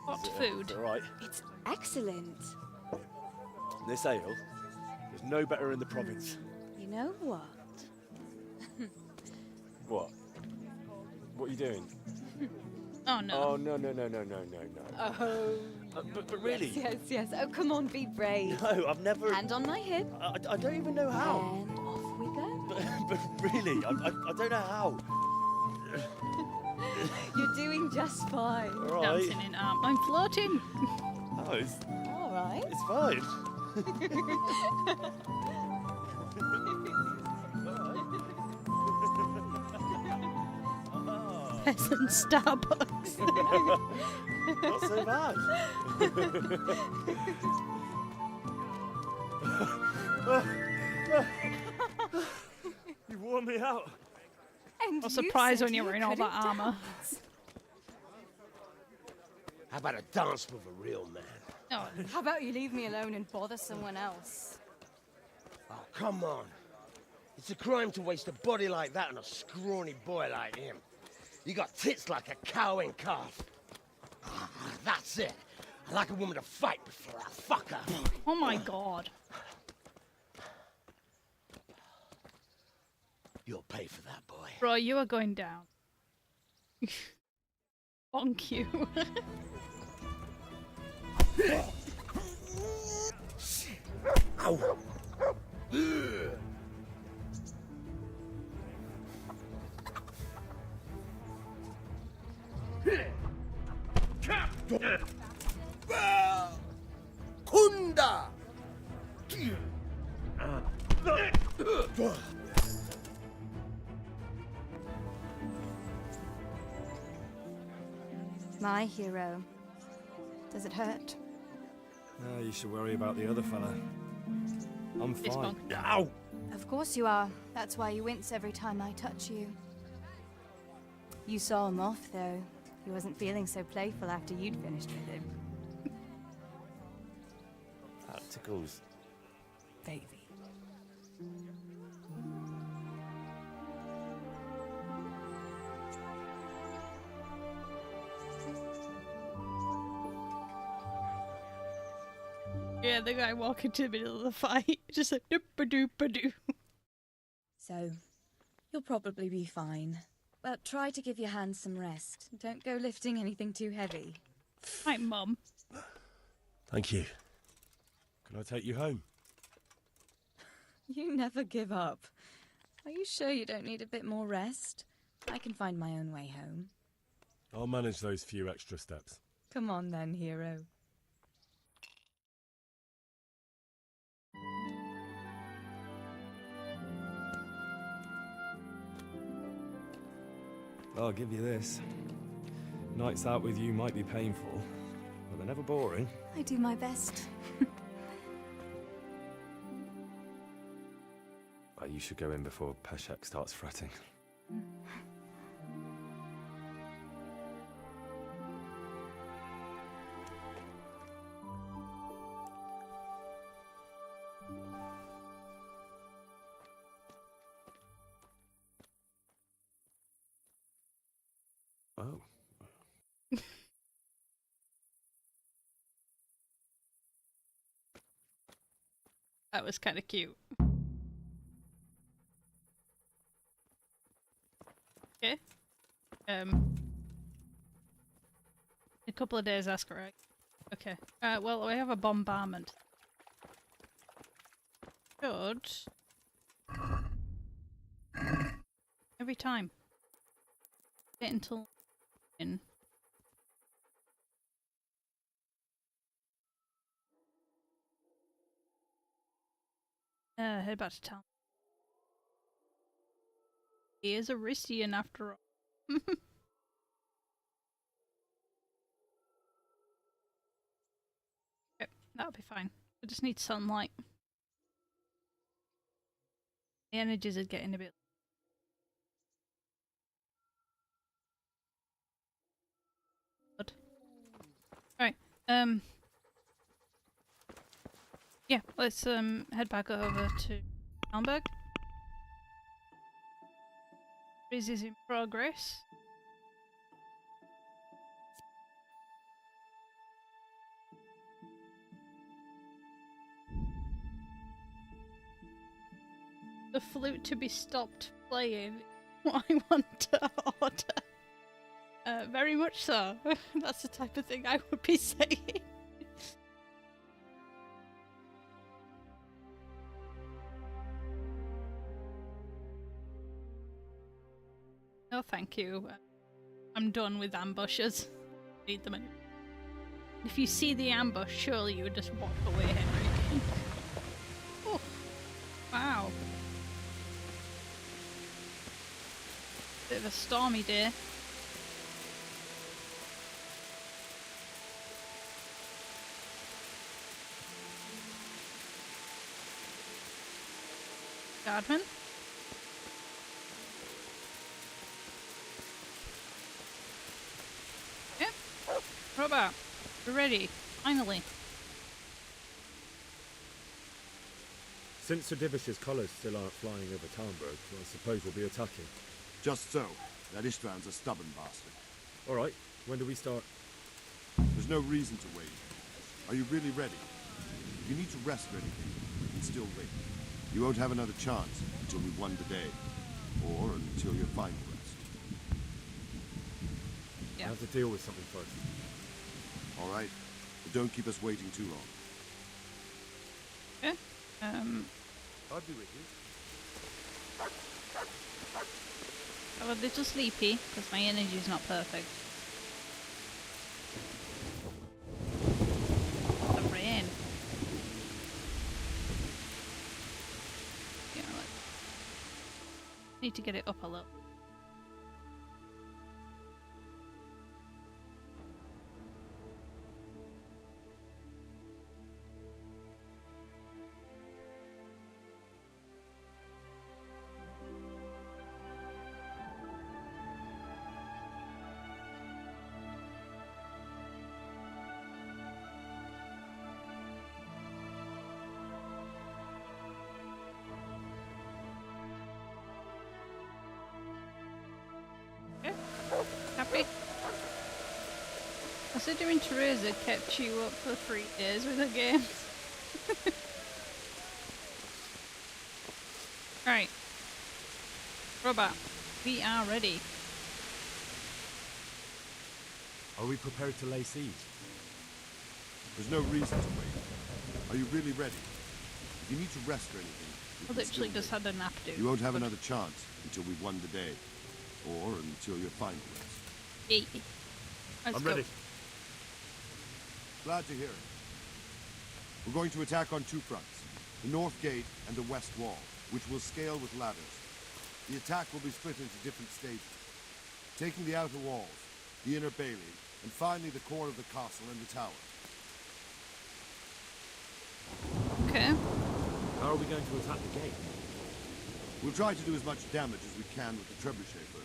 what food? All right. It's excellent. This ale, there's no better in the province. You know what? What? What are you doing? Oh no. Oh no. Oh. But really... Yes. Oh, come on, be brave. No, I've never... Hand on my hip. I don't even know how. And off we go. But really, I don't know how. You're doing just fine. All right. Dancing in arm. I'm floating. Oh, it's All right. fine. Peasant Starbucks. Not so bad. You wore me out. And I'm you surprised said when you're you wearing all that couldn't armour. dance. How about a dance with a real man? No. How about you leave me alone and bother someone else? Oh, come on. It's a crime to waste a body like that on a scrawny boy like him. You got tits like a cow and calf. Ah, that's it. I like a woman to fight before I fuck her. Oh my god. You'll pay for that, boy. Bro, you are going down. Bonk you. Ow. Kunda! My hero. Does it hurt? No, you should worry about the other fella. I'm It's fine. bonk. Ow! Of course you are. That's why you wince every time I touch you. You saw him off, though. He wasn't feeling so playful after you'd finished with him. That tickles. Baby. Yeah, the guy walking to the middle of the fight. Just like doop-a-doop-a-doo. So, you'll probably be fine. But try to give your hands some rest. Don't go lifting anything too heavy. Hi, Mum. Thank you. Can I take you home? You never give up. Are you sure you don't need a bit more rest? I can find my own way home. I'll manage those few extra steps. Come on then, hero. I'll give you this. Nights out with you might be painful, but they're never boring. I do my best. Well, you should go in before Peshek starts fretting. Oh. That was kind of cute. Okay. A couple of days, that's correct. Okay. Well, we have a bombardment. Should... Every time. Wait until... in. Head back to town. He is a Ristian after all. Okay, that'll be fine. I just need sunlight. The energies are getting a bit... good. Alright, yeah, let's head back over to Hamburg. This is in progress. The flute to be stopped playing. What I want to order. Very much so. That's the type of thing I would be saying. No, thank you. I'm done with ambushes. Need them anyway. If you see the ambush, surely you would just walk away, Henry. Oh, wow. Bit of a stormy day. Guardman? Yep. Robot, we're ready. Finally. Since Sir Divish's colours still aren't flying over Talmberg, I suppose we'll be attacking. Just so. That István's a stubborn bastard. All right. When do we start? There's no reason to wait. Are you really ready? If you need to rest or anything, you can still wait. You won't have another chance until we've won the day. Or until your final rest. I have to deal with something first. All right. But don't keep us waiting too long. Okay. I'll be with you. I'm a little sleepy because my energy's not perfect. The rain. Yeah, need to get it up a little. Happy? Considering Teresa kept you up for 3 days with her games. Right. Robot, we are ready. Are we prepared to lay siege? There's no reason to wait. Are you really ready? If you need to rest or anything, you I can literally still just wait. had a nap, dude. You won't have another chance until we've won the day. Or until your final rest. Yeah. I'm ready. Glad to hear it. We're going to attack on 2 fronts. The north gate and the west wall, which will scale with ladders. The attack will be split into different stages. Taking the outer walls, the inner bailey, and finally the core of the castle and the tower. Okay. How are we going to attack the gate? We'll try to do as much damage as we can with the trebuchet first.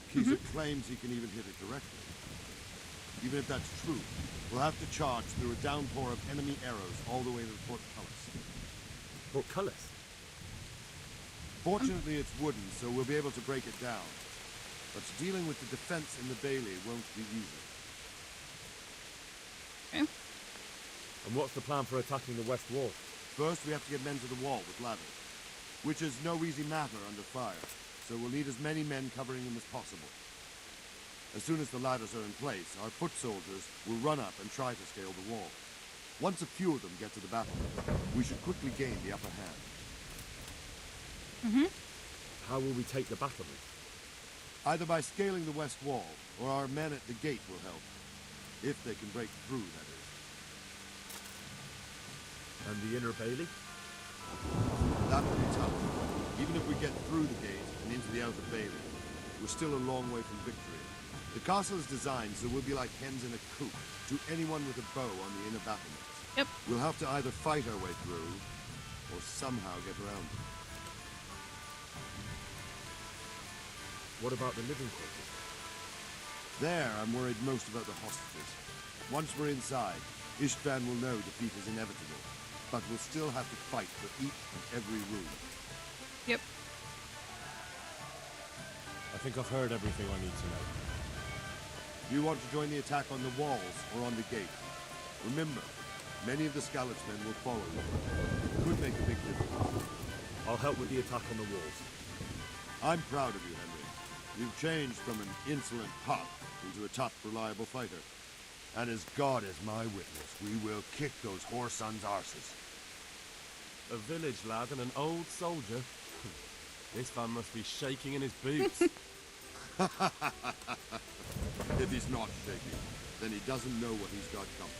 Keezer claims he can even hit it directly. Even if that's true, we'll have to charge through a downpour of enemy arrows all the way to the portcullis. Portcullis? Fortunately, it's wooden, so we'll be able to break it down. But dealing with the defense in the bailey won't be easy. Okay. And what's the plan for attacking the west wall? First, we have to get men to the wall with ladders, which is no easy matter under fire, so we'll need as many men covering them as possible. As soon as the ladders are in place, our foot soldiers will run up and try to scale the wall. Once a few of them get to the battlement, we should quickly gain the upper hand. How will we take the battlement? Either by scaling the west wall, or our men at the gate will help. If they can break through, that is. And the inner bailey? That will be tough. Even if we get through the gate and into the outer bailey, we're still a long way from victory. The castle is designed so we'll be like hens in a coop to anyone with a bow on the inner battlements. Yep. We'll have to either fight our way through, or somehow get around them. What about the living quarters? There, I'm worried most about the hostages. Once we're inside, István will know defeat is inevitable, but we'll still have to fight for each and every room. Yep. I think I've heard everything I need to know. Do you want to join the attack on the walls or on the gate? Remember, many of the Skalitz-men will follow you. It could make a big difference. I'll help with the attack on the walls. I'm proud of you, Henry. You've changed from an insolent pup into a tough, reliable fighter. And as God is my witness, we will kick those whore sons' arses. A village lad and an old soldier. This man must be shaking in his boots. If he's not shaking, then he doesn't know what he's got coming.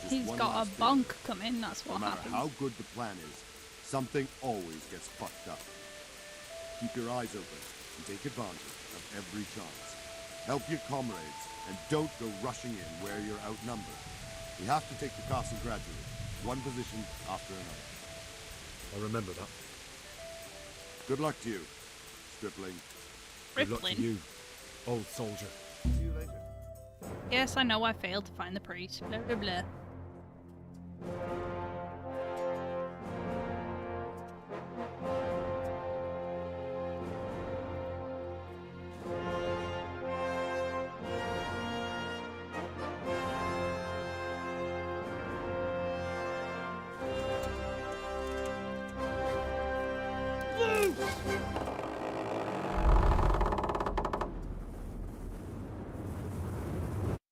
Just He's one got a last thing. bonk coming, that's what No matter happens. how good the plan is, something always gets fucked up. Keep your eyes open and take advantage of every chance. Help your comrades and don't go rushing in where you're outnumbered. We have to take the castle gradually, one position after another. I remember that. Good luck to you, stripling. Good luck to you, old soldier. See you later. Yes, I know I failed to find the priest. Blah blah blah.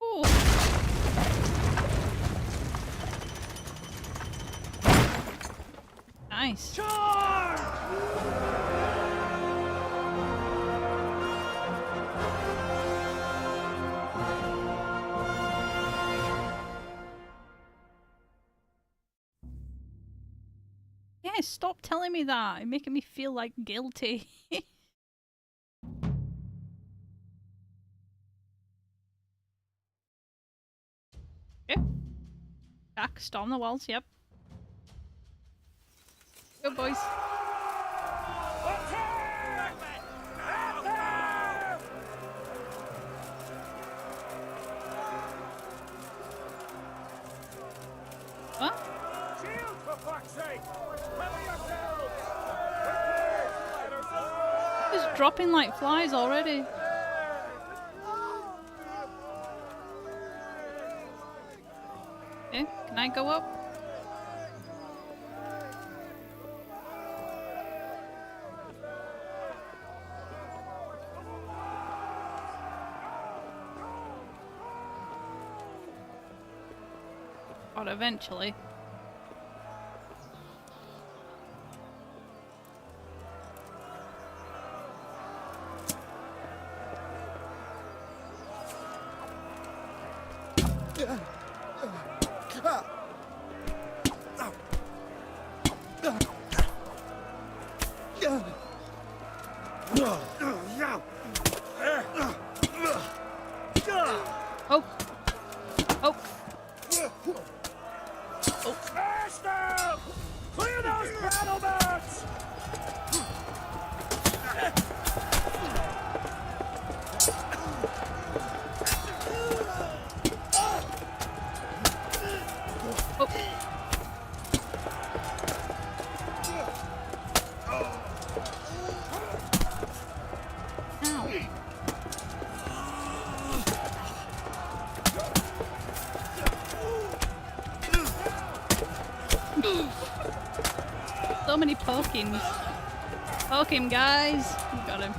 Ooh. Nice. Yeah, stop telling me that. You're making me feel like guilty. Okay. Back, storm the walls, yep. Go, boys. What? Shield, for fuck's sake! Cover yourselves! Just dropping like flies already. Okay, can I go up? But eventually. Oh. Oh. Oh. Smash them! Clear those battle mats! So many pokings. Poke him, guys. You got him.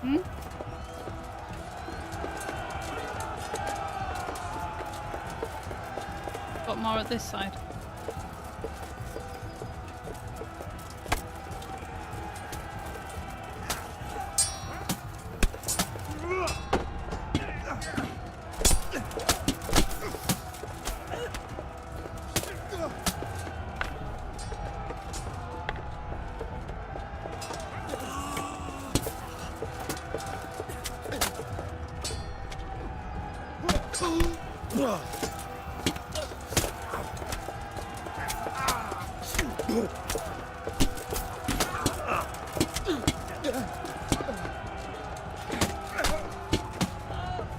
Hmm? Got more at this side.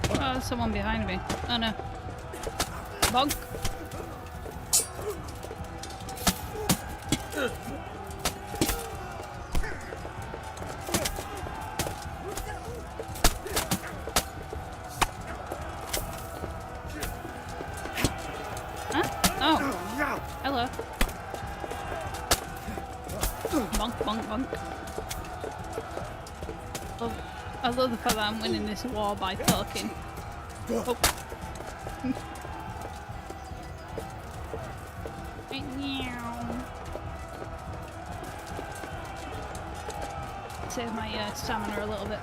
Oh, there's someone behind me. Oh no. Bonk. Huh? Oh. Hello. Bonk, bonk, bonk. Oh, I love the fact that I'm winning this war by talking. Oh. save my stamina a little bit.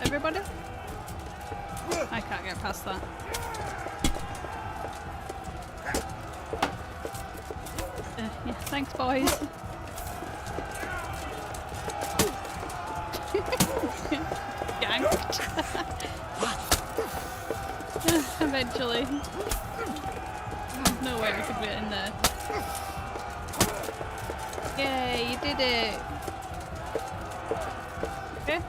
Everybody? I can't get past that. Yeah, thanks, boys. Ganked. Eventually. There's no way we could get in there. Yay, you did it! Okay.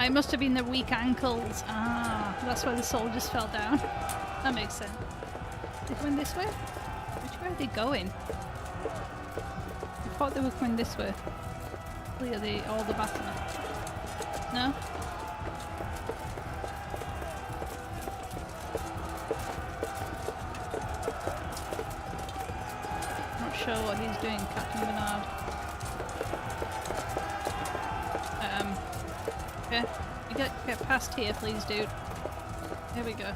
It must have been their weak ankles. Ah, that's why the soldiers fell down. That makes sense. They going this way? Which way are they going? I thought they were going this way. Clear all the battle. No? Not sure what he's doing, Captain Bernard. Okay. You get past here, please, dude. There we go.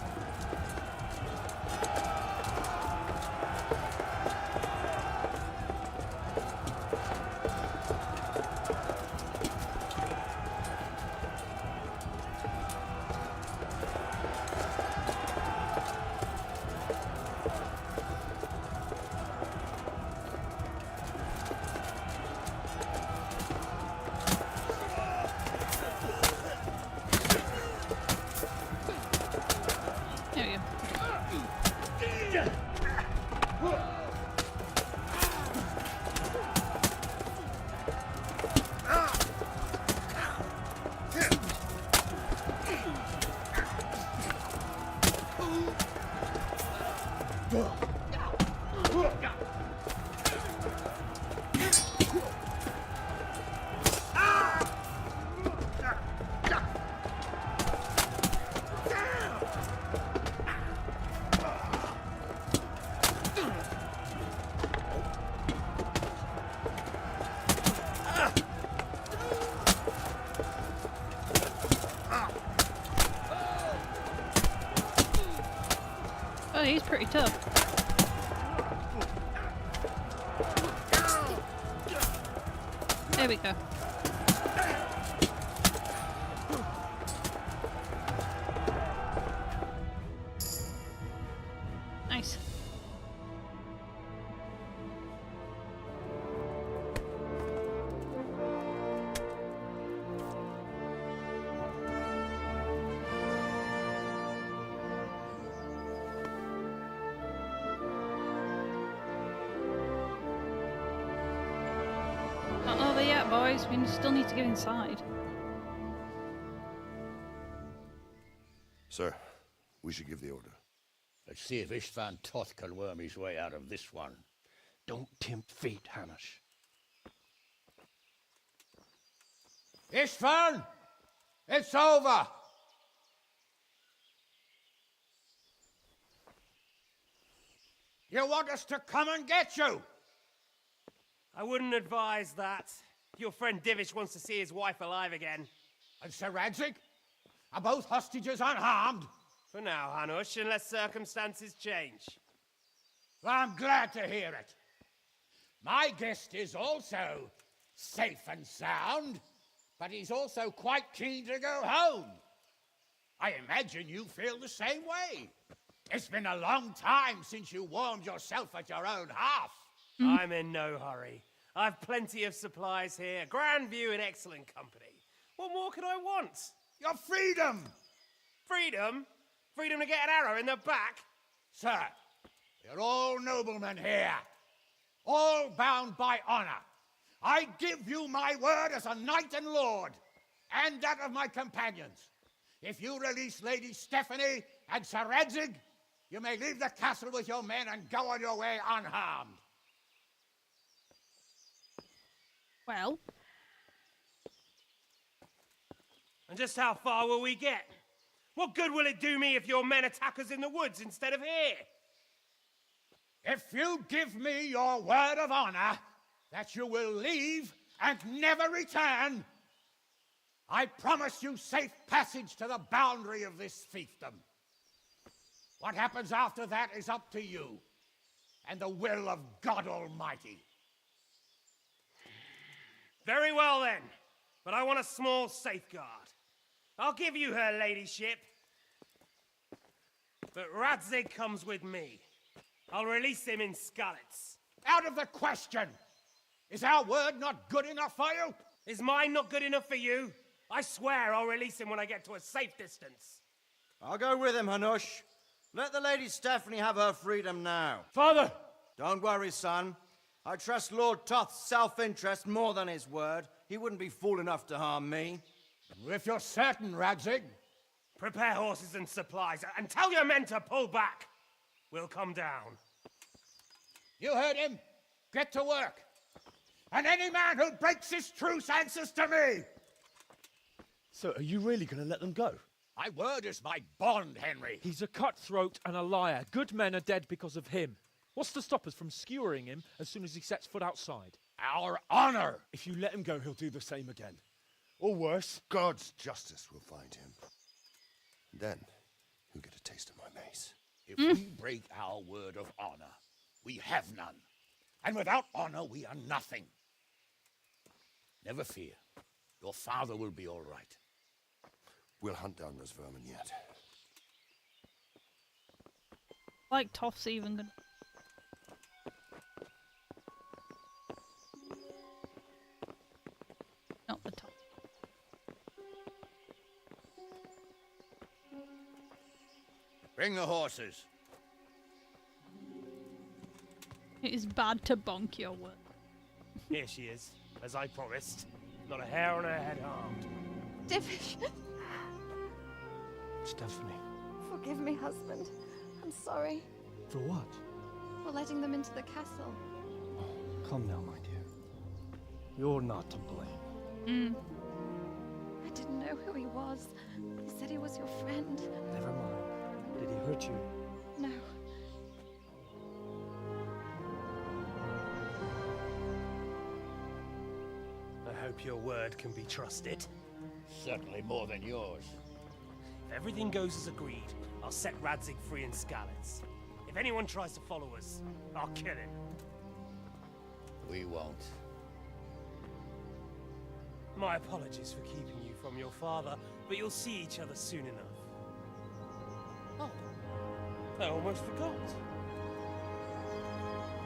Oh, he's pretty tough. There we go. Nice. Not over yet, boys. We still need to get inside. Sir, we should give the order. Let's see if Istvan Toth can worm his way out of this one. Don't tempt fate, Hamish. Istvan! It's over! You want us to come and get you? I wouldn't advise that. Your friend Divish wants to see his wife alive again. And Sir Radzig? Are both hostages unharmed? For now, Hanush, unless circumstances change. Well, I'm glad to hear it. My guest is also safe and sound, but he's also quite keen to go home. I imagine you feel the same way. It's been a long time since you warmed yourself at your own hearth. I'm in no hurry. I've plenty of supplies here, grand view and excellent company. What more could I want? Your freedom! Freedom? Freedom to get an arrow in the back? Sir, you're all noblemen here. All bound by honor. I give you my word as a knight and lord, and that of my companions. If you release Lady Stephanie and Sir Radzig, you may leave the castle with your men and go on your way unharmed. Well. And just how far will we get? What good will it do me if your men attack us in the woods instead of here? If you give me your word of honor that you will leave and never return, I promise you safe passage to the boundary of this fiefdom. What happens after that is up to you and the will of God Almighty. Very well then, but I want a small safeguard. I'll give you her ladyship, but Radzig comes with me. I'll release him in Skalitz. Out of the question! Is our word not good enough for you? Is mine not good enough for you? I swear I'll release him when I get to a safe distance. I'll go with him, Hanush. Let the Lady Stephanie have her freedom now. Father! Don't worry, son. I trust Lord Toth's self-interest more than his word. He wouldn't be fool enough to harm me. If you're certain, Radzig. Prepare horses and supplies, and tell your men to pull back. We'll come down. You heard him. Get to work. And any man who breaks this truce answers to me. So are you really going to let them go? My word is my bond, Henry. He's a cutthroat and a liar. Good men are dead because of him. What's to stop us from skewering him as soon as he sets foot outside? Our honor! If you let him go, he'll do the same again. Or worse. God's justice will find him. Then he'll get a taste of my mace. If we break our word of honor, we have none. And without honor, we are nothing. Never fear. Your father will be all right. We'll hunt down those vermin yet. Like Toth's even gonna... Not the Toth. Bring the horses. It is bad to bonk your word. Here she is, as I promised. Not a hair on her head harmed. Divish. Stephanie. Forgive me, husband. I'm sorry For what? for letting them into the castle. Come now, my dear. You're not to blame. I didn't know who he was. He said he was your friend. Never mind. Did he hurt you? No. I hope your word can be trusted. Certainly more than yours. If everything goes as agreed, I'll set Radzig free in Skalitz. If anyone tries to follow us, I'll kill him. We won't. My apologies for keeping you from your father, but you'll see each other soon enough. Oh, I almost forgot.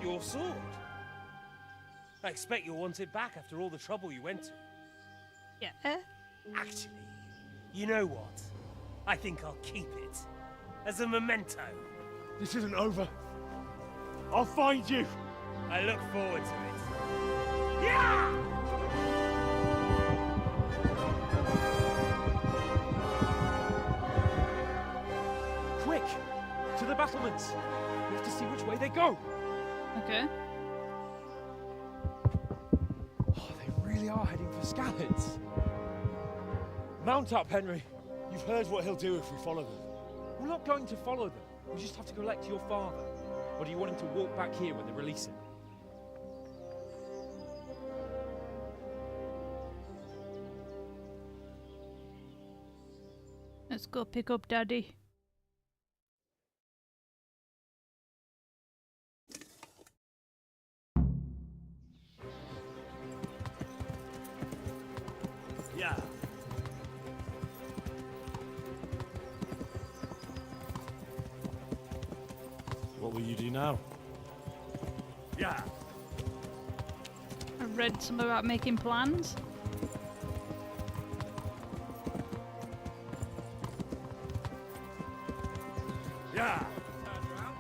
Your sword. I expect you'll want it back after all the trouble you went to. Yeah. Actually, you know what? I think I'll keep it. As a memento. This isn't over. I'll find you. I look forward to it. Yeah! Quick! To the battlements! We have to see which way they go! Okay. Oh, they really are heading for Skalitz. Mount up, Henry. You've heard what he'll do if we follow them. We're not going to follow them. We just have to collect your father. Or do you want him to walk back here when they release him? Let's go pick up Daddy. Yeah. What will you do now? Yeah. I read some about making plans.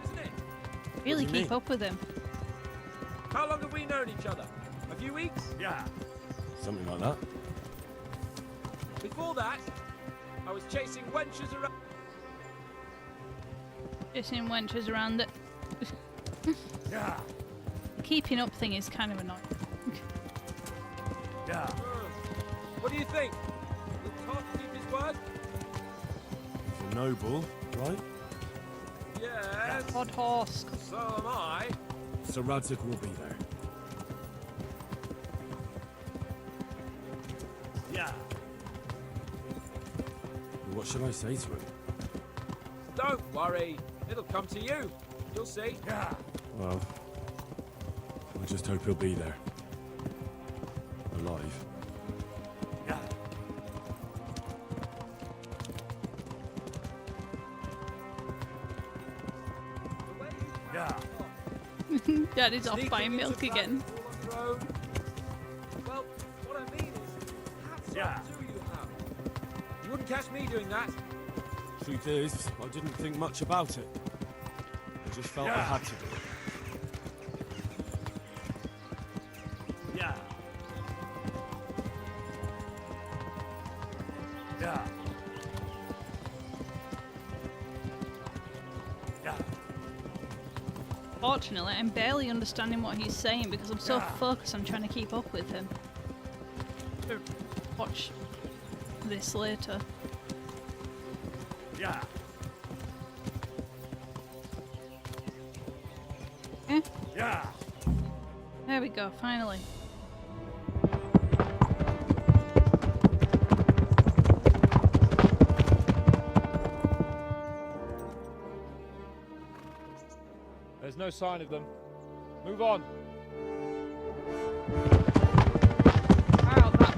isn't it? Really keep up with him. How long have we known each other? A few weeks? Yeah. Something like that. Before that, I was chasing wenches around. Chasing wenches around it. Yeah. The keeping up thing is kind of annoying. Yeah. What do you think? Will Toth keep his word? He's a noble, right? Yes. Odd horse. So am I. Sir Radzig will be there. Yeah. What should I say to him? Don't worry. It'll come to you. You'll see. Yeah. Well, I just hope he'll be there. Alive. Yeah. Yeah. Daddy's off buying milk again. Well, what I mean is, hats off to you have. You wouldn't catch me doing that. Truth is, I didn't think much about it. I just felt I had to do it. Yeah. Yeah. Yeah. Fortunately, I'm barely understanding what he's saying because I'm so focused on trying to keep up with him. To watch this later. Yeah. Eh? Yeah. There we go, finally. There's no sign of them. Move on. Wow, that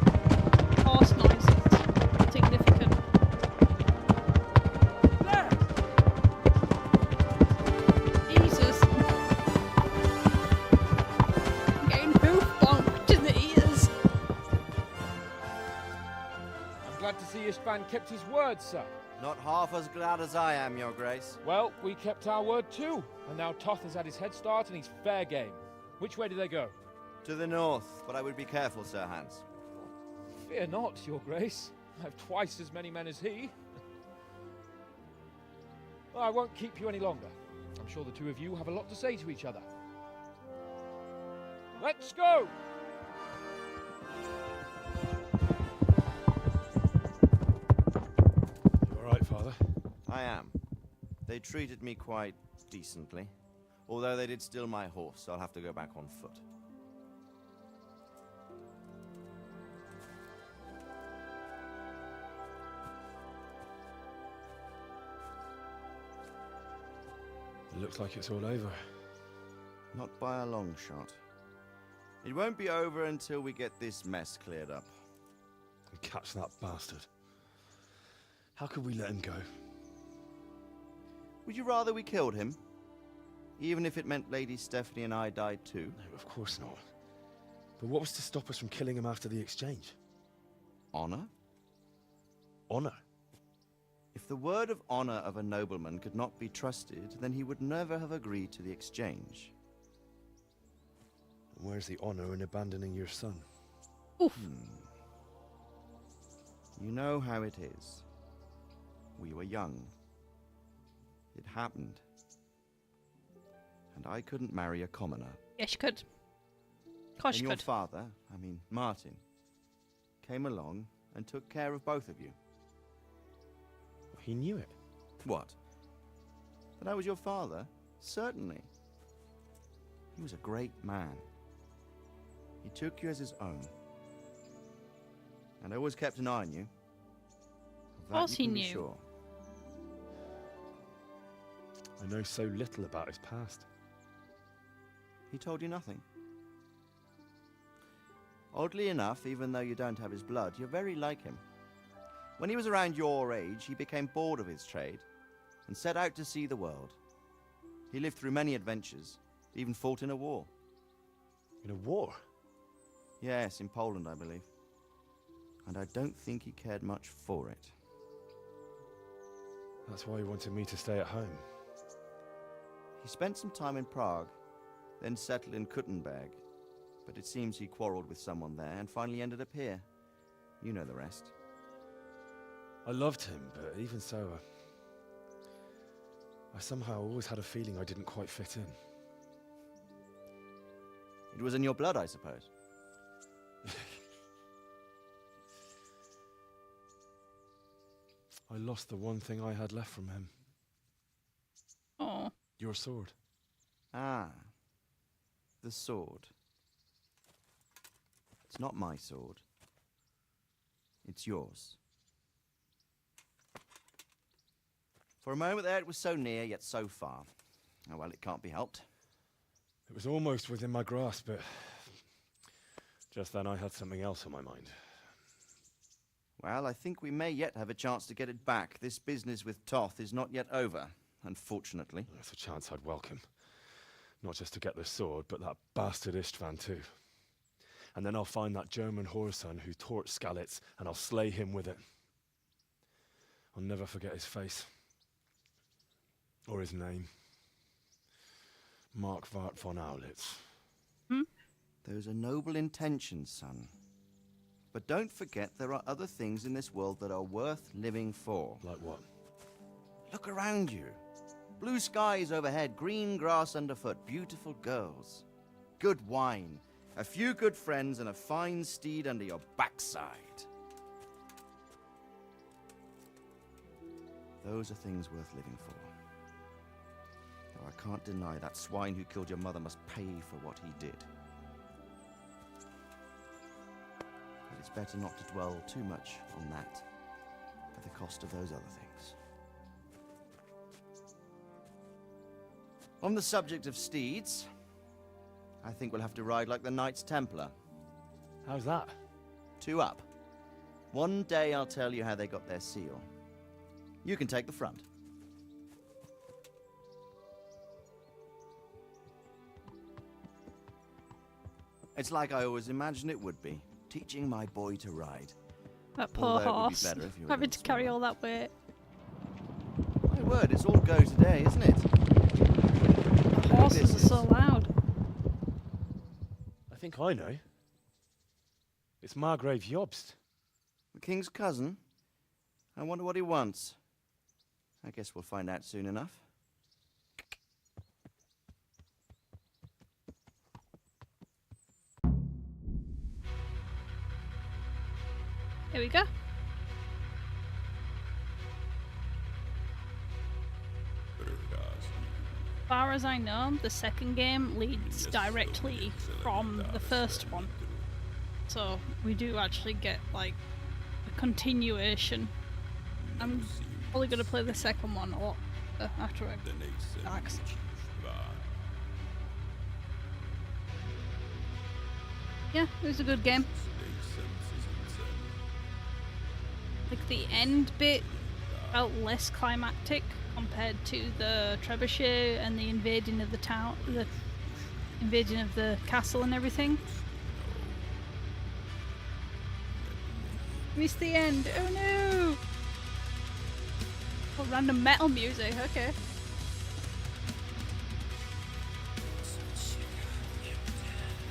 horse noise is significant. Jesus. I'm getting hoof bonked in the ears. I'm glad to see Istvan kept his word, sir. Not half as glad as I am, Your Grace. Well, we kept our word too. And now Toth has had his head start and he's fair game. Which way do they go? To the north, but I would be careful, Sir Hans. Fear not, Your Grace. I have twice as many men as he. Well, I won't keep you any longer. I'm sure the two of you have a lot to say to each other. Let's go! You alright, Father? I am. They treated me quite decently. Although they did steal my horse, so I'll have to go back on foot. It looks like it's all over. Not by a long shot. It won't be over until we get this mess cleared up. And catch that bastard. How could we let him go? Would you rather we killed him? Even if it meant Lady Stephanie and I died too? No, of course not. But what was to stop us from killing him after the exchange? Honor? Honor? If the word of honor of a nobleman could not be trusted, then he would never have agreed to the exchange. And where's the honor in abandoning your son? Oof. You know how it is. We were young. It happened. And I couldn't marry a commoner. Yes, you could. Of course and you your could. father, I mean Martin, came along and took care of both of you. He knew it. What? That I was your father? Certainly. He was a great man. He took you as his own. And always kept an eye on you. Of course he knew. Sure. I know so little about his past. He told you nothing? Oddly enough, even though you don't have his blood, you're very like him. When he was around your age, he became bored of his trade and set out to see the world. He lived through many adventures, even fought in a war. In a war? Yes, in Poland, I believe. And I don't think he cared much for it. That's why he wanted me to stay at home. He spent some time in Prague, then settled in Kuttenberg, but it seems he quarreled with someone there and finally ended up here. You know the rest. I loved him, but even so, I somehow always had a feeling I didn't quite fit in. It was in your blood, I suppose. I lost the one thing I had left from him. Oh. Your sword. Ah. The sword. It's not my sword. It's yours. For a moment there, it was so near, yet so far. Oh, well, it can't be helped. It was almost within my grasp, but just then I had something else on my mind. Well, I think we may yet have a chance to get it back. This business with Toth is not yet over, unfortunately. That's a chance I'd welcome. Not just to get the sword, but that bastard Istvan too. And then I'll find that German whoreson who torched Skalitz, and I'll slay him with it. I'll never forget his face. Or his name. Marquardt von Aulitz. Those are noble intentions, son. But don't forget there are other things in this world that are worth living for. Like what? Look around you. Blue skies overhead, green grass underfoot, beautiful girls. Good wine, a few good friends, and a fine steed under your backside. Those are things worth living for. Though I can't deny that swine who killed your mother must pay for what he did. But it's better not to dwell too much on that at the cost of those other things. On the subject of steeds, I think we'll have to ride like the Knights Templar. How's that? 2 up. One day I'll tell you how they got their seal. You can take the front. It's like I always imagined it would be, teaching my boy to ride. That poor Although it would be horse, better if you were having a to little carry all that weight. My word, it's all go today, isn't it? The horses are so loud. I think I know. It's Margrave Jobst. The king's cousin? I wonder what he wants. I guess we'll find out soon enough. Here we go. As far as I know, the second game leads directly from the first one. So we do actually get like a continuation. I'm probably going to play the second one a lot after I relax. Yeah, it was a good game. Like the end bit felt less climactic compared to the trebuchet and the invading of the town, the invading of the castle and everything. Missed the end. Oh no! Oh, random metal music. Okay.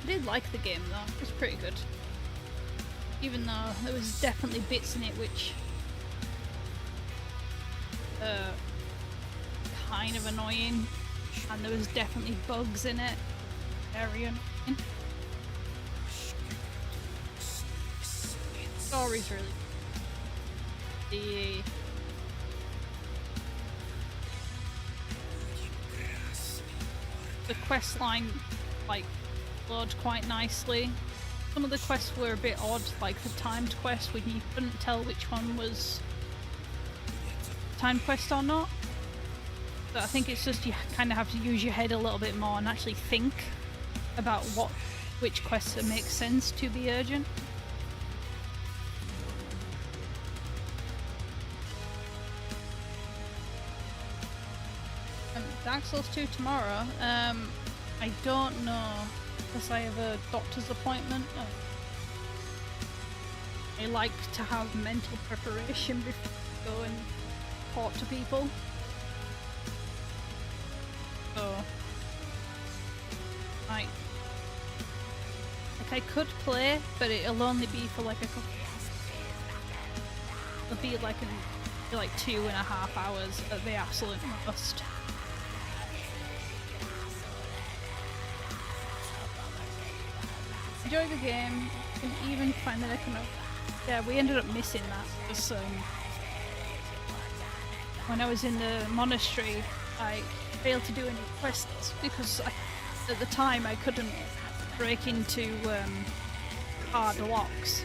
I did like the game though. It was pretty good. Even though there was definitely bits in it which kind of annoying, and there was definitely bugs in it. Very annoying. Story's really good. The quest line like flowed quite nicely. Some of the quests were a bit odd, like the timed quest when you couldn't tell which one was timed quest or not. But I think it's just you kind of have to use your head a little bit more and actually think about which quests make sense to be urgent. Dark Souls 2 tomorrow. I don't know, because I have a doctor's appointment. I like to have mental preparation before I go and talk to people. So I could play, but it'll only be for like a couple. It'll be like 2.5 hours at the absolute most. Enjoy the game. You can even find the kind of. Yeah, we ended up missing that because when I was in the monastery, I failed to do any quests because at the time I couldn't break into hard locks.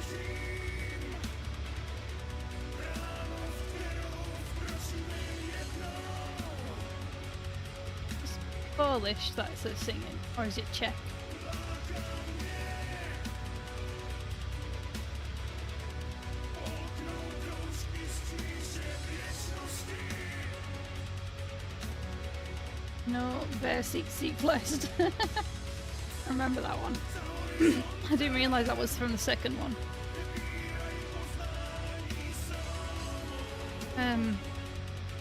It's Polish that's it singing, or is it Czech? No, Mrs Sic blessed. I remember that one. I didn't realise that was from the second one.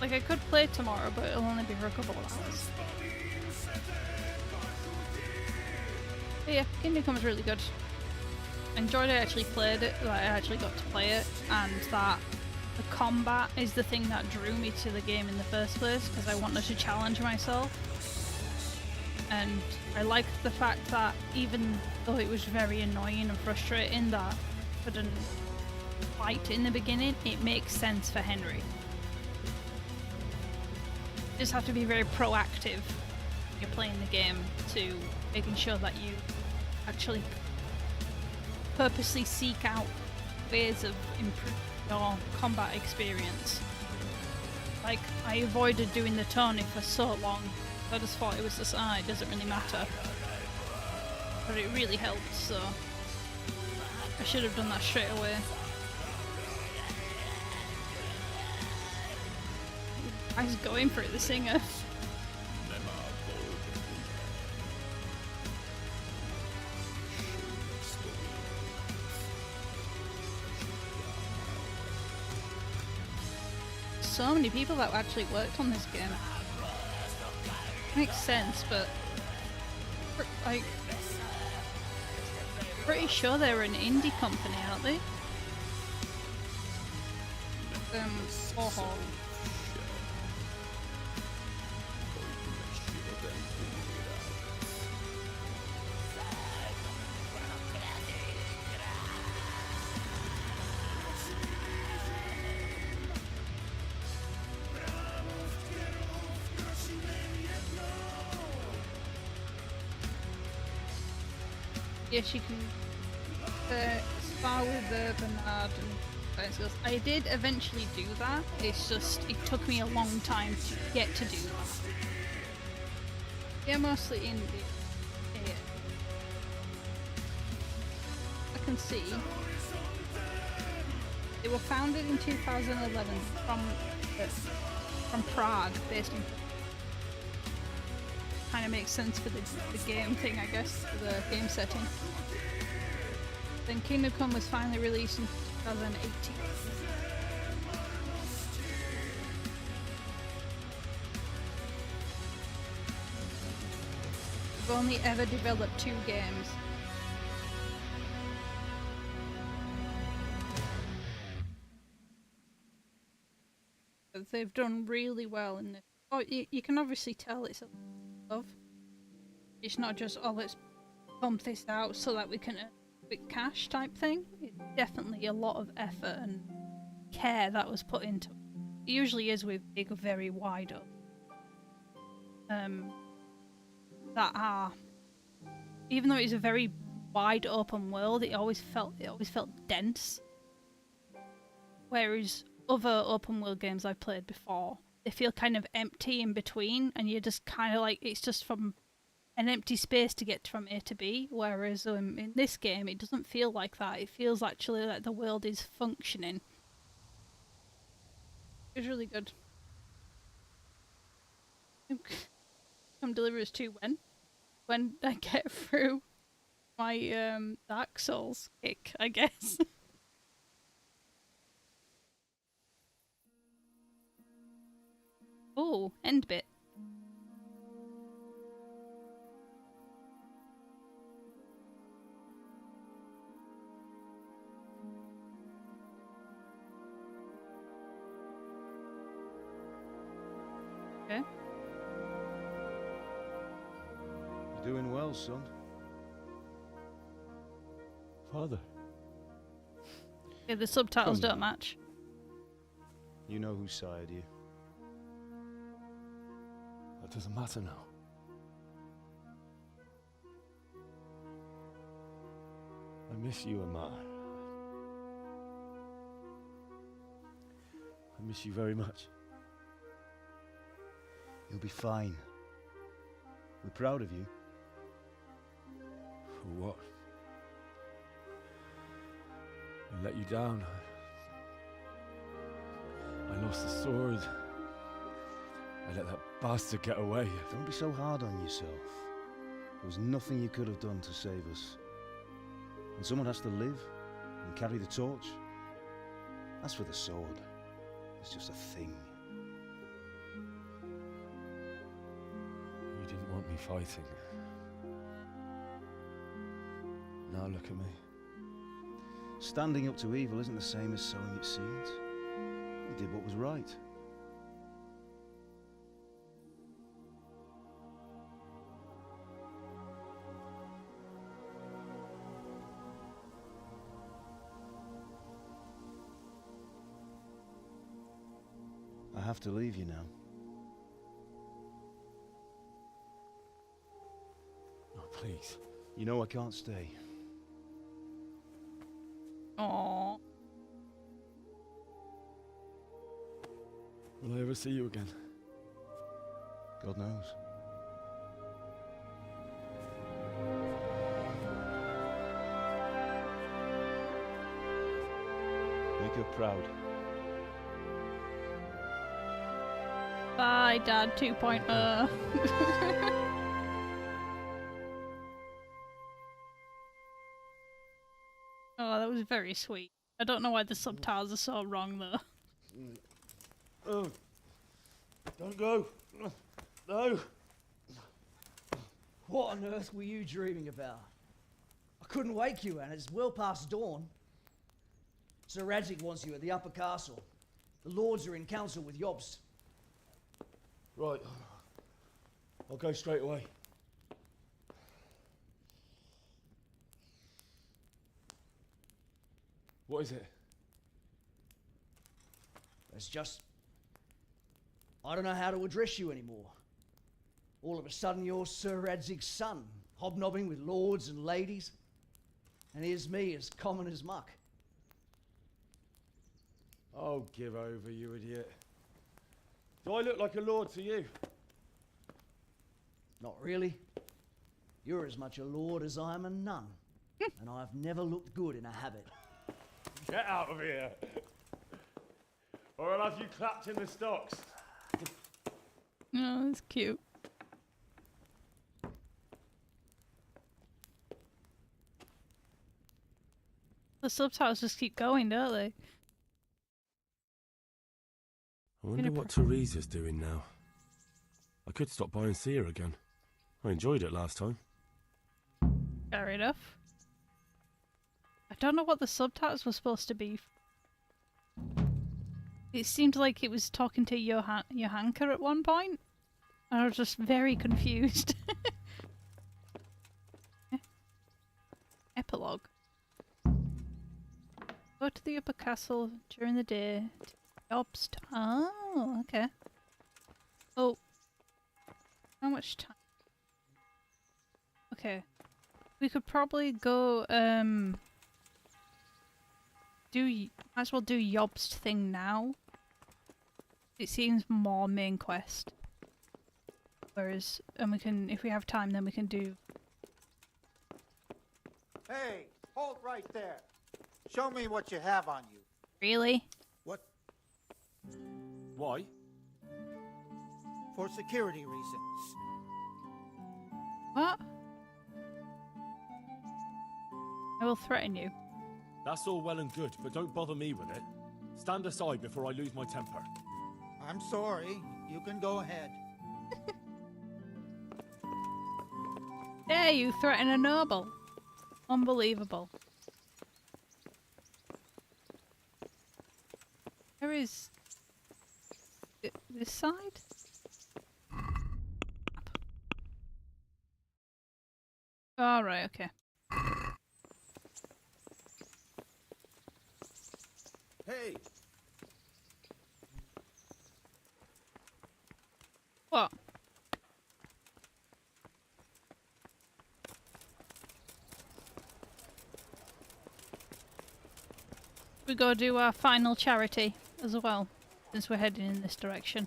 Like I could play tomorrow, but it'll only be for a couple of hours. But yeah, Kingdom Come is really good. I enjoyed it, I actually played it, I actually got to play it, and that the combat is the thing that drew me to the game in the first place, because I wanted to challenge myself. And I liked the fact that even though it was very annoying and frustrating that I couldn't fight in the beginning, it makes sense for Henry. You just have to be very proactive when you're playing the game to making sure that you actually purposely seek out ways of improving your combat experience. Like, I avoided doing the Tony for so long. I just thought it was just, it doesn't really matter. But it really helped, so I should have done that straight away. I was going for it, the singer. So many people that actually worked on this game. Makes sense, but like, pretty sure they're an indie company, aren't they? Oh. Yes, you can spar with the Bernard and skills. I did eventually do that, it's just, it took me a long time to get to do that. Yeah, mostly in the I can see. They were founded in 2011 from Prague, based in. Kind of makes sense for the game thing, I guess, for the game setting. Then Kingdom Come was finally released in 2018. We've only ever developed 2 games. But they've done really well in this. Oh, you can obviously tell it's a love. It's not just, oh, let's pump this out so that we can earn quick cash type thing. It's definitely a lot of effort and care that was put into it. It usually is with big, very wide up. That are, even though it's a very wide open world, it always felt dense. Whereas other open world games I've played before, they feel kind of empty in between, and you're just kind of like, it's just from an empty space to get from A to B, whereas in this game it doesn't feel like that. It feels actually like the world is functioning. It's really good. Come Deliverance 2 when I get through my Dark Souls kick, I guess. Oh, end bit. Okay. You're doing well, son. Father. Yeah, the subtitles Come don't now. match. You know who sired you. That doesn't matter now. I miss you and Matt. I miss you very much. You'll be fine. We're proud of you. For what? I let you down. I lost the sword. I let that bastard get away. Don't be so hard on yourself. There was nothing you could have done to save us. And someone has to live and carry the torch. As for the sword, it's just a thing. You didn't want me fighting. Now look at me. Standing up to evil isn't the same as sowing its seeds. You did what was right. I have to leave you now. Oh, please. You know I can't stay. Aww. Will I ever see you again? God knows. Make her proud. Bye, Dad 2.0. Oh, that was very sweet. I don't know why the subtitles are so wrong, though. Oh, don't go. No. What on earth were you dreaming about? I couldn't wake you, and it's well past dawn. Sir Radzig wants you at the upper castle. The lords are in council with Jobst. Right. I'll go straight away. What is it? It's just... I don't know how to address you anymore. All of a sudden you're Sir Radzig's son, hobnobbing with lords and ladies. And here's me, as common as muck. Oh, give over, you idiot. Do I look like a lord to you? Not really. You're as much a lord as I am a nun. And I've never looked good in a habit. Get out of here! Or I'll have you clapped in the stocks. Oh, that's cute. The subtitles just keep going, don't they? I wonder what Teresa's doing now. I could stop by and see her again. I enjoyed it last time. Fair enough. I don't know what the subtitles were supposed to be. It seemed like it was talking to Johanka at one point. And I was just very confused. Epilogue. Go to the upper castle during the day. Jobst. Oh, okay. Oh. How much time? Okay. We could probably go, might as well do Jobst thing now. It seems more main quest. Whereas, and we can, if we have time, then we can do... Hey, hold right there. Show me what you have on you. Really? What? Why? For security reasons. What? I will threaten you. That's all well and good, but don't bother me with it. Stand aside before I lose my temper. I'm sorry. You can go ahead. Dare you threaten a noble? Unbelievable. Where is... this side? All right, okay. Hey! What? We gotta do our final charity as well, since we're heading in this direction.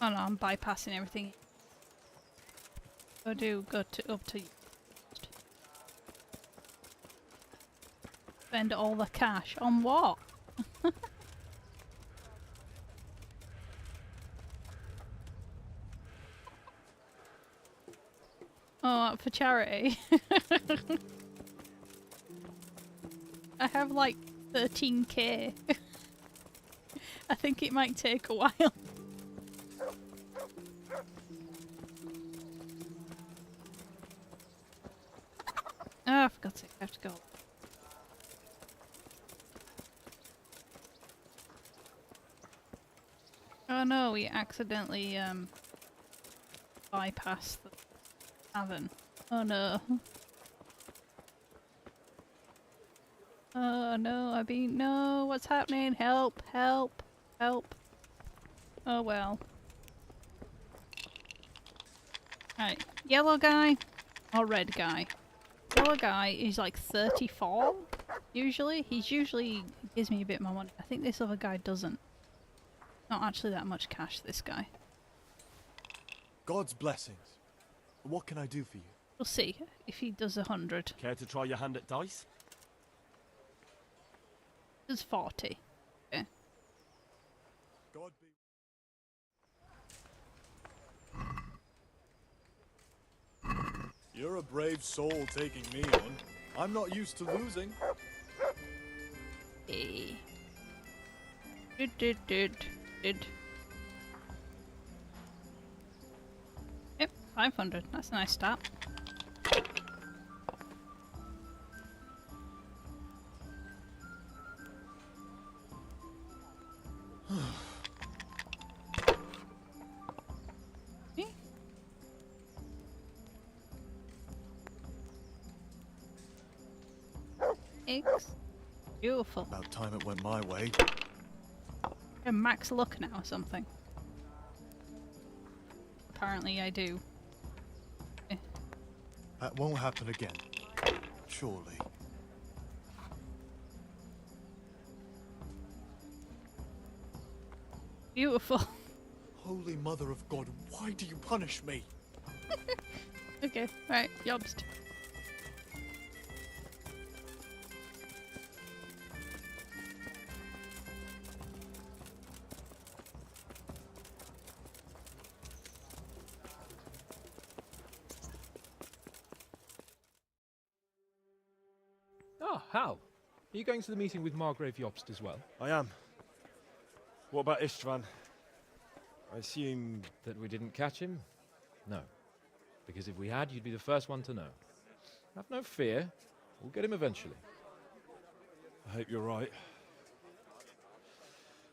Oh no, I'm bypassing everything. Go to up to. Spend all the cash on what? Oh, for charity. I have like 13k. I think it might take a while. Oh, for God's sake, I have to go. Oh no, we accidentally bypassed the tavern. Oh no. Oh no, no, what's happening? Help, help, help. Oh well. Right, yellow guy or red guy? Yellow guy is like 34 usually. He's usually gives me a bit more money. I think this other guy doesn't. Not actually that much cash, this guy. God's blessings. What can I do for you? We'll see if he does 100. Care to try your hand at dice? Does 40. Okay. God be... You're a brave soul taking me on. I'm not used to losing. Hey. Yep, 500. That's a nice start. Eggs. Beautiful. About time it went my way. A max luck now or something. Apparently I do. That won't happen again. Surely. Beautiful. Holy Mother of God, why do you punish me? Okay, right, Yobst. Ah, Hal. Are you going to the meeting with Margrave Jobst as well? I am. What about Istvan? I assume... That we didn't catch him? No. Because if we had, you'd be the first one to know. Have no fear. We'll get him eventually. I hope you're right.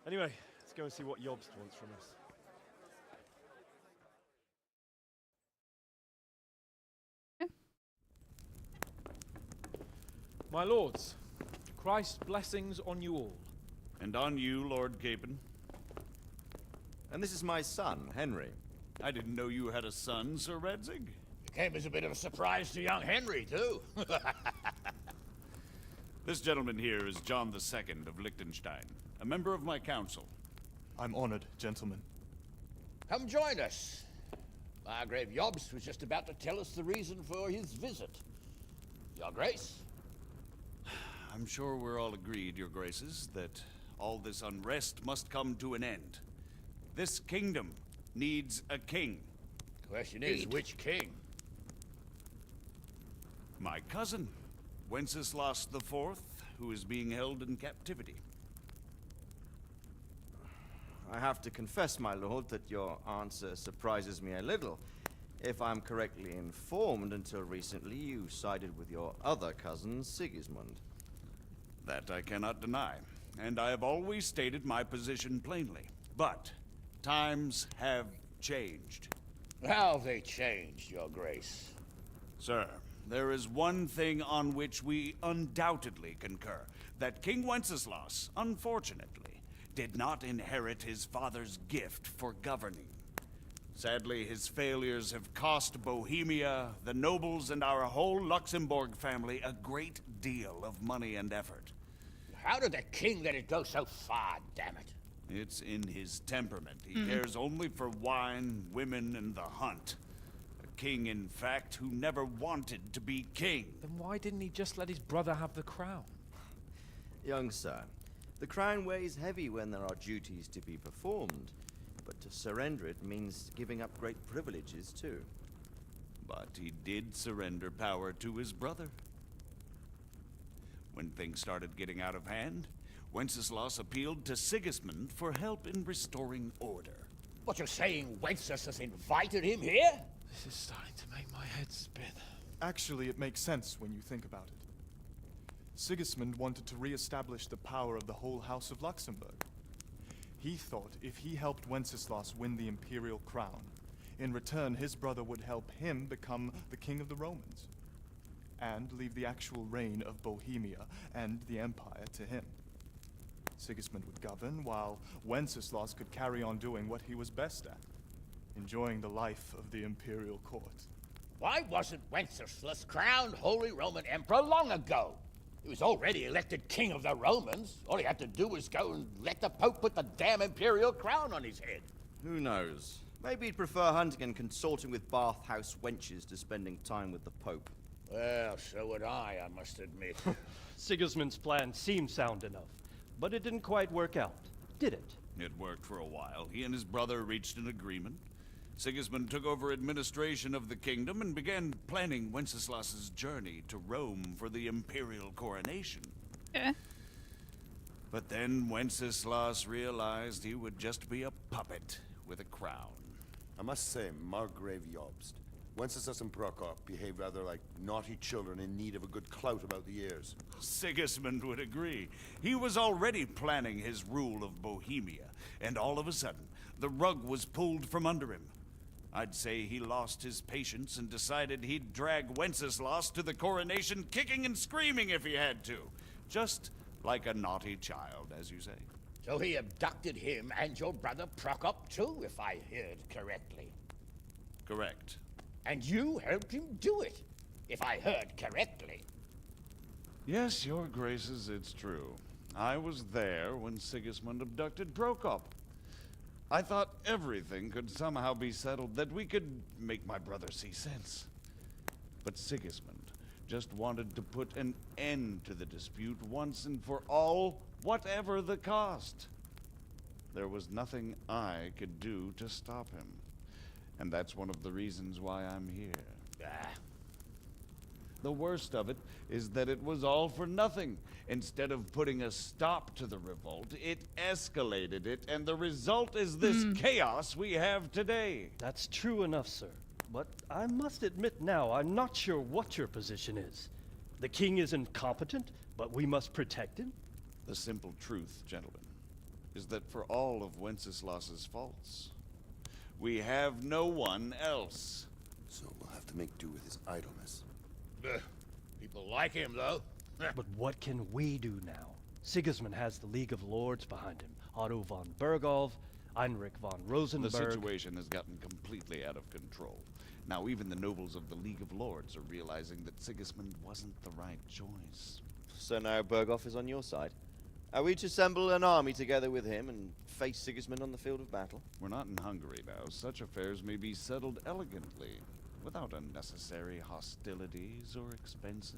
Anyway, let's go and see what Jobst wants from us. My lords, Christ's blessings on you all. And on you, Lord Capon. And this is my son, Henry. I didn't know you had a son, Sir Redzig. It came as a bit of a surprise to young Henry, too. This gentleman here is John II of Liechtenstein, a member of my council. I'm honored, gentlemen. Come join us. Margrave Jobst was just about to tell us the reason for his visit. Your Grace? I'm sure we're all agreed, Your Graces, that all this unrest must come to an end. This kingdom needs a king. Question is, which king? My cousin, Wenceslas IV, who is being held in captivity. I have to confess, my lord, that your answer surprises me a little. If I'm correctly informed, until recently you sided with your other cousin, Sigismund. That I cannot deny, and I have always stated my position plainly. But Times have changed. How have they changed, Your Grace? Sir, there is one thing on which we undoubtedly concur. That King Wenceslas, unfortunately, did not inherit his father's gift for governing. Sadly, his failures have cost Bohemia, the nobles, and our whole Luxembourg family a great deal of money and effort. How did the king let it go so far, damn it? It's in his temperament. He cares only for wine, women, and the hunt. A king, in fact, who never wanted to be king. Then why didn't he just let his brother have the crown? Young sir, the crown weighs heavy when there are duties to be performed, but to surrender it means giving up great privileges too. But he did surrender power to his brother. When things started getting out of hand, Wenceslas appealed to Sigismund for help in restoring order. What, you're saying Wenceslas invited him here? This is starting to make my head spin. Actually, it makes sense when you think about it. Sigismund wanted to re-establish the power of the whole House of Luxembourg. He thought if he helped Wenceslas win the imperial crown, in return his brother would help him become the king of the Romans, and leave the actual reign of Bohemia and the empire to him. Sigismund would govern, while Wenceslas could carry on doing what he was best at, enjoying the life of the imperial court. Why wasn't Wenceslas crowned Holy Roman Emperor long ago? He was already elected king of the Romans. All he had to do was go and let the Pope put the damn imperial crown on his head. Who knows? Maybe he'd prefer hunting and consorting with bathhouse wenches to spending time with the Pope. Well, so would I must admit. Sigismund's plan seemed sound enough, but it didn't quite work out, did it? It worked for a while. He and his brother reached an agreement. Sigismund took over administration of the kingdom and began planning Wenceslas's journey to Rome for the imperial coronation. Yeah. But then Wenceslas realized he would just be a puppet with a crown. I must say, Margrave Jobst, Wenceslas and Prokop behave rather like naughty children in need of a good clout about the ears. Sigismund would agree. He was already planning his rule of Bohemia, and all of a sudden, the rug was pulled from under him. I'd say he lost his patience and decided he'd drag Wenceslas to the coronation kicking and screaming if he had to. Just like a naughty child, as you say. So he abducted him and your brother Prokop too, if I heard correctly. Correct. And you helped him do it, if I heard correctly. Yes, your graces, it's true. I was there when Sigismund abducted Prokop. I thought everything could somehow be settled, that we could make my brother see sense. But Sigismund just wanted to put an end to the dispute once and for all, whatever the cost. There was nothing I could do to stop him. And that's one of the reasons why I'm here. The worst of it is that it was all for nothing. Instead of putting a stop to the revolt, it escalated it, and the result is this chaos we have today. That's true enough, sir. But I must admit now, I'm not sure what your position is. The king is incompetent, but we must protect him? The simple truth, gentlemen, is that for all of Wenceslas's faults, we have no one else. So we'll have to make do with his idleness. People like him, though. But what can we do now? Sigismund has the League of Lords behind him. Otto von Bergolf, Heinrich von Rosenberg. The situation has gotten completely out of control. Now even the nobles of the League of Lords are realizing that Sigismund wasn't the right choice. So now Bergolf is on your side. Are we to assemble an army together with him and face Sigismund on the field of battle? We're not in Hungary now. Such affairs may be settled elegantly, without unnecessary hostilities or expenses.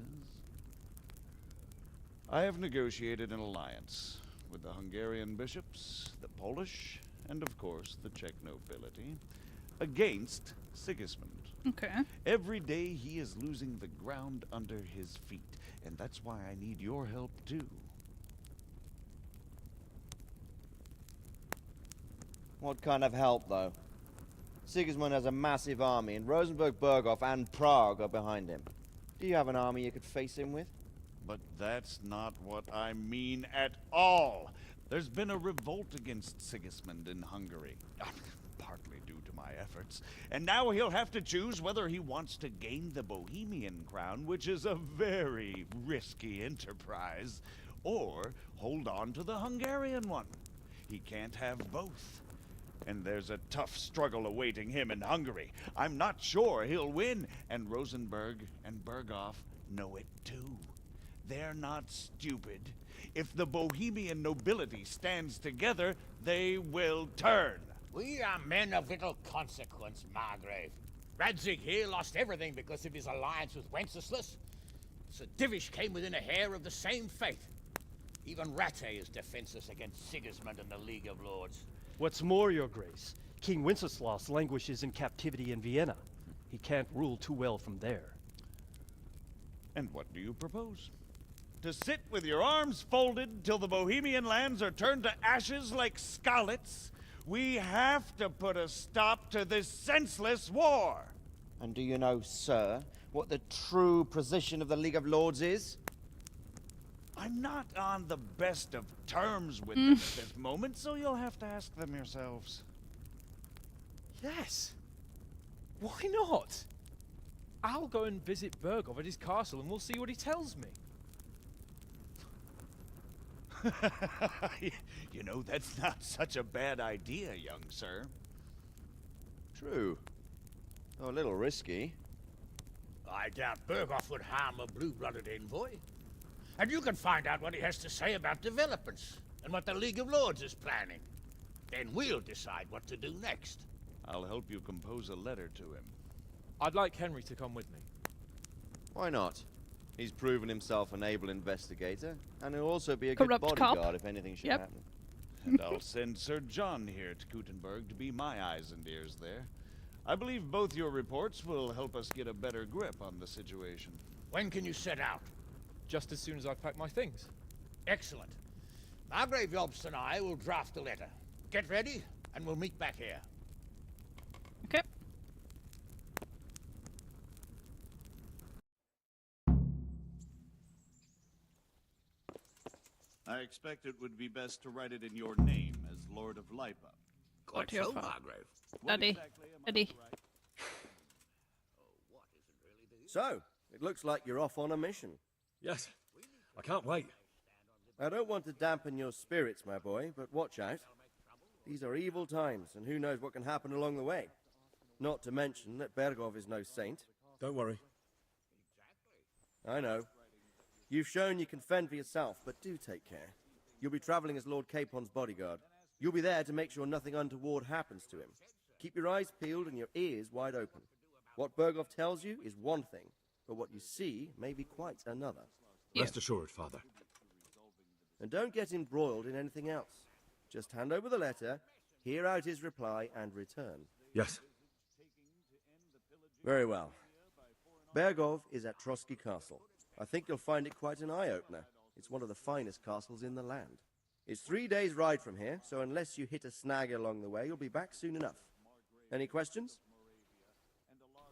I have negotiated an alliance with the Hungarian bishops, the Polish, and of course the Czech nobility, against Sigismund. Okay. Every day he is losing the ground under his feet, and that's why I need your help too. What kind of help, though? Sigismund has a massive army, and Rosenberg, Berghoff, and Prague are behind him. Do you have an army you could face him with? But that's not what I mean at all. There's been a revolt against Sigismund in Hungary, partly due to my efforts, and now he'll have to choose whether he wants to gain the Bohemian crown, which is a very risky enterprise, or hold on to the Hungarian one. He can't have both. And there's a tough struggle awaiting him in Hungary. I'm not sure he'll win, and Rosenberg and Berghoff know it too. They're not stupid. If the Bohemian nobility stands together, they will turn. We are men of little consequence, Margrave. Radzig here lost everything because of his alliance with Wenceslas. Sir Divish came within a hair of the same fate. Even Rattay is defenseless against Sigismund and the League of Lords. What's more, Your Grace, King Wenceslas languishes in captivity in Vienna. He can't rule too well from there. And what do you propose? To sit with your arms folded till the Bohemian lands are turned to ashes like Skalitz? We have to put a stop to this senseless war! And do you know, sir, what the true position of the League of Lords is? I'm not on the best of terms with them at this moment, so you'll have to ask them yourselves. Yes. Why not? I'll go and visit Bergov at his castle and we'll see what he tells me. You know, that's not such a bad idea, young sir. True. Though a little risky. I doubt Berghoff would harm a blue-blooded envoy. And you can find out what he has to say about developments and what the League of Lords is planning. Then we'll decide what to do next. I'll help you compose a letter to him. I'd like Henry to come with me. Why not? He's proven himself an able investigator, and he'll also be a good Corrupt bodyguard cop. if anything should Yep. happen. And I'll send Sir John here to Gutenberg to be my eyes and ears there. I believe both your reports will help us get a better grip on the situation. When can you set out? Just as soon as I've packed my things. Excellent. Margrave Jobst and I will draft the letter. Get ready, and we'll meet back here. Okay. I expect it would be best to write it in your name as Lord of Lipa. Quite so, Margrave. Daddy. Daddy. So, it looks like you're off on a mission. Yes. I can't wait. I don't want to dampen your spirits, my boy, but watch out. These are evil times, and who knows what can happen along the way. Not to mention that Bergov is no saint. Don't worry. I know. You've shown you can fend for yourself, but do take care. You'll be traveling as Lord Capon's bodyguard. You'll be there to make sure nothing untoward happens to him. Keep your eyes peeled and your ears wide open. What Bergov tells you is one thing, but what you see may be quite another. Rest assured, Father. And don't get embroiled in anything else. Just hand over the letter, hear out his reply, and return. Yes. Very well. Bergov is at Trotsky Castle. I think you'll find it quite an eye-opener. It's one of the finest castles in the land. It's 3 days' ride from here, so unless you hit a snag along the way, you'll be back soon enough. Any questions?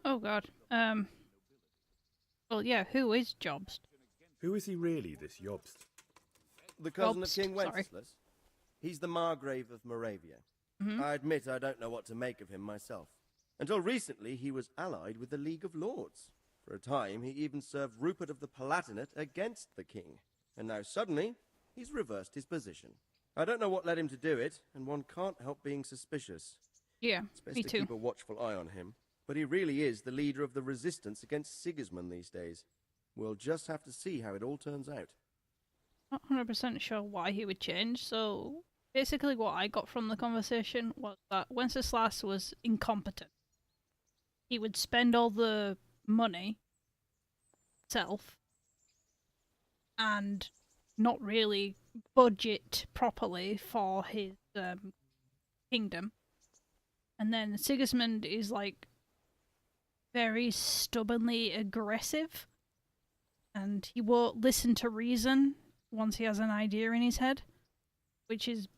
Oh god. Well, yeah, who is Jobst? Who is he really, this Jobst? The cousin Jobst, of King sorry. Wenceslas. He's the Margrave of Moravia. Mhm. I admit I don't know what to make of him myself. Until recently, he was allied with the League of Lords. For a time, he even served Rupert of the Palatinate against the king. And now suddenly, he's reversed his position. I don't know what led him to do it, and one can't help being suspicious. Yeah, It's best me to too. keep a watchful eye on him. But he really is the leader of the resistance against Sigismund these days. We'll just have to see how it all turns out. Not 100% sure why he would change, so basically what I got from the conversation was that Wenceslas was incompetent. He would spend all the money himself and not really budget properly for his kingdom. And then Sigismund is like very stubbornly aggressive, and he won't listen to reason once he has an idea in his head, which is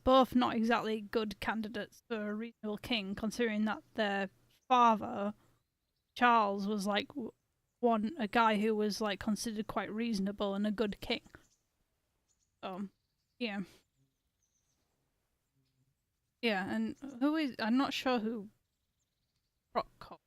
both not exactly good candidates for a reasonable king, considering that their father, Charles, was like a guy who was like considered quite reasonable and a good king. Yeah. Yeah, and who is... I'm not sure who... Prokop.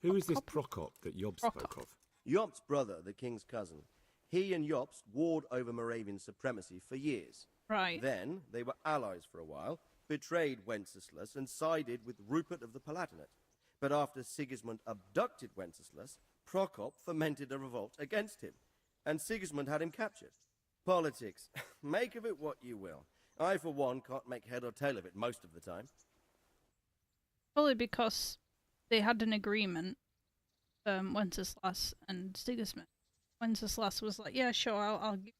Who is this Prokop that Yob spoke of? Yop's brother, the king's cousin. He and Yops warred over Moravian supremacy for years. Right. Then, they were allies for a while, betrayed Wenceslas, and sided with Rupert of the Palatinate. But after Sigismund abducted Wenceslas, Prokop fomented a revolt against him, and Sigismund had him captured. Politics. Make of it what you will. I, for one, can't make head or tail of it most of the time. Probably because they had an agreement, Wenceslas and Sigismund. Wenceslas was like, yeah, sure, I'll give...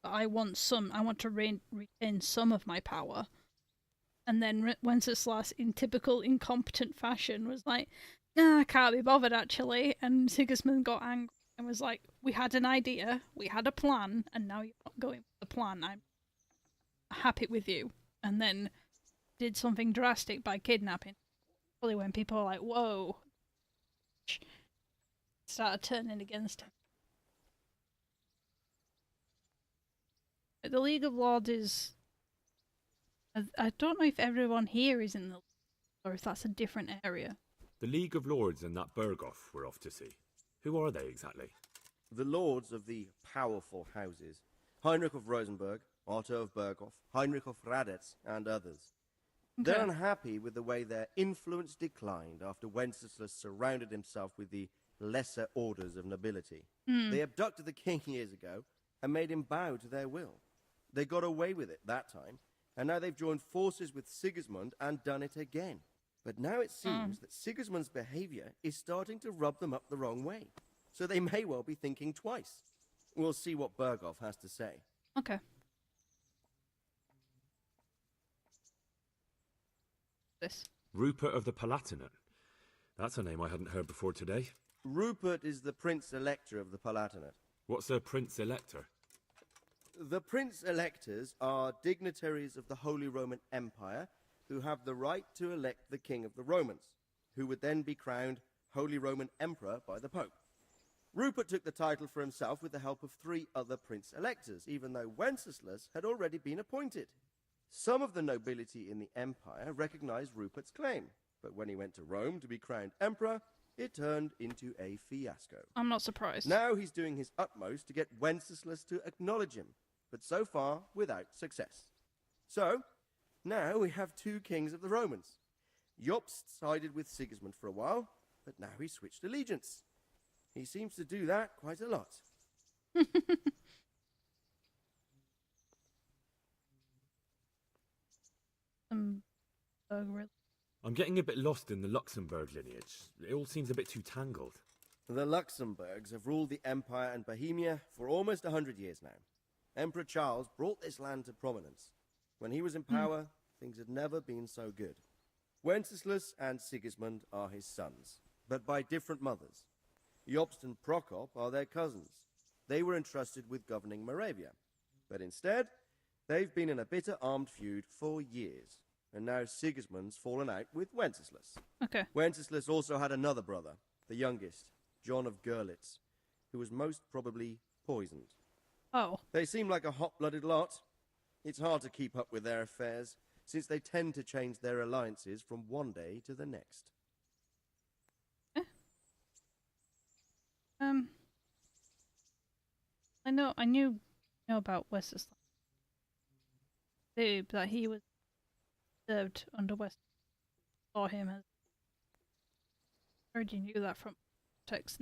But I want to retain some of my power. And then Wenceslas, in typical incompetent fashion, was like, nah, I can't be bothered, actually. And Sigismund got angry and was like, we had an idea, we had a plan, and now you're not going with the plan. I'm happy with you. And then did something drastic by kidnapping. Probably when people are like, whoa. Started turning against him. The League of Lords is... I don't know if everyone here is in the... or if that's a different area. The League of Lords and that Berghoff we're off to see. Who are they exactly? The lords of the powerful houses. Heinrich of Rosenberg, Otto of Berghoff, Heinrich of Radetz, and others. Okay. They're unhappy with the way their influence declined after Wenceslas surrounded himself with the lesser orders of nobility. They abducted the king years ago and made him bow to their will. They got away with it that time, and now they've joined forces with Sigismund and done it again. But now it seems that Sigismund's behavior is starting to rub them up the wrong way. So they may well be thinking twice. We'll see what Berghoff has to say. Okay. This. Rupert of the Palatinate. That's a name I hadn't heard before today. Rupert is the Prince Elector of the Palatinate. What's a Prince Elector? The Prince Electors are dignitaries of the Holy Roman Empire who have the right to elect the King of the Romans, who would then be crowned Holy Roman Emperor by the Pope. Rupert took the title for himself with the help of 3 other Prince Electors, even though Wenceslas had already been appointed. Some of the nobility in the empire recognized Rupert's claim, but when he went to Rome to be crowned emperor, it turned into a fiasco. I'm not surprised. Now he's doing his utmost to get Wenceslas to acknowledge him, but so far without success. So, now we have 2 kings of the Romans. Jobst sided with Sigismund for a while, but now he's switched allegiance. He seems to do that quite a lot. I'm getting a bit lost in the Luxembourg lineage. It all seems a bit too tangled. The Luxembourgs have ruled the Empire and Bohemia for almost 100 years now. Emperor Charles brought this land to prominence. When he was in power, things had never been so good. Wenceslas and Sigismund are his sons, but by different mothers. Jobst and Prokop are their cousins. They were entrusted with governing Moravia. But instead, they've been in a bitter armed feud for years. And now Sigismund's fallen out with Wenceslas. Okay. Wenceslas also had another brother, the youngest, John of Görlitz, who was most probably poisoned. Oh. They seem like a hot-blooded lot. It's hard to keep up with their affairs, since they tend to change their alliances from one day to the next. I knew about Wenceslas. That he was served under West. Saw him as. I already knew that from text.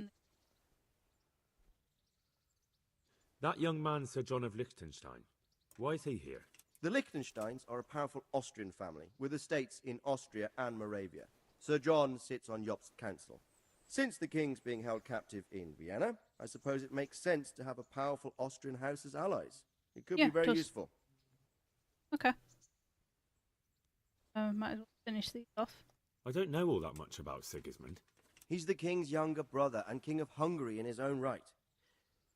That young man, Sir John of Liechtenstein. Why is he here? The Liechtensteins are a powerful Austrian family with estates in Austria and Moravia. Sir John sits on Jobst's council. Since the king's being held captive in Vienna, I suppose it makes sense to have a powerful Austrian house as allies. It could be very useful. Okay. Might as well finish these off. I don't know all that much about Sigismund. He's the king's younger brother and king of Hungary in his own right.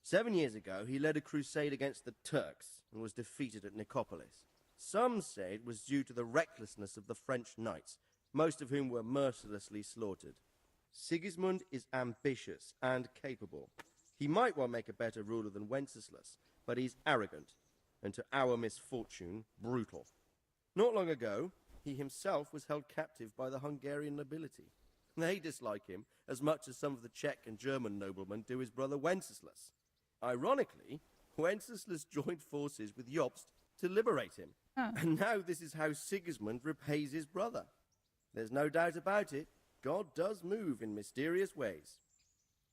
7 years ago, he led a crusade against the Turks and was defeated at Nicopolis. Some say it was due to the recklessness of the French knights, most of whom were mercilessly slaughtered. Sigismund is ambitious and capable. He might well make a better ruler than Wenceslas, but he's arrogant, and to our misfortune, brutal. Not long ago, he himself was held captive by the Hungarian nobility. They dislike him as much as some of the Czech and German noblemen do his brother Wenceslas. Ironically, Wenceslas joined forces with Jobst to liberate him. And now this is how Sigismund repays his brother. There's no doubt about it, God does move in mysterious ways.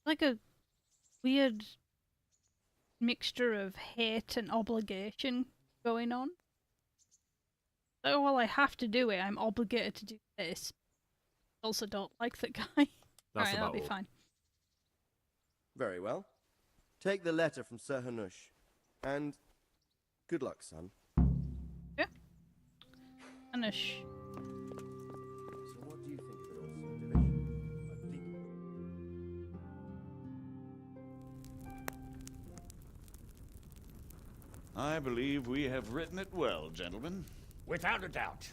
Like a weird mixture of hate and obligation going on. So while I have to do it, I'm obligated to do this. Also don't like the guy. Alright, that'll be fine. Very well. Take the letter from Sir Hanush. And good luck, son. Yeah. Hanush. So what do you think of it all, Sir Division? I think... I believe we have written it well, gentlemen. Without a doubt.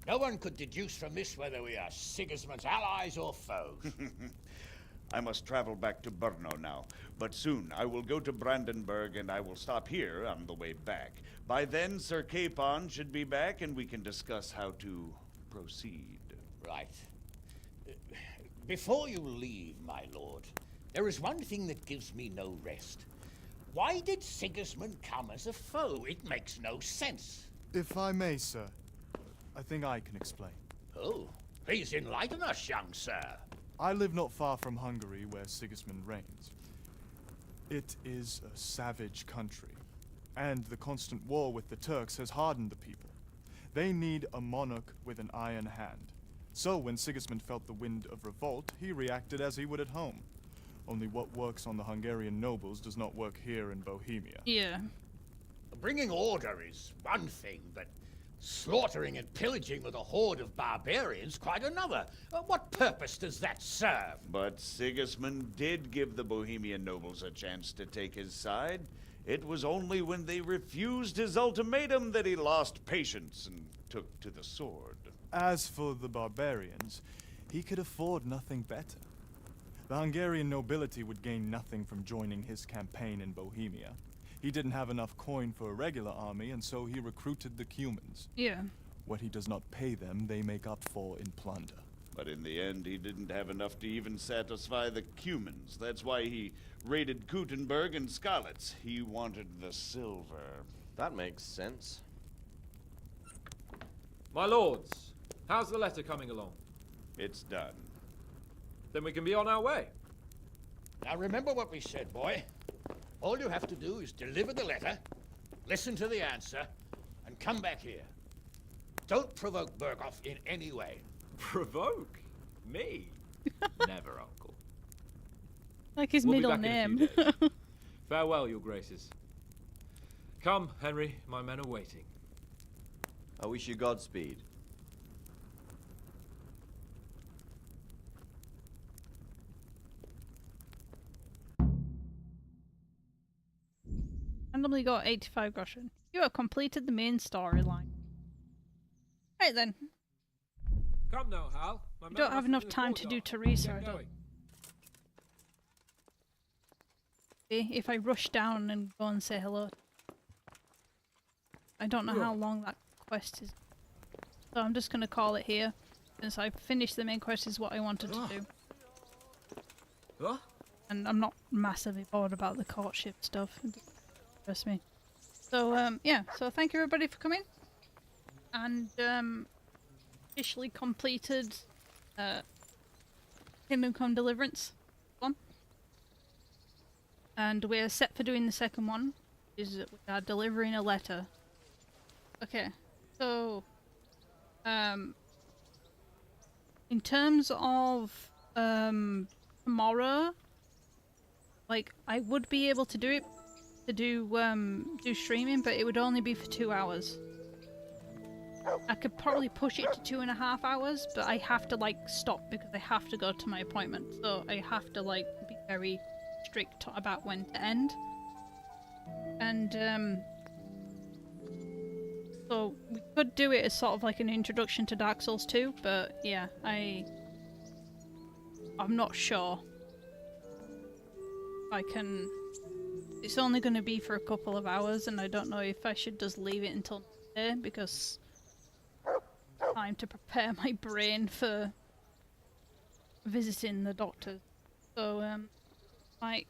No one could deduce from this whether we are Sigismund's allies or foes. I must travel back to Brno now, but soon I will go to Brandenburg and I will stop here on the way back. By then, Sir Capon should be back and we can discuss how to proceed. Right. Before you leave, my lord, there is one thing that gives me no rest. Why did Sigismund come as a foe? It makes no sense. If I may, sir, I think I can explain. Oh, please enlighten us, young sir. I live not far from Hungary, where Sigismund reigns. It is a savage country, and the constant war with the Turks has hardened the people. They need a monarch with an iron hand. So when Sigismund felt the wind of revolt, he reacted as he would at home. Only what works on the Hungarian nobles does not work here in Bohemia. Yeah. Bringing order is one thing, but slaughtering and pillaging with a horde of barbarians quite another. What purpose does that serve? But Sigismund did give the Bohemian nobles a chance to take his side. It was only when they refused his ultimatum that he lost patience and took to the sword. As for the barbarians, he could afford nothing better. The Hungarian nobility would gain nothing from joining his campaign in Bohemia. He didn't have enough coin for a regular army, and so he recruited the Cumans. Yeah. What he does not pay them, they make up for in plunder. But in the end, he didn't have enough to even satisfy the Cumans. That's why he raided Kuttenberg and Skalitz. He wanted the silver. That makes sense. My lords, how's the letter coming along? It's done. Then we can be on our way. Now remember what we said, boy. All you have to do is deliver the letter, listen to the answer, and come back here. Don't provoke Berghoff in any way. Provoke? Me? Never, Uncle. Like his We'll be middle back in a name. few days. Farewell, your graces. Come, Henry, my men are waiting. I wish you Godspeed. Randomly got 85 groschen. You have completed the main storyline. Right then. Come now, Hal. My You men don't are have up enough in the time to do courtyard. Teresa. Get I don't. going. See, if I rush down and go and say hello. I don't know how long that quest is. So I'm just gonna call it here. Since I've finished the main quest is what I wanted to do. And I'm not massively bored about the courtship stuff. It doesn't interest me. So yeah, so thank you everybody for coming. And officially completed Kingdom Come Deliverance one. And we're set for doing the second one. Is that we are delivering a letter. Okay, so in terms of tomorrow, like I would be able to do it do streaming, but it would only be for 2 hours. I could probably push it to 2.5 hours, but I have to like stop because I have to go to my appointment, so I have to like be very strict about when to end. And so we could do it as sort of like an introduction to Dark Souls 2, but yeah, I'm not sure I can. It's only going to be for a couple of hours, and I don't know if I should just leave it until today because time to prepare my brain for visiting the doctor. So, like,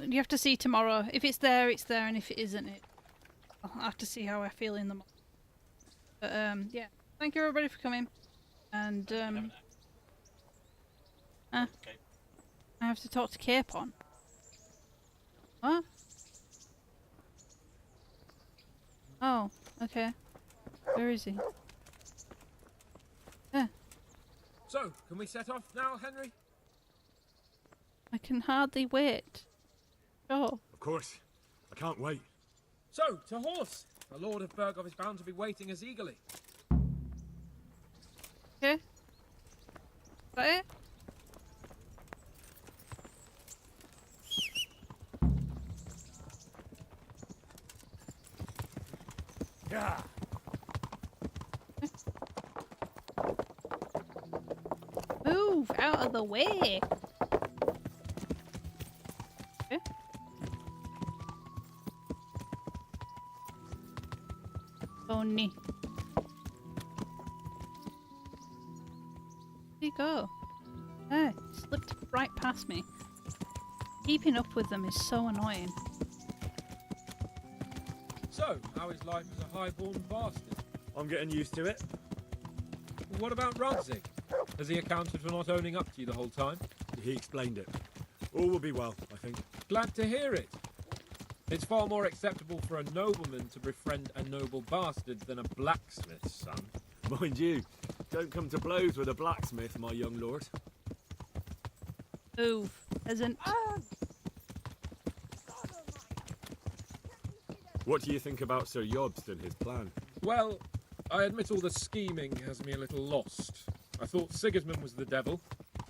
you have to see tomorrow. If it's there, it's there, and if it isn't, I'll have to see how I feel in the morning. But, yeah. Thank you everybody for coming. And, I have to talk to Capon. What? Oh, okay. Where is he? Yeah. So, can we set off now, Henry? I can hardly wait. Sure. Of course. I can't wait. So, to horse! The Lord of Burgov is bound to be waiting us eagerly. Okay. Is that it? Yeah. Move out of the way. Okay. Pony. Where'd he go? Oh, he slipped right past me. Keeping up with them is so annoying. So, how is life as a high-born bastard? I'm getting used to it. What about Radzig? Has he accounted for not owning up to you the whole time? He explained it. All will be well, I think. Glad to hear it. It's far more acceptable for a nobleman to befriend a noble bastard than a blacksmith's son. Mind you, don't come to blows with a blacksmith, my young lord. Move, peasant. What do you think about Sir Jobst and his plan? Well, I admit all the scheming has me a little lost. I thought Sigismund was the devil,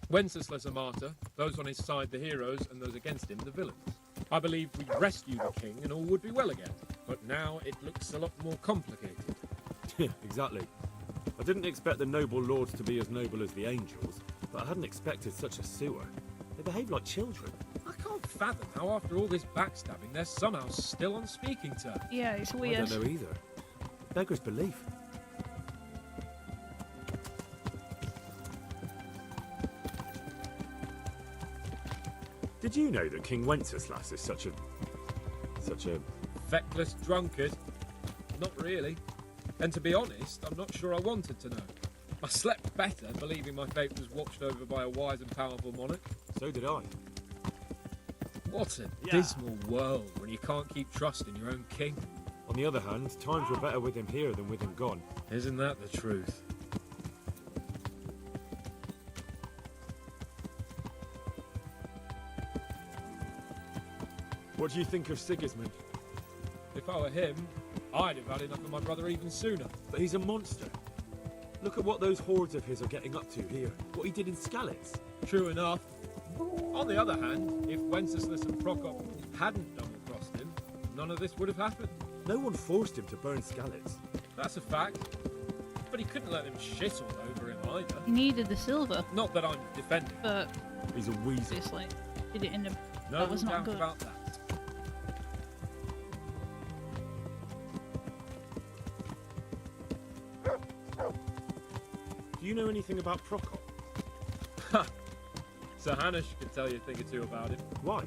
Wenceslas a martyr, those on his side the heroes, and those against him the villains. I believed we'd rescue the king and all would be well again, but now it looks a lot more complicated. Yeah, exactly. I didn't expect the noble lords to be as noble as the angels, but I hadn't expected such a sewer. They behave like children. I can't fathom how after all this backstabbing they're somehow still on speaking terms. Yeah, it's weird. I don't know either. Beggars belief. Did you know that King Wenceslas is such a feckless drunkard? Not really. And to be honest, I'm not sure I wanted to know. I slept better believing my fate was watched over by a wise and powerful monarch. So did I. What a dismal world when you can't keep trusting your own king. On the other hand, times were better with him here than with him gone. Isn't that the truth? What do you think of Sigismund? If I were him, I'd have had enough of my brother even sooner. But he's a monster. Look at what those hordes of his are getting up to here. What he did in Skalitz. True enough. On the other hand, if Wenceslas and Prokop hadn't double-crossed him, none of this would have happened. No one forced him to burn Skalitz. That's a fact. But he couldn't let them shit all over him either. He needed the silver. Not that I'm defending. But he's a weasel. Obviously, did it in a. No that was not doubt good. about that. Do you know anything about Prokop? Ha! Sir Hanush could tell you a thing or two about him. Why?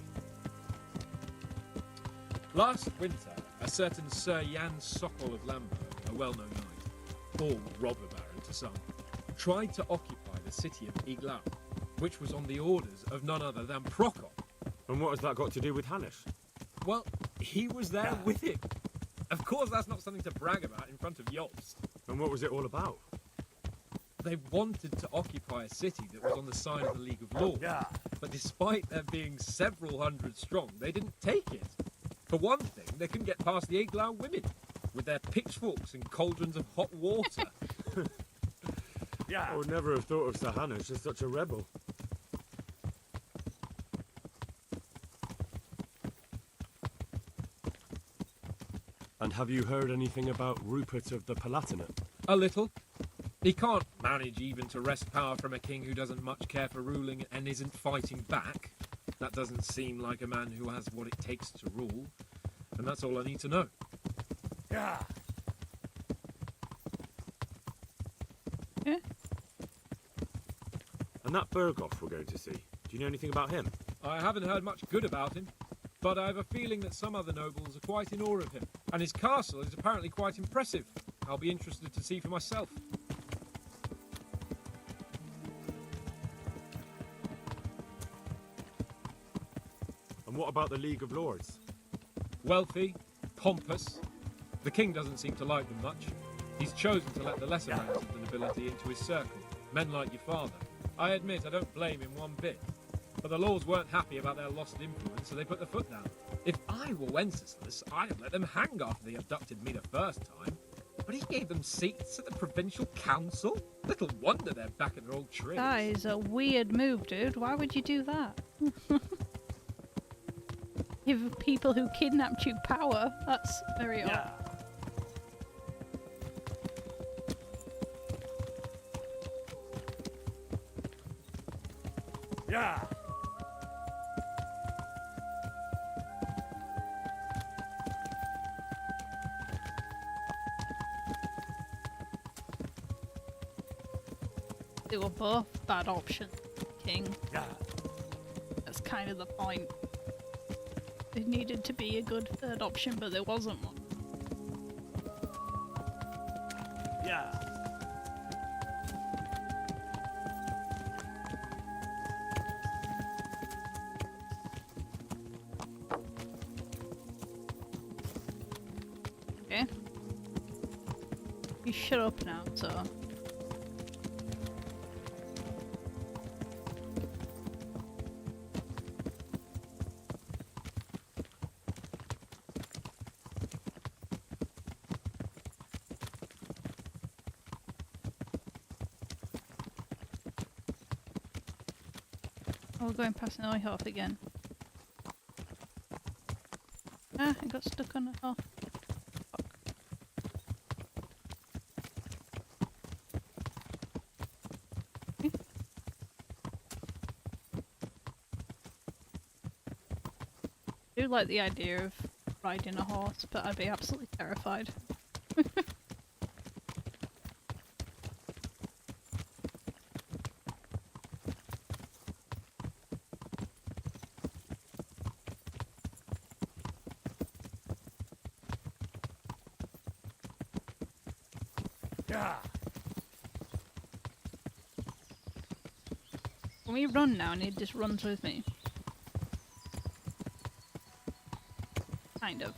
Last winter, a certain Sir Jan Sokol of Lamberg, a well-known knight, or robber baron to some, tried to occupy the city of Iglau, which was on the orders of none other than Prokop. And what has that got to do with Hanush? Well, he was there with him. Of course, that's not something to brag about in front of Jobst. And what was it all about? They wanted to occupy a city that was on the side of the League of Lords. But despite there being several hundred strong, they didn't take it. For one thing, they couldn't get past the Iglau women, with their pitchforks and cauldrons of hot water. I would never have thought of Sir Hanush as such a rebel. And have you heard anything about Rupert of the Palatinate? A little. He can't manage even to wrest power from a king who doesn't much care for ruling and isn't fighting back. That doesn't seem like a man who has what it takes to rule. And that's all I need to know. that Berghoff we're going to see, do you know anything about him? I haven't heard much good about him, but I have a feeling that some other nobles are quite in awe of him, and his castle is apparently quite impressive. I'll be interested to see for myself. And what about the League of Lords? Wealthy, pompous. The king doesn't seem to like them much. He's chosen to let the lesser ranks of the nobility into his circle, men like your father. I admit I don't blame him one bit. But the lords weren't happy about their lost influence, so they put their foot down. If I were Wenceslas, I'd have let them hang after they abducted me the first time. But he gave them seats at the provincial council? Little wonder they're back in their old tricks. That is a weird move, dude. Why would you do that? Give people who kidnapped you power. That's very odd. Yeah. They were both bad options, King. Yeah. That's kind of the point. There needed to be a good third option, but there wasn't one. Yeah. Okay. You shut up now, so. Oh, we're going past an Neuhof again. Ah, I got stuck on a Hof. I do like the idea of riding a horse, but I'd be absolutely terrified. Yeah. Can we run now and he just runs with me? Kind of.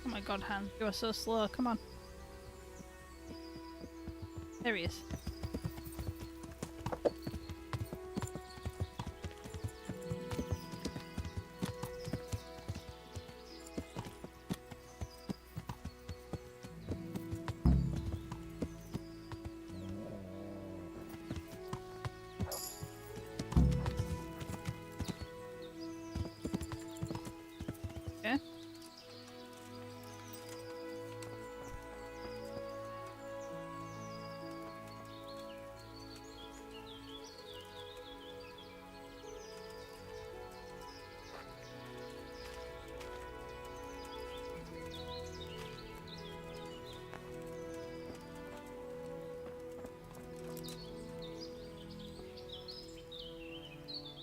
Oh my god, Han, you are so slow, come on. There he is. Okay.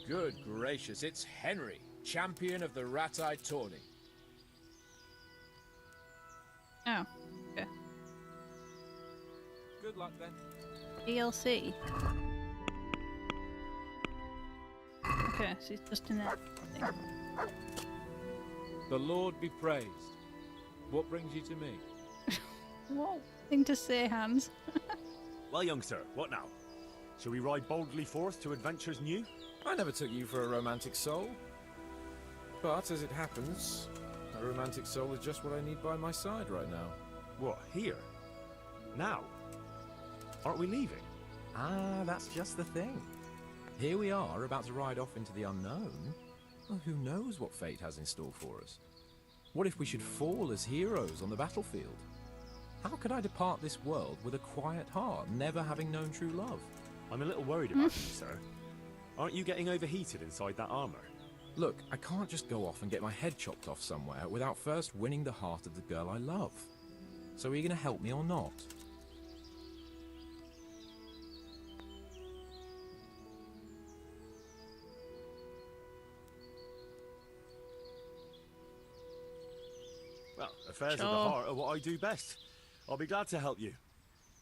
Good gracious, it's Henry, champion of the Rat-Eye Tourney. Oh, okay. Good luck then. DLC. Okay, so he's just in that thing. The Lord be praised. What brings you to me? What thing to say, Hans? Well, young sir, what now? Shall we ride boldly forth to adventures new? I never took you for a romantic soul. But as it happens, a romantic soul is just what I need by my side right now. What, here? Now? Aren't we leaving? Ah, that's just the thing. Here we are, about to ride off into the unknown. Well, who knows what fate has in store for us? What if we should fall as heroes on the battlefield? How could I depart this world with a quiet heart, never having known true love? I'm a little worried about you, sir. Aren't you getting overheated inside that armor? Look, I can't just go off and get my head chopped off somewhere without first winning the heart of the girl I love. So are you going to help me or not? Well, affairs of the heart are what I do best. I'll be glad to help you.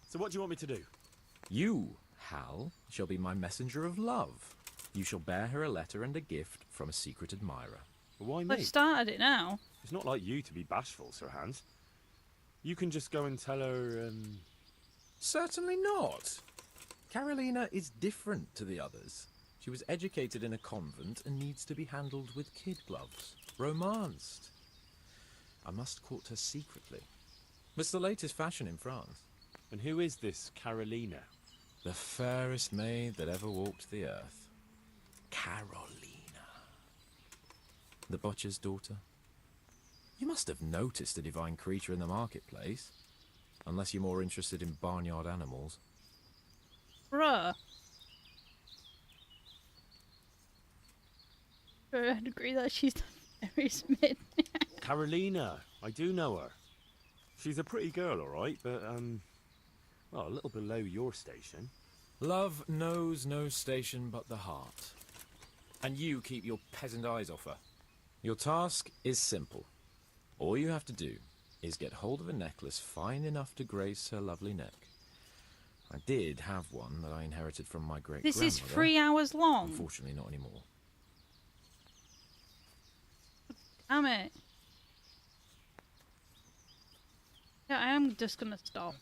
So what do you want me to do? You, Hal, shall be my messenger of love. You shall bear her a letter and a gift from a secret admirer. Why me? I've started it now. It's not like you to be bashful, Sir Hans. You can just go and tell her, Certainly not. Carolina is different to the others. She was educated in a convent and needs to be handled with kid gloves. Romanced. I must court her secretly. It's the latest fashion in France. And who is this Carolina? The fairest maid that ever walked the earth. Carolina. The butcher's daughter. You must have noticed a divine creature in the marketplace. Unless you're more interested in barnyard animals. Bruh. I'd agree that she's the fairest maid. Carolina. I do know her. She's a pretty girl, all right, but, well, a little below your station. Love knows no station but the heart. And you keep your peasant eyes off her. Your task is simple. All you have to do is get hold of a necklace fine enough to grace her lovely neck. I did have one that I inherited from my great-grandmother. This is 3 hours long. Unfortunately, not anymore. Damn it. Yeah, I am just gonna stop.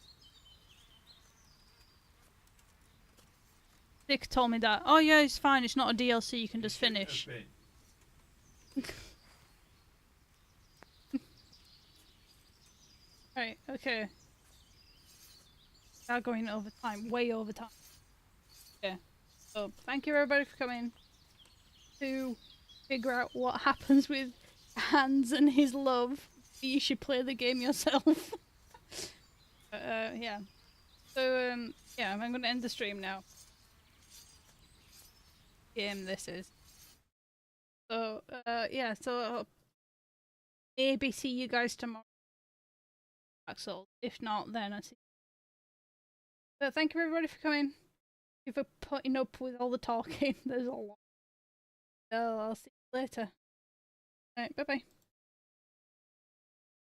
Dick told me that. Oh yeah, it's fine. It's not a DLC. You can just finish. Right. Okay. Now going over time. Way over time. Yeah. So thank you everybody for coming to figure out what happens with Hans and his love. You should play the game yourself. Yeah. So, yeah, I'm going to end the stream now. Game this is. So, yeah, so I'll maybe see you guys tomorrow. Axel. If not, then I see. But thank you everybody for coming. Thank you for putting up with all the talking. There's a lot. So I'll see you later. Alright, bye bye.